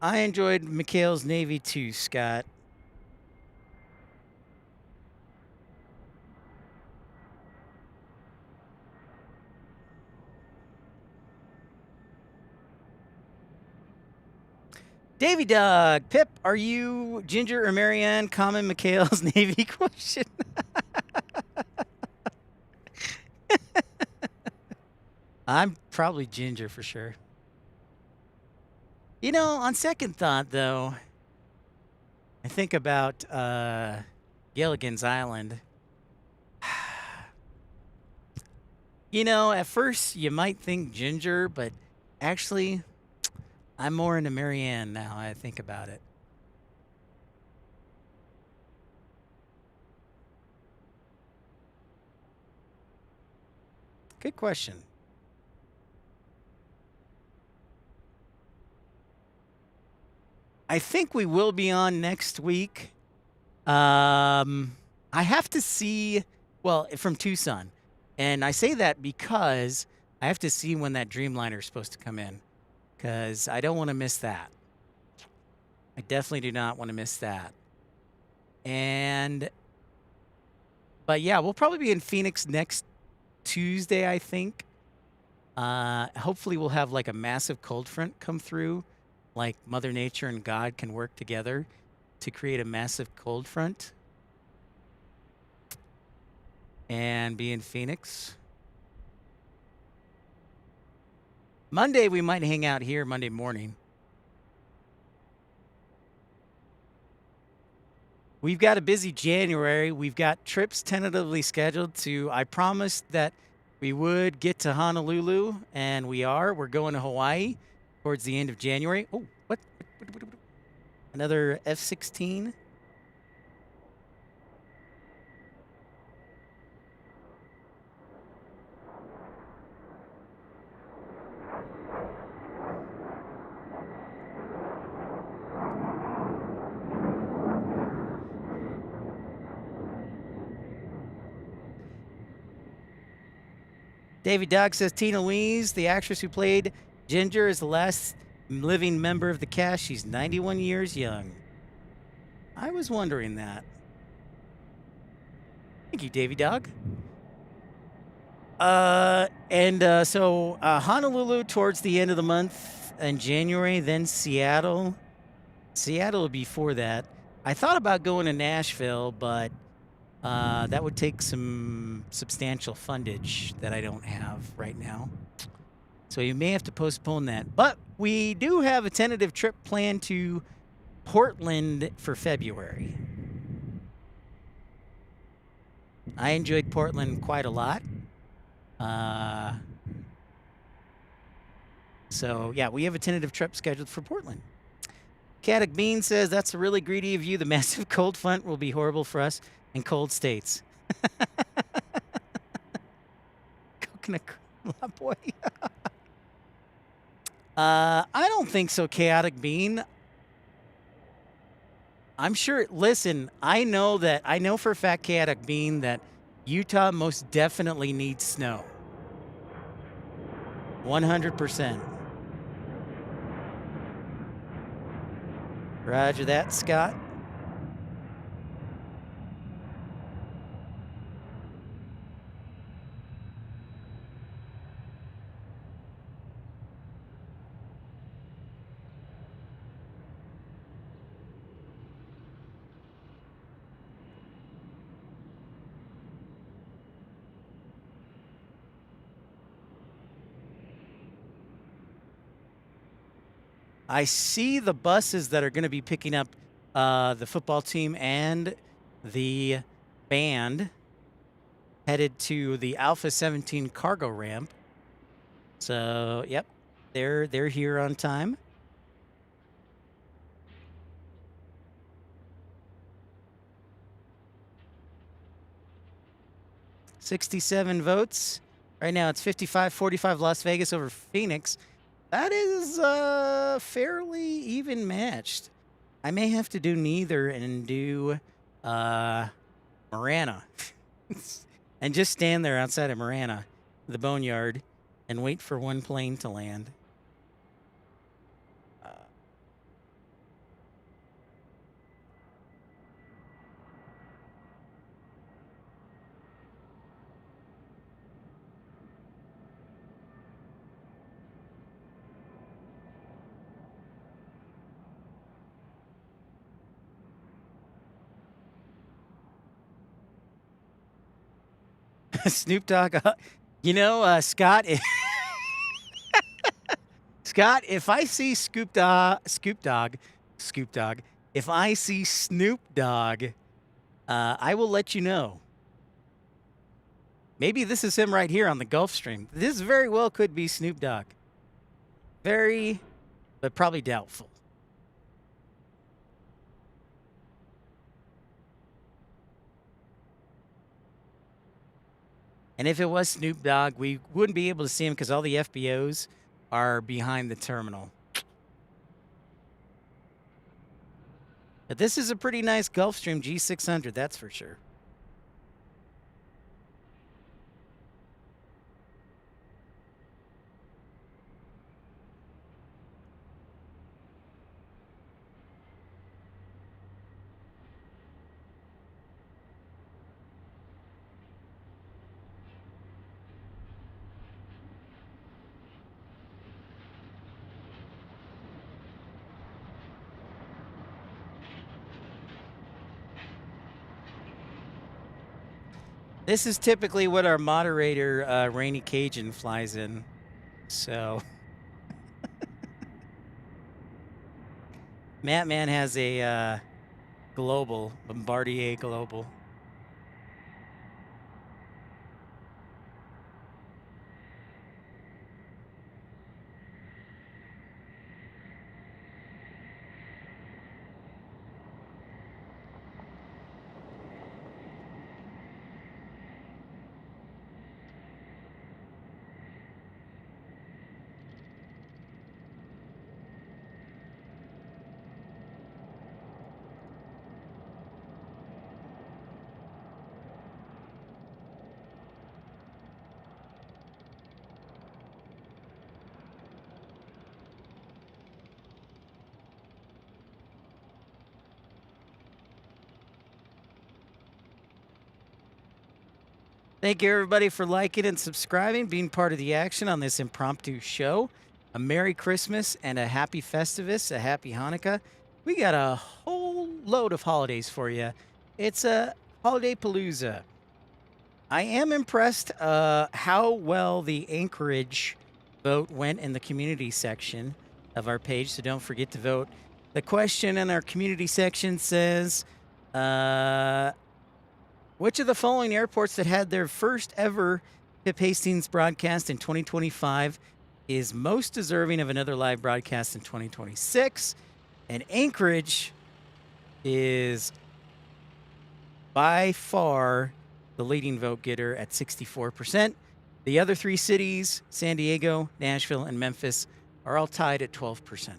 I enjoyed McHale's Navy too, Scott. Davy Doug, Pip, are you Ginger or Marianne? Common McHale's Navy question. I'm probably Ginger for sure. You know, on second thought, though, I think about Gilligan's Island. You know, at first you might think Ginger, but actually, I'm more into Marianne now. I think about it. Good question. I think we will be on next week. I have to see, well, from Tucson. And I say that because I have to see when that Dreamliner is supposed to come in, because I don't want to miss that. I definitely do not want to miss that. But yeah, we'll probably be in Phoenix next Tuesday, I think. Hopefully we'll have like a massive cold front come through, like Mother Nature and God can work together to create a massive cold front and be in Phoenix. Monday, we might hang out here Monday morning. We've got a busy January. We've got trips tentatively scheduled to, I promised that we would get to Honolulu, and we are. We're going to Hawaii towards the end of January. Oh, what? Another F-16. Davy Dog says Tina Louise, the actress who played Ginger, is the last living member of the cast. She's 91 years young. I was wondering that. Thank you, Davy Dog. So Honolulu towards the end of the month in January, then Seattle. Seattle before that. I thought about going to Nashville, but that would take some substantial fundage that I don't have right now. So you may have to postpone that. But we do have a tentative trip planned to Portland for February. I enjoyed Portland quite a lot. So, yeah, we have a tentative trip scheduled for Portland. Caddick Bean says, that's really greedy of you. The massive cold front will be horrible for us in cold states. Coconut boy. I don't think so, Chaotic Bean. I'm sure, listen, I know for a fact, Chaotic Bean, that Utah most definitely needs snow. 100%. Roger that, Scott. I see the buses that are going to be picking up the football team and the band headed to the Alpha 17 cargo ramp. So, yep, they're here on time. $67 votes. Right now it's 55-45 Las Vegas over Phoenix. That is fairly even matched. I may have to do neither and do Marana. And just stand there outside of Marana, the boneyard, and wait for one plane to land. Snoop Dogg, Scott. Scott, if I see Scoop Dogg, if I see Snoop Dogg, I will let you know. Maybe this is him right here on the Gulf Stream. This very well could be Snoop Dogg. Very, but probably doubtful. And if it was Snoop Dogg, we wouldn't be able to see him because all the FBOs are behind the terminal. But this is a pretty nice Gulfstream G600, that's for sure. This is typically what our moderator, Rainy Cajun, flies in. So, Mattman has a Global, Bombardier Global. Thank you, everybody, for liking and subscribing, being part of the action on this impromptu show. A Merry Christmas and a Happy Festivus, a Happy Hanukkah. We got a whole load of holidays for you. It's a holiday palooza. I am impressed how well the Anchorage vote went in the community section of our page, so don't forget to vote. The question in our community section says, which of the following airports that had their first ever Pip Hastings broadcast in 2025 is most deserving of another live broadcast in 2026? And Anchorage is by far the leading vote getter at 64%. The other three cities, San Diego, Nashville, and Memphis, are all tied at 12%.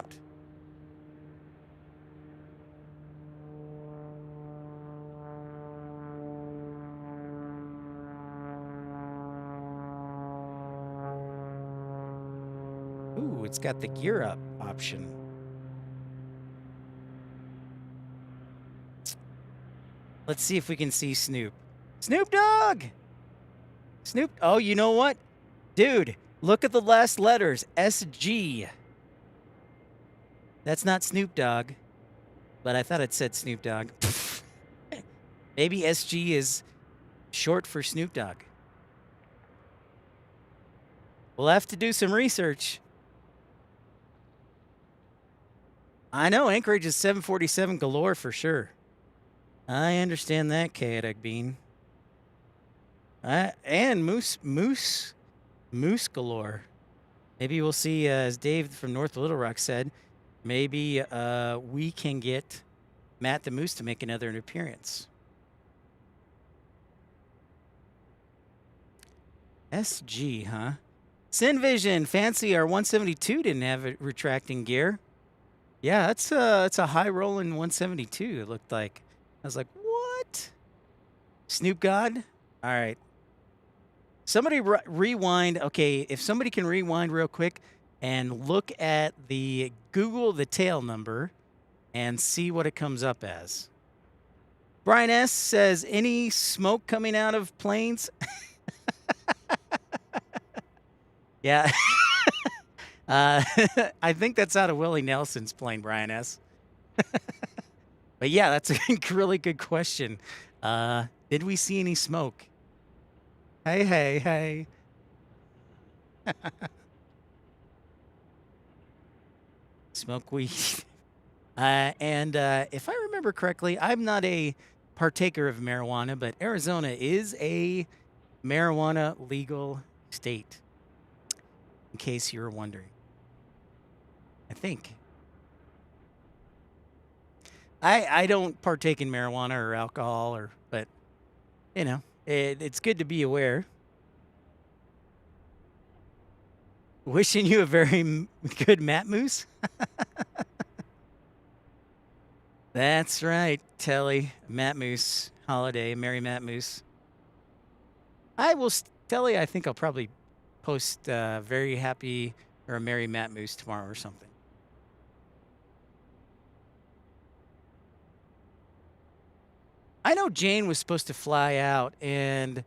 Ooh, it's got the gear up option. Let's see if we can see Snoop. Snoop Dogg! Snoop, oh, you know what? Dude, look at the last letters, SG. That's not Snoop Dogg, but I thought it said Snoop Dogg. Maybe SG is short for Snoop Dogg. We'll have to do some research. I know Anchorage is 747 galore for sure. I understand that, chaotic bean. And moose galore. Maybe we'll see, as Dave from North Little Rock said, maybe we can get Matt the Moose to make another appearance. SG, huh? Sinvision, fancy. Our 172 didn't have a retracting gear. Yeah, it's a high rolling 172. It looked like. I was like, what? Snoop God? All right. Somebody rewind. Okay, if somebody can rewind real quick and look at Google the tail number and see what it comes up as. Brian S. says, any smoke coming out of planes? Yeah. I think that's out of Willie Nelson's plane, Brian S. But yeah, that's a really good question. Did we see any smoke? Hey, hey, hey. Smoke weed. And if I remember correctly, I'm not a partaker of marijuana, but Arizona is a marijuana legal state, in case you were wondering. I think. I don't partake in marijuana or alcohol, but you know, it's good to be aware. Wishing you a very good Matt Moose. That's right, Telly. Matt Moose holiday. Merry Matt Moose. I will, Telly, I think I'll probably post very happy or a Merry Matt Moose tomorrow or something. I know Jane was supposed to fly out and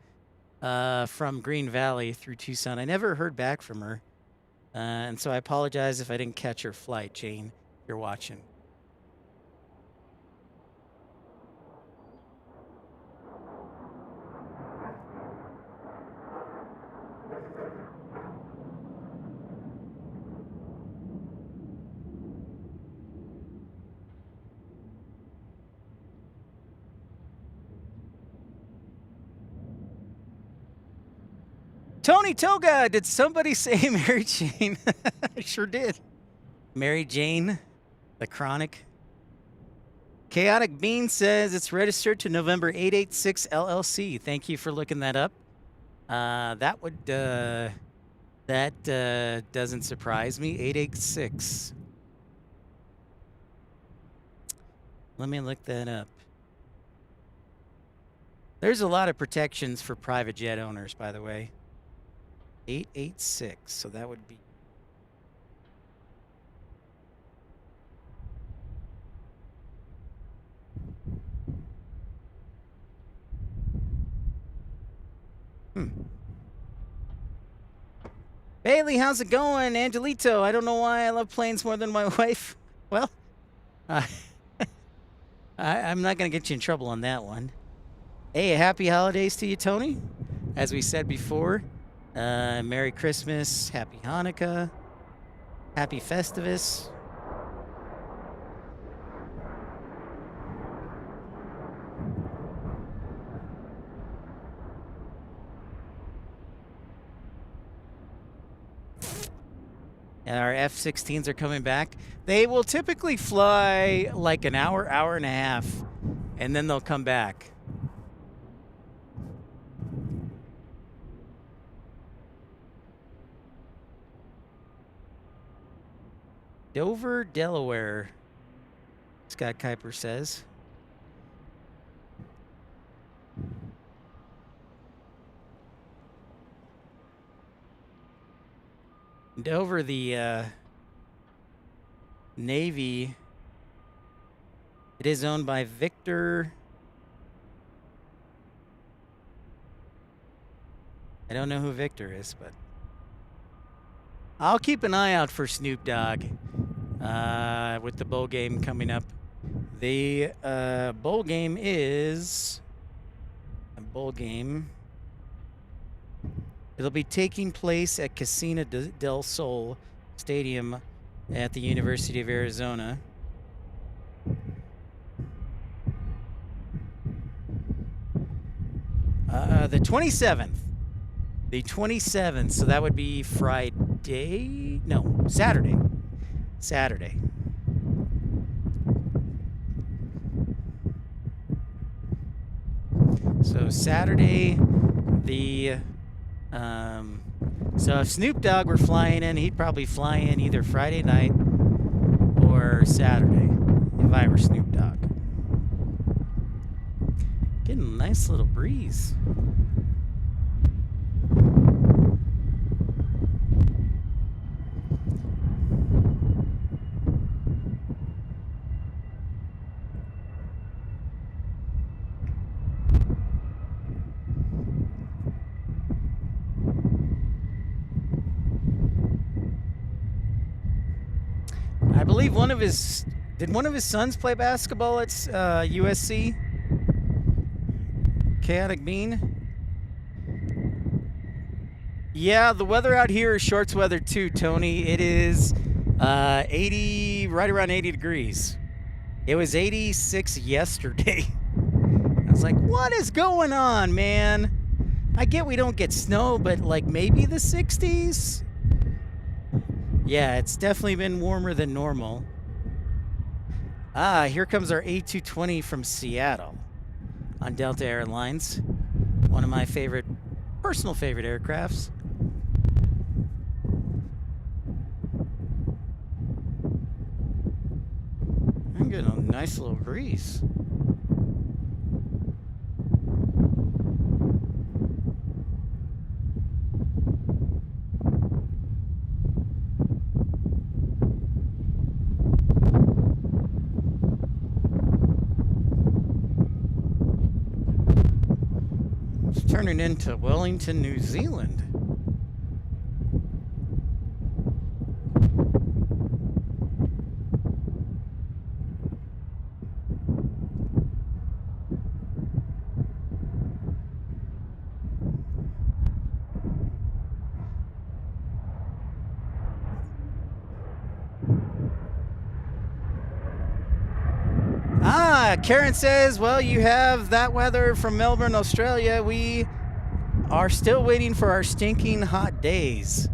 from Green Valley through Tucson. I never heard back from her. And so I apologize if I didn't catch her flight, Jane, if you're watching. Tony Toga, did somebody say Mary Jane? I sure did. Mary Jane, the Chronic. Chaotic Bean says it's registered to November 886 LLC. Thank you for looking that up. That doesn't surprise me. 886. Let me look that up. There's a lot of protections for private jet owners, by the way. 886, so that would be. Bailey, how's it going? Angelito, I don't know why I love planes more than my wife. Well, I'm not going to get you in trouble on that one. Hey, happy holidays to you, Tony. As we said before, Merry Christmas, Happy Hanukkah, Happy Festivus. And our F-16s are coming back. They will typically fly like an hour, hour and a half, and then they'll come back. Dover, Delaware, Scott Kuiper says. Dover, the Navy, it is owned by Victor. I don't know who Victor is, but I'll keep an eye out for Snoop Dogg with the bowl game coming up. The bowl game is a bowl game. It'll be taking place at Casino del Sol Stadium at the University of Arizona. The 27th. The 27th, so that would be Friday? No, Saturday. Saturday. So Saturday, so if Snoop Dogg were flying in, he'd probably fly in either Friday night or Saturday, if I were Snoop Dogg. Getting a nice little breeze. I believe did one of his sons play basketball at USC? Chaotic Bean? Yeah, the weather out here is shorts weather too, Tony. It is 80, right around 80 degrees. It was 86 yesterday. I was like, what is going on, man? I get we don't get snow, but like maybe the 60s? Yeah, it's definitely been warmer than normal. Ah, here comes our A220 from Seattle on Delta Airlines. One of my personal favorite aircrafts. I'm getting a nice little breeze. Turning into Wellington, New Zealand. Karen says, well, you have that weather from Melbourne, Australia. We are still waiting for our stinking hot days.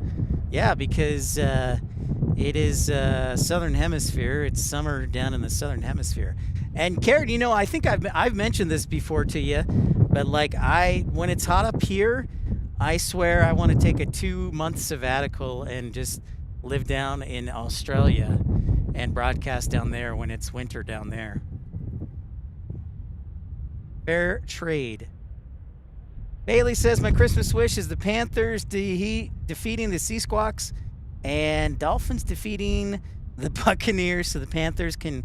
Yeah, because it is Southern Hemisphere. It's summer down in the Southern Hemisphere. And Karen, you know, I think I've mentioned this before to you, but like when it's hot up here, I swear I want to take a 2-month sabbatical and just live down in Australia and broadcast down there when it's winter down there. Fair trade. Bailey says, my Christmas wish is the Panthers defeating the Sea Squawks and Dolphins defeating the Buccaneers so the Panthers can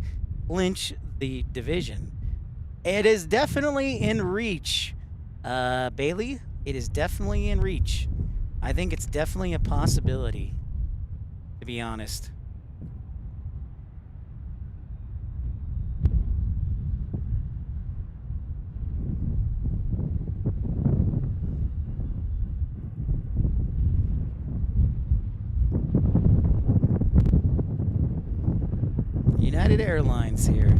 clinch the division. It is definitely in reach, Bailey. it is definitely in reach. I think it's definitely a possibility, to be honest. United Airlines here.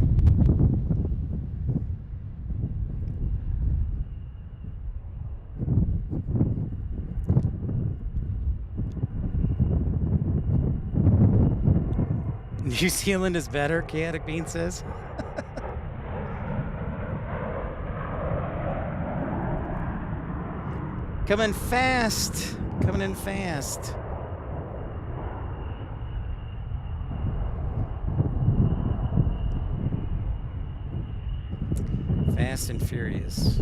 New Zealand is better, Chaotic Bean says. Coming fast. Coming in fast. Fast and Furious.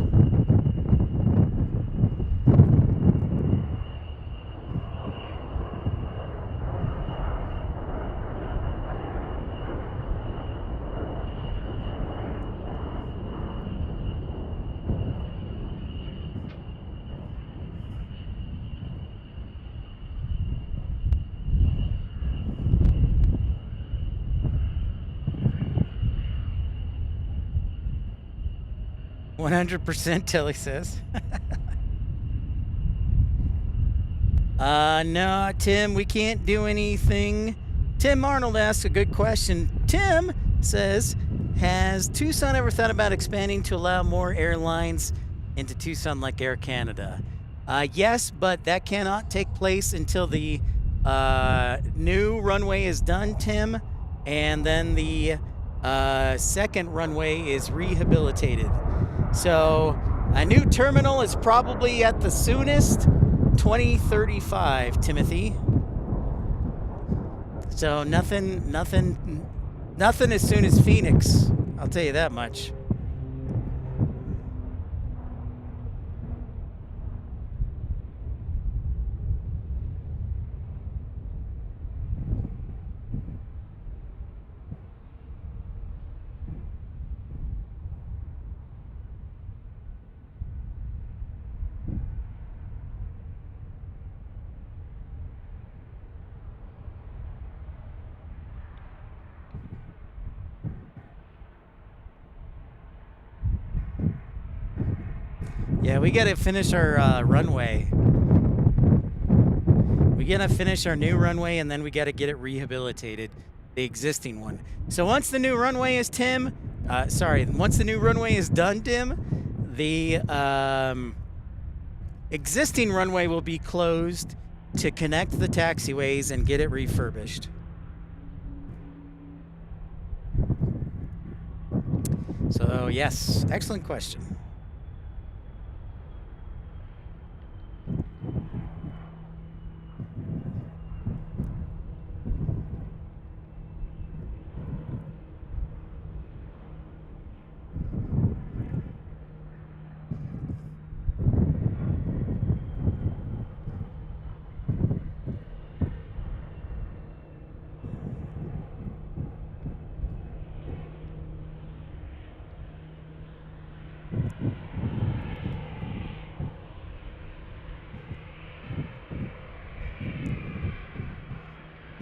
%, Tilly says. No, Tim, we can't do anything. Tim Arnold asks a good question. Tim says, has Tucson ever thought about expanding to allow more airlines into Tucson like Air Canada? Yes, but that cannot take place until the new runway is done, Tim, and then the second runway is rehabilitated. So a new terminal is probably at the soonest 2035, Timothy. So nothing as soon as Phoenix, I'll tell you that much. Yeah, we gotta finish our runway. We gotta finish our new runway, and then we gotta get it rehabilitated, the existing one. So once the new runway is once the new runway is done, Tim, the existing runway will be closed to connect the taxiways and get it refurbished. So yes, excellent question.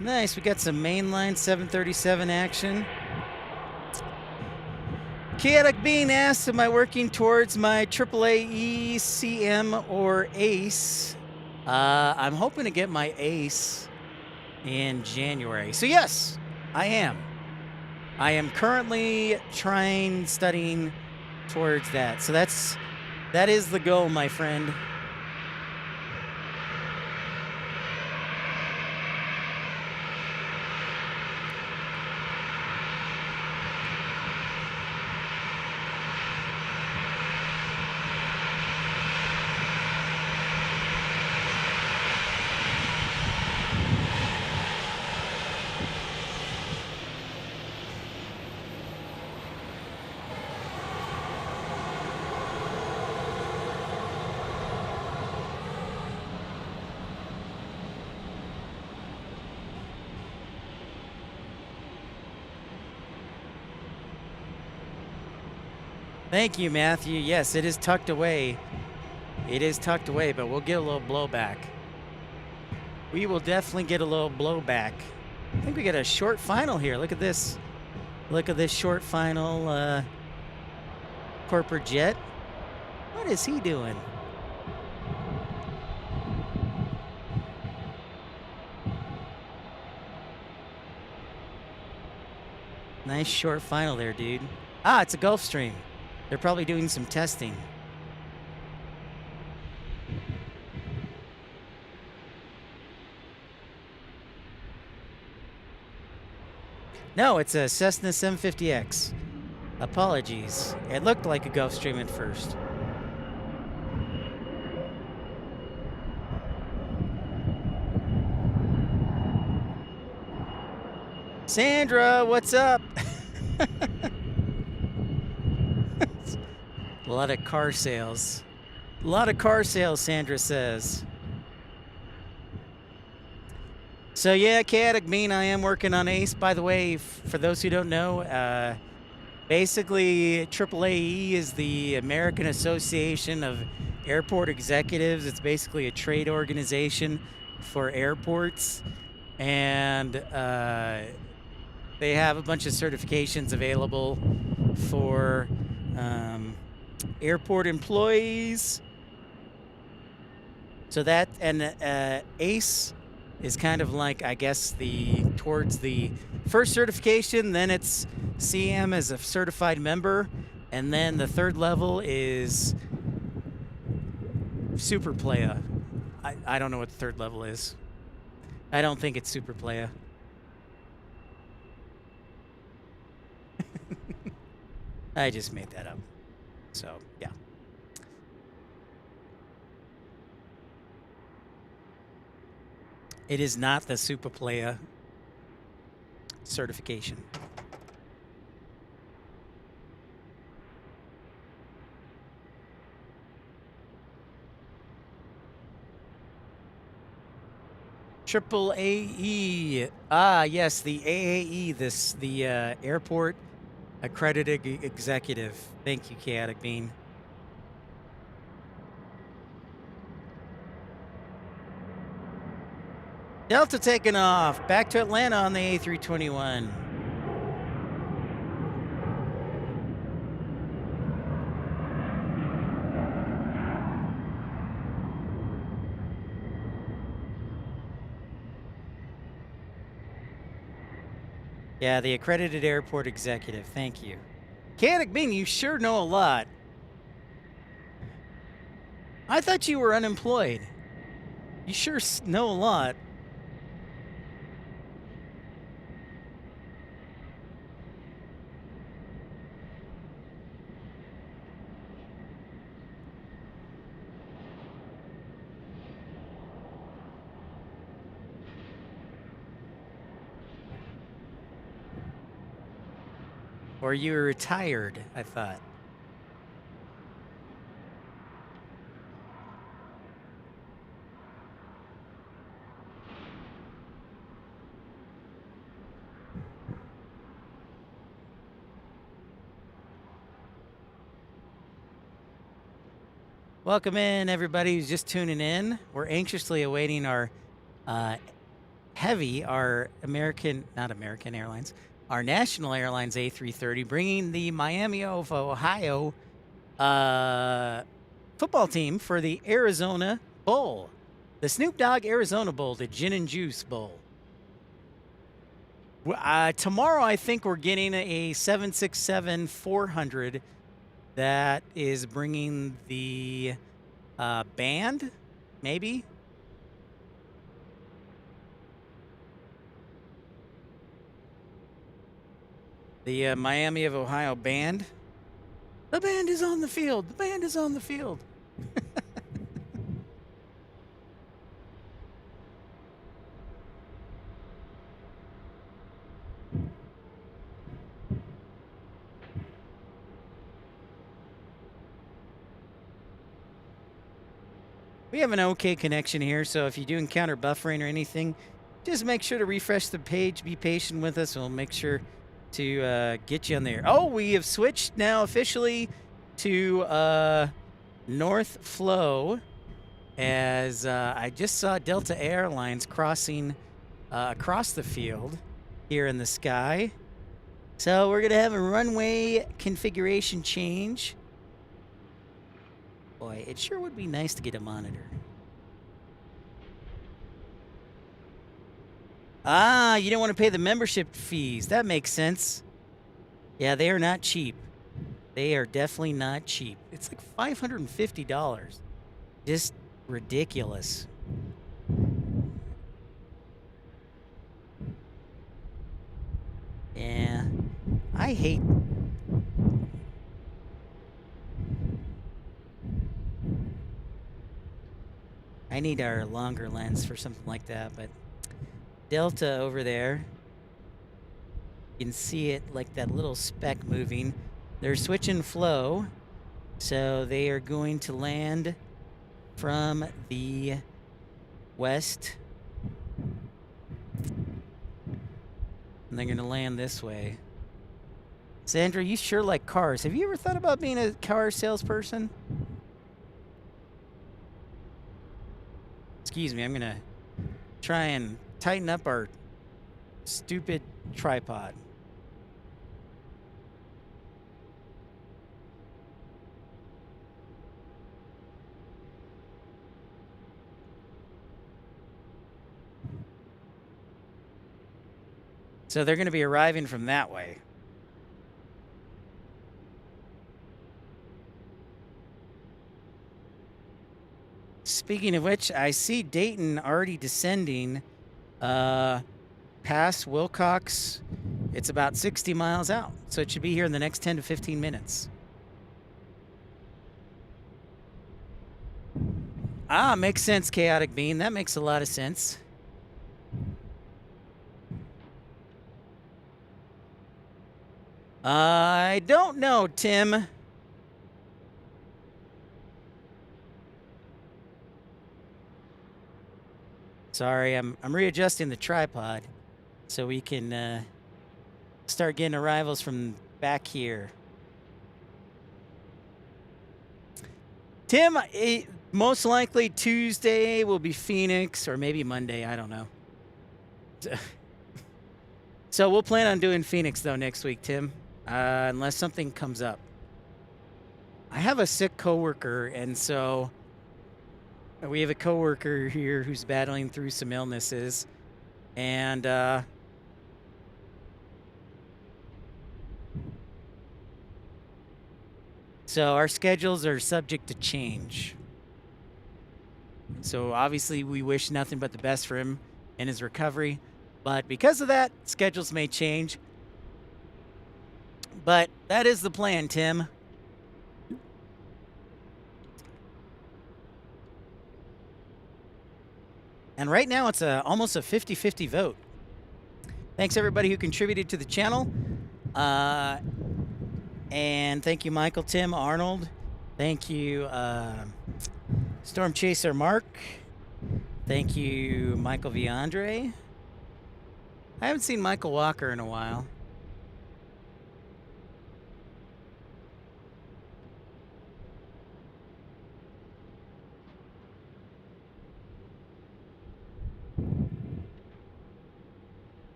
Nice, we got some mainline 737 action. Chaotic Bean asks, am I working towards my AAA ECM or ACE? I'm hoping to get my ACE in January. So yes, I am. I am currently studying towards that. So that is the goal, my friend. Thank you, Matthew. Yes, it is tucked away. It is tucked away, but we'll get a little blowback. We will definitely get a little blowback. I think we got a short final here. Look at this. Look at this short final corporate jet. What is he doing? Nice short final there, dude. Ah, it's a Gulfstream. They're probably doing some testing. No, it's a Cessna 750X. Apologies. It looked like a Gulfstream at first. Sandra, what's up? A lot of car sales. A lot of car sales, Sandra says. So yeah, chaotic mean, I am working on ACE. By the way, for those who don't know, basically AAAE is the American Association of Airport Executives. It's basically a trade organization for airports, and they have a bunch of certifications available for airport employees. So that, and ACE is kind of like, I guess, towards the first certification, then it's CM as a certified member, and then the third level is Super Playa. I don't know what the third level is. I don't think it's Super Playa. I just made that up. So, yeah. It is not the Super Playa certification. Triple AE. Ah, yes, the AAE, the airport accredited executive. Thank you, Chaotic Bean. Delta taking off. Back to Atlanta on the A321. Yeah, the accredited airport executive. Thank you. Chaotic Bean, you sure know a lot. I thought you were unemployed. You sure know a lot. Or you were retired, I thought. Welcome in, everybody who's just tuning in. We're anxiously awaiting our our National Airlines A330, bringing the Miami of Ohio football team for the Arizona Bowl. The Snoop Dogg Arizona Bowl, the Gin and Juice Bowl. Tomorrow, I think we're getting a 767-400 that is bringing the band, maybe? The Miami of Ohio band. The band is on the field. The band is on the field. We have an okay connection here, so if you do encounter buffering or anything, just make sure to refresh the page. Be patient with us, and we'll make sure to get you on there. Oh, we have switched now officially to north flow as I just saw Delta Airlines crossing across the field here in the sky. So we're going to have a runway configuration change. Boy, it sure would be nice to get a monitor. Ah, you don't want to pay the membership fees. That makes sense. Yeah, they are not cheap. They are definitely not cheap. It's like $550. Just ridiculous. Yeah, I hate... I need our longer lens for something like that, but Delta over there, you can see it like that little speck moving. They're switching flow, so they are going to land from the west, and they're going to land this way. Sandra, you sure like cars. Have you ever thought about being a car salesperson? Excuse me, I'm going to try and tighten up our stupid tripod. So they're going to be arriving from that way. Speaking of which, I see Dayton already descending past Wilcox. It's about 60 miles out, so it should be here in the next 10 to 15 minutes. Ah, makes sense, Chaotic Bean. That makes a lot of sense. I don't know, Tim. Sorry, I'm readjusting the tripod so we can start getting arrivals from back here. Tim, most likely Tuesday will be Phoenix, or maybe Monday. I don't know. So we'll plan on doing Phoenix, though, next week, Tim, unless something comes up. I have a sick coworker, and so we have a coworker here who's battling through some illnesses, and so our schedules are subject to change. So obviously we wish nothing but the best for him in his recovery, but because of that, schedules may change. But that is the plan, Tim. And right now it's almost a 50-50 vote. Thanks everybody who contributed to the channel. And thank you, Michael, Tim, Arnold. Thank you, Storm Chaser Mark. Thank you, Michael Viandre. I haven't seen Michael Walker in a while.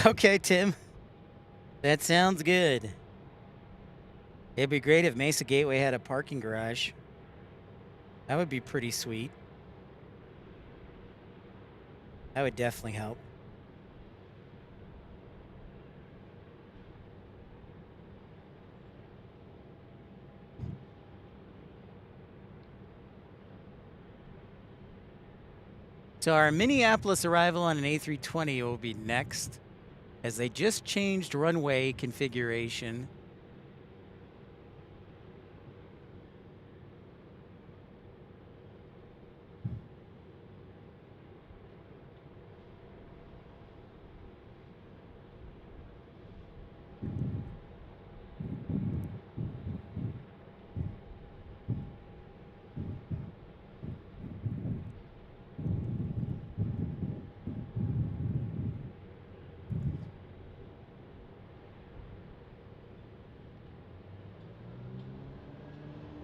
Okay, Tim. That sounds good. It'd be great if Mesa Gateway had a parking garage. That would be pretty sweet. That would definitely help. So our Minneapolis arrival on an A320 will be next, as they just changed runway configuration.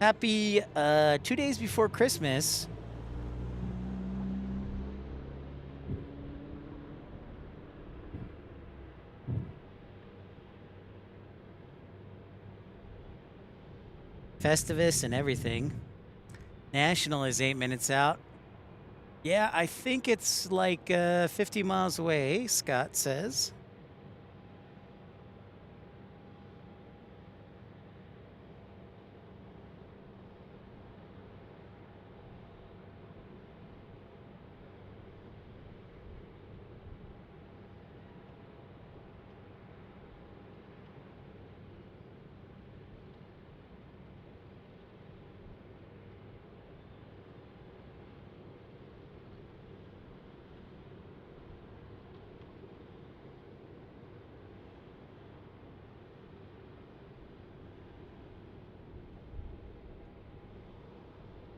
Happy 2 days before Christmas. Festivus and everything. National is 8 minutes out. Yeah, I think it's like 50 miles away, Scott says.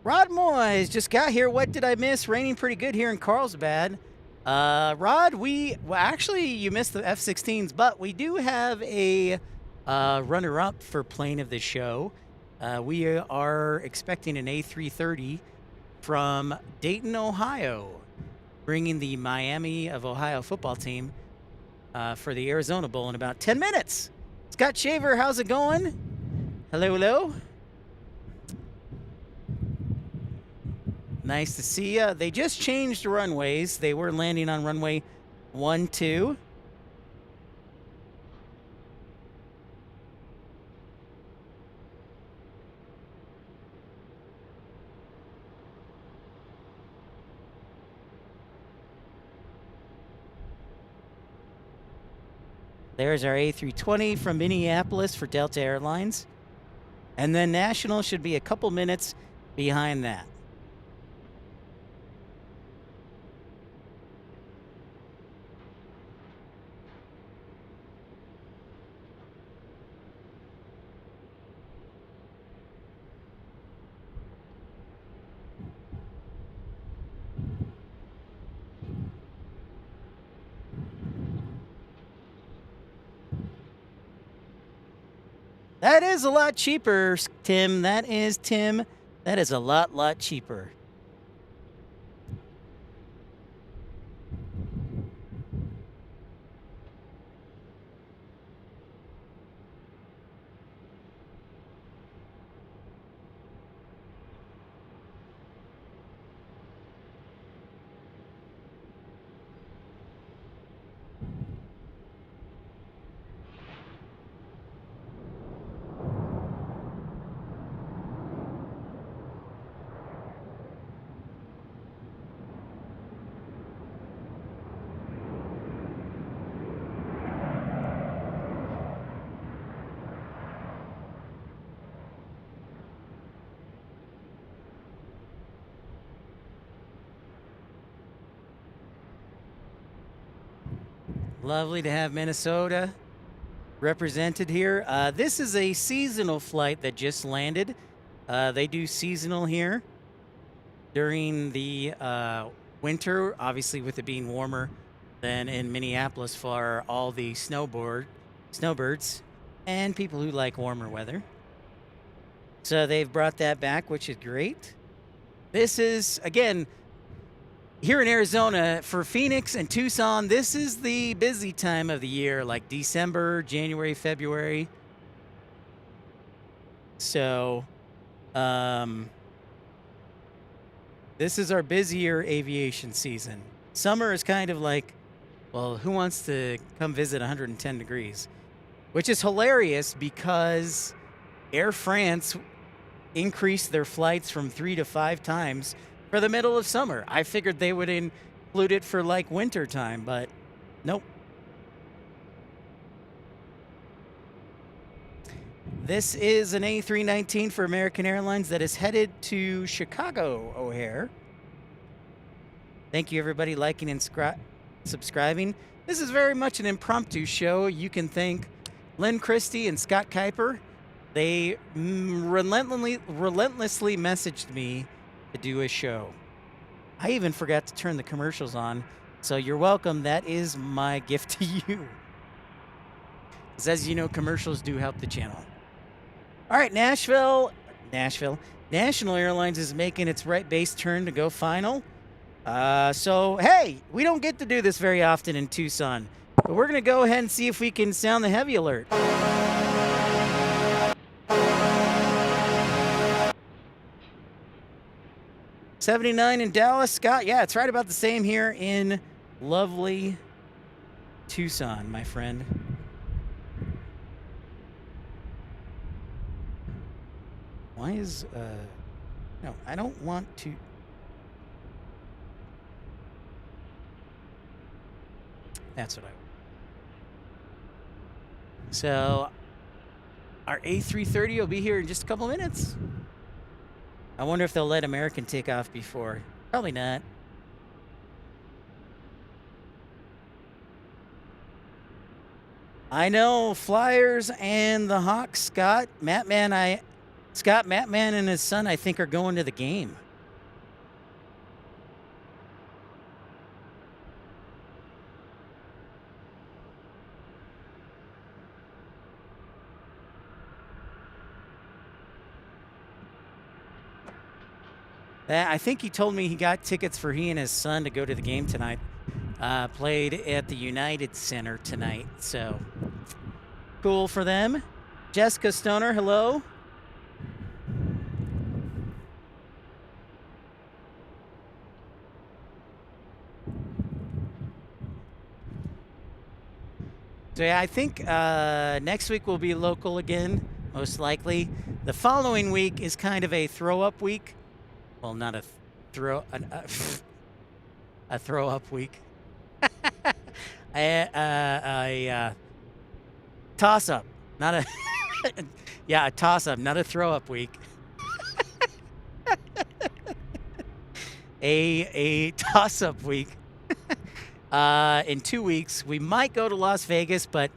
Rod Moyes just got here. What did I miss? Raining pretty good here in Carlsbad. Rod, actually, you missed the F-16s, but we do have a runner-up for plane of the show. We are expecting an A330 from Dayton, Ohio, bringing the Miami of Ohio football team for the Arizona Bowl in about 10 minutes. Scott Shaver, how's it going? Hello, hello. Nice to see you. They just changed runways. They were landing on runway 12. There's our A320 from Minneapolis for Delta Airlines. And then National should be a couple minutes behind that. That is a lot cheaper, Tim. That is, Tim. That is a lot cheaper. Lovely to have Minnesota represented here. This is a seasonal flight that just landed. They do seasonal here during the winter, obviously with it being warmer than in Minneapolis for all the snowbirds and people who like warmer weather. So they've brought that back, which is great. This is, again, here in Arizona, for Phoenix and Tucson, this is the busy time of the year, like December, January, February. So, this is our busier aviation season. Summer is kind of like, well, who wants to come visit 110 degrees? Which is hilarious because Air France increased their flights from 3 to 5 times for the middle of summer. I figured they would include it for like winter time, but nope. This is an A319 for American Airlines that is headed to Chicago O'Hare. Thank you, everybody, liking and subscribing. This is very much an impromptu show. You can thank Lynn Christie and Scott Kuiper. They relentlessly messaged me to do a show. I even forgot to turn the commercials on, so you're welcome. That is my gift to you. As you know, commercials do help the channel. All right, Nashville Nashville. National Airlines is making its right base turn to go final. So, hey, we don't get to do this very often in Tucson. But we're going to go ahead and see if we can sound the heavy alert. $79 in Dallas. Scott, yeah, it's right about the same here in lovely Tucson, my friend. Why is, no, I don't want to. That's what I want. So, our A330 will be here in just a couple minutes. I wonder if they'll let American take off before. Probably not. I know Flyers and the Hawks, Scott Mattman and his son, I think, are going to the game. I think he told me he got tickets for he and his son to go to the game tonight. Played at the United Center tonight, so cool for them. Jessica Stoner, hello. So yeah, I think next week will be local again, most likely. The following week is kind of a throw-up week. Well, not a a throw-up week. a toss-up, not a yeah, a toss-up, not a throw-up week. a toss-up week. In 2 weeks, we might go to Las Vegas, but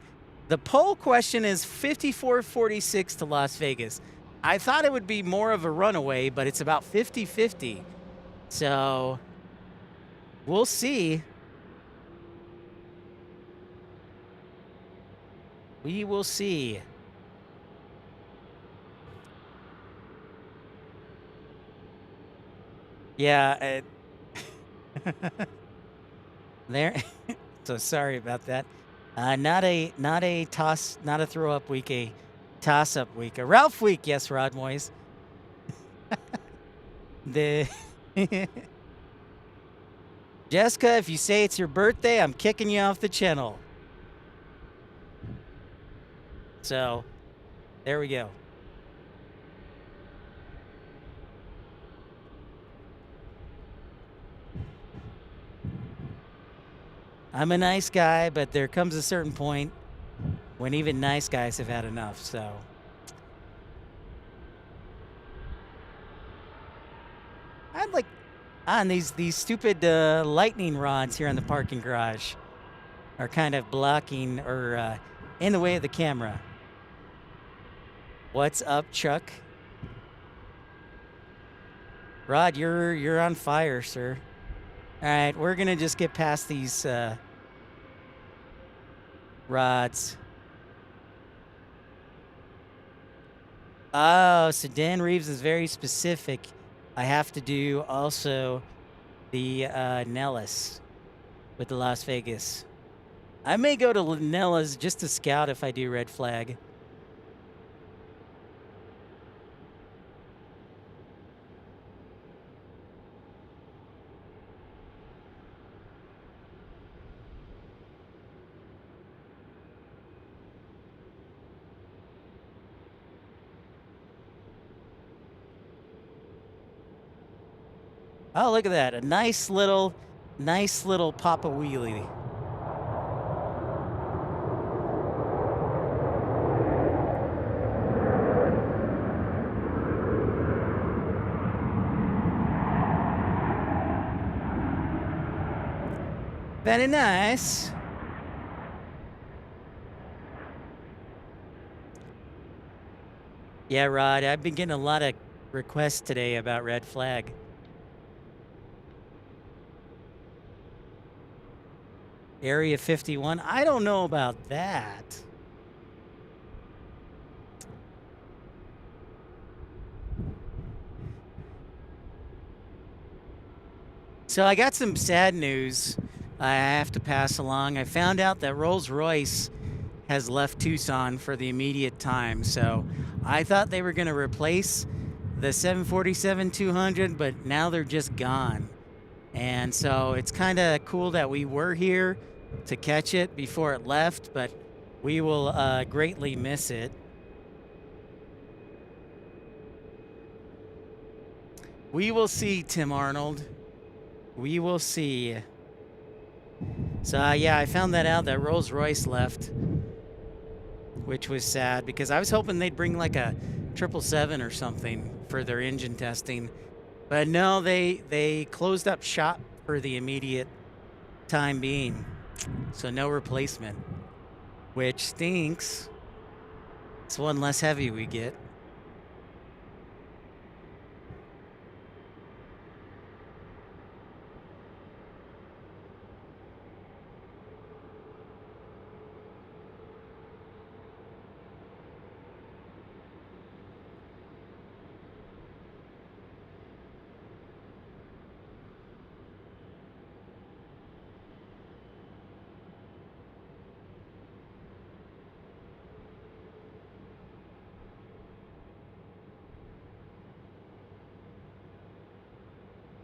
the poll question is 54-46 to Las Vegas. I thought it would be more of a runaway, but it's about 50-50. So we'll see. We will see. Yeah. There. So sorry about that. Not a throw up week, a toss up week, a Ralph week. Yes, Rod Moyes. Jessica, if you say it's your birthday, I'm kicking you off the channel. So there we go. I'm a nice guy, but there comes a certain point when even nice guys have had enough, so. I'd like on these stupid lightning rods here in the parking garage are kind of blocking or in the way of the camera. What's up, Chuck? Rod, you're on fire, sir. All right, we're gonna just get past these rods. Oh, so Dan Reeves is very specific. I have to do also the Nellis with the Las Vegas. I may go to Nellis just to scout if I do red flag. Oh, look at that. A nice little Papa Wheelie. Very nice. Yeah, Rod, I've been getting a lot of requests today about red flag. Area 51. I don't know about that. So I got some sad news I have to pass along. I found out that Rolls-Royce has left Tucson for the immediate time. So I thought they were going to replace the 747-200, but now they're just gone. And so it's kind of cool that we were here to catch it before it left, but we will greatly miss it. We will see, Tim Arnold. We will see. So, yeah, I found that out that Rolls-Royce left, which was sad because I was hoping they'd bring like a 777 or something for their engine testing. But no, they closed up shop for the immediate time being. So no replacement, which stinks. It's one less heavy we get.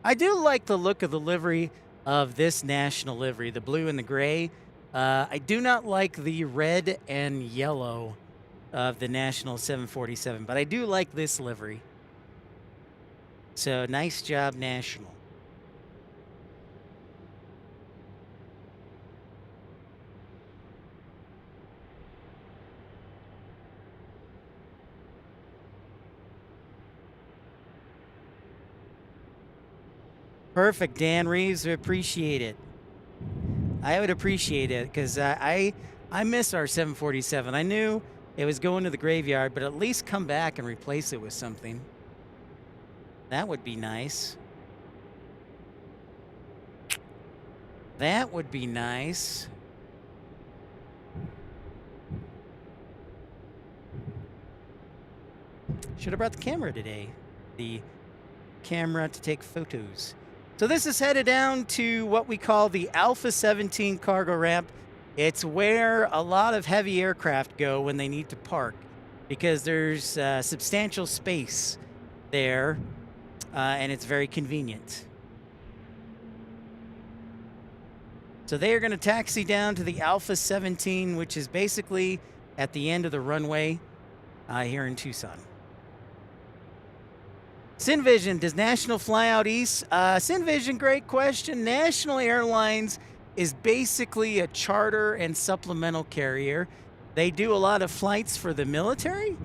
I do like the look of the livery of this national livery, the blue and the gray. I do not like the red and yellow of the national 747, but I do like this livery. So nice job, National. Perfect, Dan Reeves. We appreciate it. I would appreciate it because I miss our 747. I knew it was going to the graveyard, but at least come back and replace it with something. That would be nice. That would be nice. Should have brought the camera today. The camera to take photos. So this is headed down to what we call the Alpha 17 cargo ramp. It's where a lot of heavy aircraft go when they need to park because there's substantial space there and it's very convenient. So they are going to taxi down to the Alpha 17, which is basically at the end of the runway here in Tucson. SynVision, does National fly out east? SynVision, great question. National Airlines is basically a charter and supplemental carrier. They do a lot of flights for the military.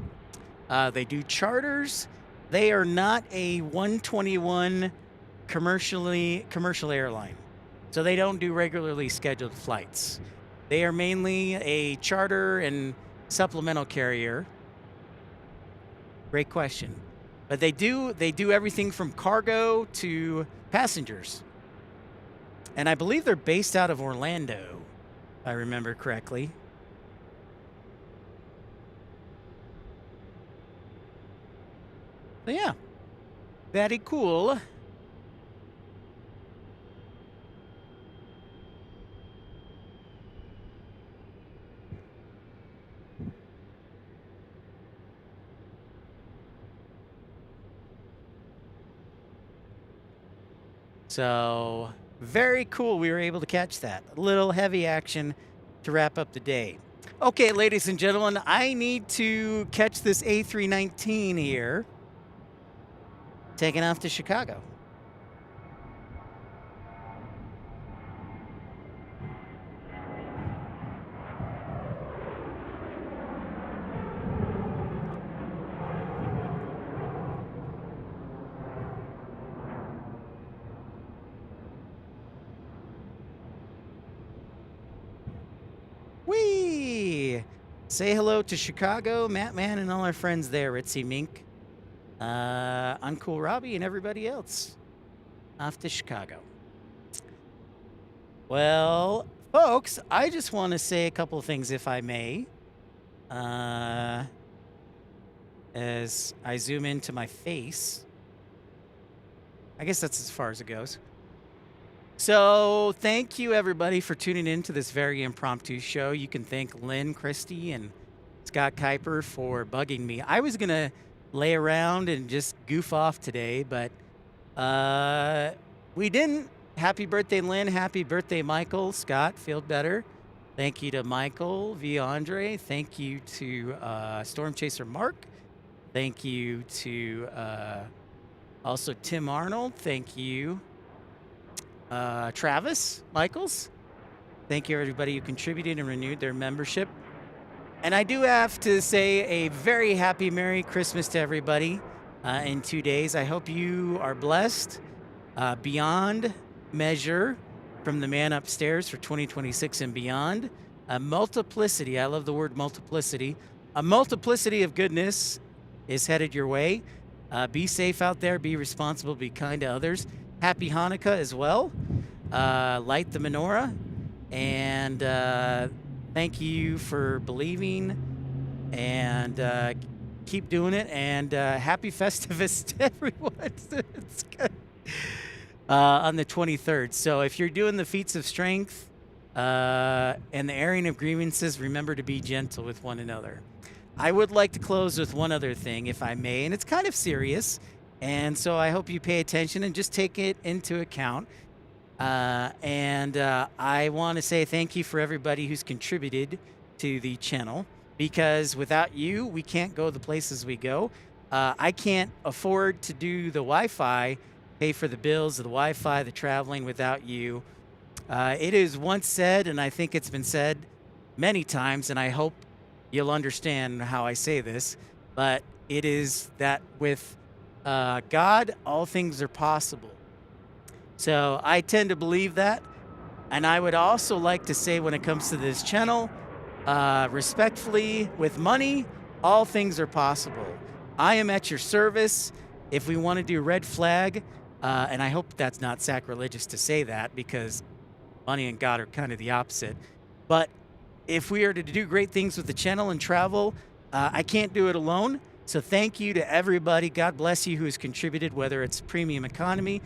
They do charters. They are not a 121 commercial airline. So they don't do regularly scheduled flights. They are mainly a charter and supplemental carrier. Great question. But they do everything from cargo to passengers. And I believe they're based out of Orlando, if I remember correctly. So yeah, very cool. So very cool. We were able to catch that. A little heavy action to wrap up the day. Okay, ladies and gentlemen, I need to catch this A319 here. Taking off to Chicago. Whee! Say hello to Chicago, Matt Man, and all our friends there, Ritzy Mink, Uncool Robbie, and everybody else. Off to Chicago. Well, folks, I just want to say a couple of things, if I may. As I zoom into my face. I guess that's as far as it goes. So thank you, everybody, for tuning in to this very impromptu show. You can thank Lynn Christie and Scott Kuiper for bugging me. I was going to lay around and just goof off today, but we didn't. Happy birthday, Lynn. Happy birthday, Michael. Scott, feel better. Thank you to Michael V. Andre. Thank you to Storm Chaser Mark. Thank you to also Tim Arnold. Thank you, Travis Michaels. Thank you, everybody who contributed and renewed their membership. And I do have to say a very happy Merry Christmas to everybody in 2 days. I hope you are blessed beyond measure from the man upstairs for 2026 and beyond. A multiplicity, I love the word multiplicity, a multiplicity of goodness is headed your way. Be safe out there, be responsible, be kind to others. Happy Hanukkah as well. Light the menorah. And thank you for believing, and keep doing it. And happy Festivus to everyone. It's good. On the 23rd. So if you're doing the feats of strength and the airing of grievances, remember to be gentle with one another. I would like to close with one other thing, if I may, and it's kind of serious. And so I hope you pay attention and just take it into account. I want to say thank you for everybody who's contributed to the channel, because without you, we can't go the places we go. I can't afford to do the Wi-Fi, pay for the bills of the Wi-Fi, the traveling without you. It is once said, and I think it's been said many times, and I hope you'll understand how I say this, but it is that with God, all things are possible. So I tend to believe that. And I would also like to say, when it comes to this channel, respectfully, with money, all things are possible. I am at your service. If we want to do red flag, and I hope that's not sacrilegious to say that, because money and God are kind of the opposite. But if we are to do great things with the channel and travel, I can't do it alone. So thank you to everybody. God bless you who has contributed, whether it's premium economy,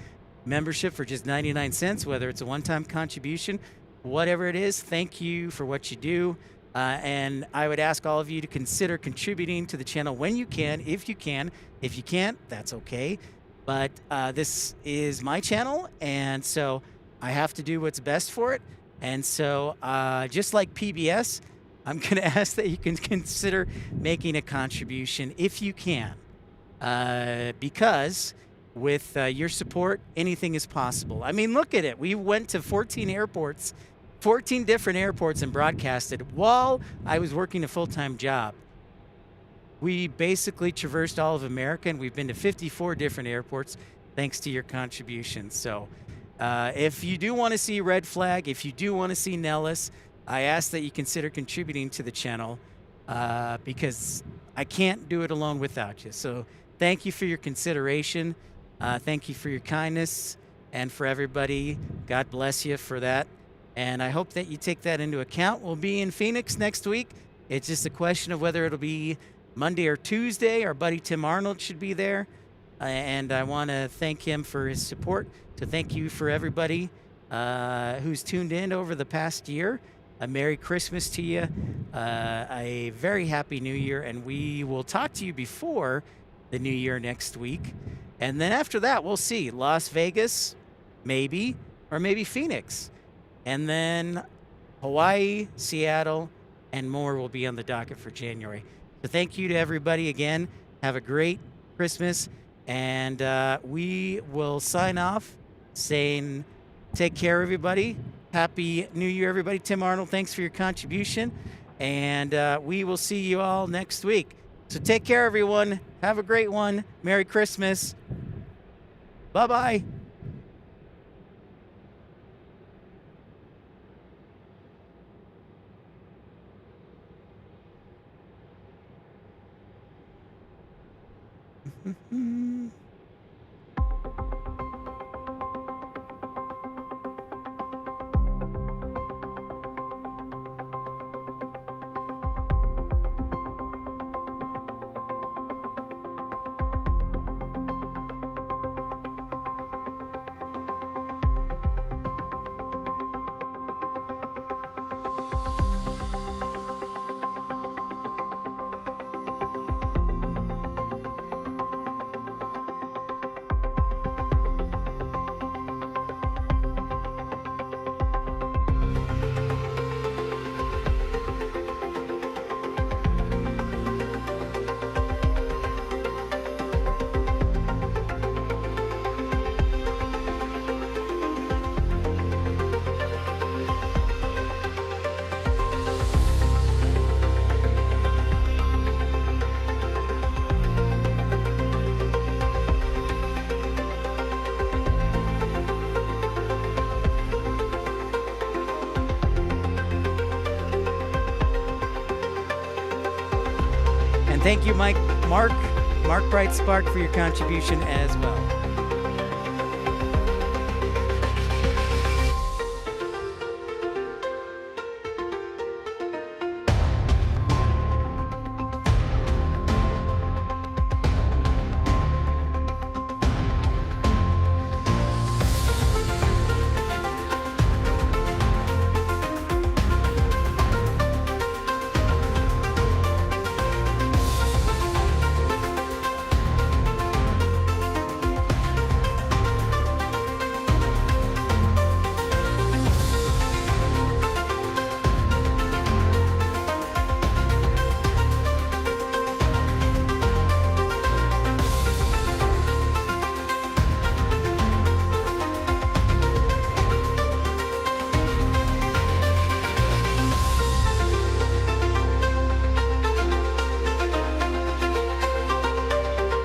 membership for just 99 cents, whether it's a one-time contribution, whatever it is. Thank you for what you do. And I would ask all of you to consider contributing to the channel when you can, if you can. If you can't, that's okay. But this is my channel, and so I have to do what's best for it. And so just like PBS, I'm going to ask that you can consider making a contribution if you can, because with your support, anything is possible. I mean, look at it. We went to 14 airports, 14 different airports, and broadcasted while I was working a full-time job. We basically traversed all of America, and we've been to 54 different airports thanks to your contributions. So if you do want to see Red Flag, if you do want to see Nellis, I ask that you consider contributing to the channel because I can't do it alone without you. So thank you for your consideration. Thank you for your kindness, and for everybody, God bless you for that. And I hope that you take that into account. We'll be in Phoenix next week. It's just a question of whether it'll be Monday or Tuesday. Our buddy Tim Arnold should be there. And I want to thank him for his support. So thank you for everybody who's tuned in over the past year. A Merry Christmas to you. A very Happy New Year. And we will talk to you before the New Year next week. And then after that, we'll see. Las Vegas, maybe, or maybe Phoenix. And then Hawaii, Seattle, and more will be on the docket for January. So thank you to everybody again. Have a great Christmas. And we will sign off saying, take care, everybody. Happy New Year, everybody. Tim Arnold, thanks for your contribution. And we will see you all next week. So take care, everyone. Have a great one. Merry Christmas. Bye-bye. thank you, Mark Bright Spark, for your contribution as well.